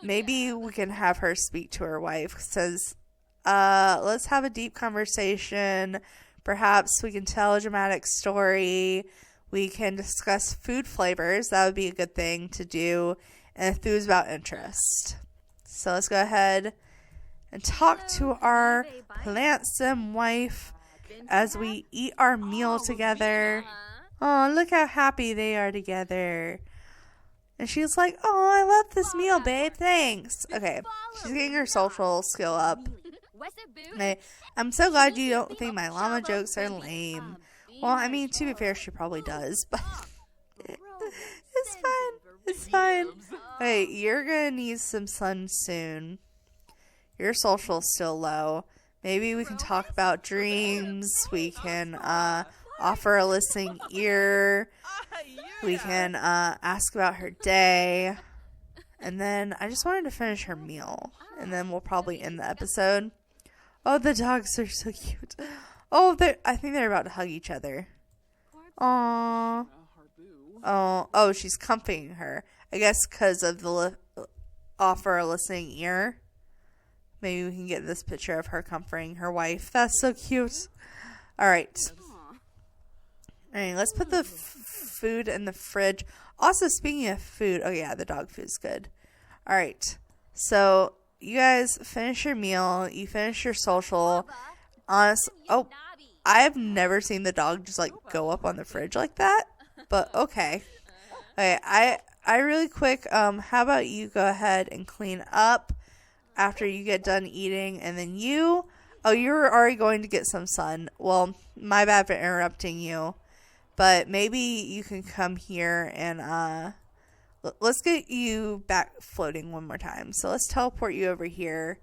Maybe we can have her speak to her wife. Says, let's have a deep conversation. Perhaps we can tell a dramatic story. We can discuss food flavors. That would be a good thing to do. And foods about interest. So let's go ahead and talk to our plant stem wife as we eat our meal together. Oh, look how happy they are together. And she's like, oh, I love this meal, babe. Thanks. Okay, she's getting her social skill up. Okay. I'm so glad you don't think my llama jokes are lame. Well, I mean, to be fair, she probably does, but it's fine. It's fine. Hey, you're gonna need some sun soon. Your social's still low. Maybe we can talk about dreams. We can offer a listening ear. We can ask about her day. And then I just wanted to finish her meal. And then we'll probably end the episode. Oh, the dogs are so cute. Oh, I think they're about to hug each other. Aww. Oh, she's comforting her. I guess because of the offer a listening ear. Maybe we can get this picture of her comforting her wife. That's so cute. All right. Let's put the food in the fridge. Also, speaking of food, oh yeah, the dog food's good. All right. So you guys finish your meal. You finish your social. Oh, I've never seen the dog just like go up on the fridge like that. But okay. Okay, I really quick, how about you go ahead and clean up after you get done eating, and then you're already going to get some sun. Well, my bad for interrupting you, but maybe you can come here and let's get you back floating one more time. So let's teleport you over here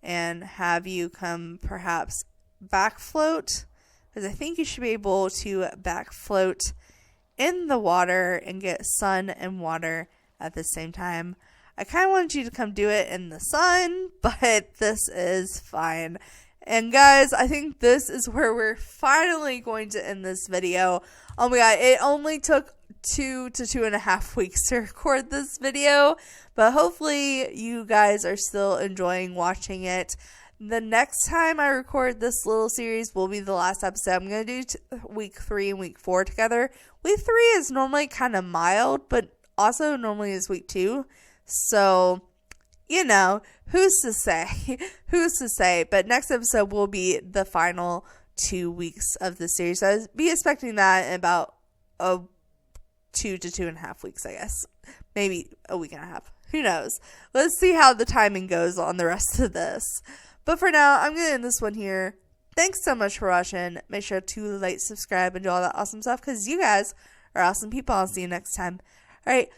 and have you come perhaps back float, because I think you should be able to back float in the water and get sun and water at the same time. I kind of wanted you to come do it in the sun, but this is fine. And guys, I think this is where we're finally going to end this video. Oh my god, it only took 2 to 2.5 weeks to record this video, but hopefully you guys are still enjoying watching it. The next time I record this little series will be the last episode. I'm going to do week 3 and week 4 together. Week 3 is normally kind of mild, but also normally is week 2. So, you know, who's to say? Who's to say? But next episode will be the final 2 weeks of the series. So I'd be expecting that in about 2 to 2.5 weeks, I guess. Maybe a week and a half. Who knows? Let's see how the timing goes on the rest of this. But for now, I'm going to end this one here. Thanks so much for watching. Make sure to like, subscribe, and do all that awesome stuff, because you guys are awesome people. I'll see you next time. All right.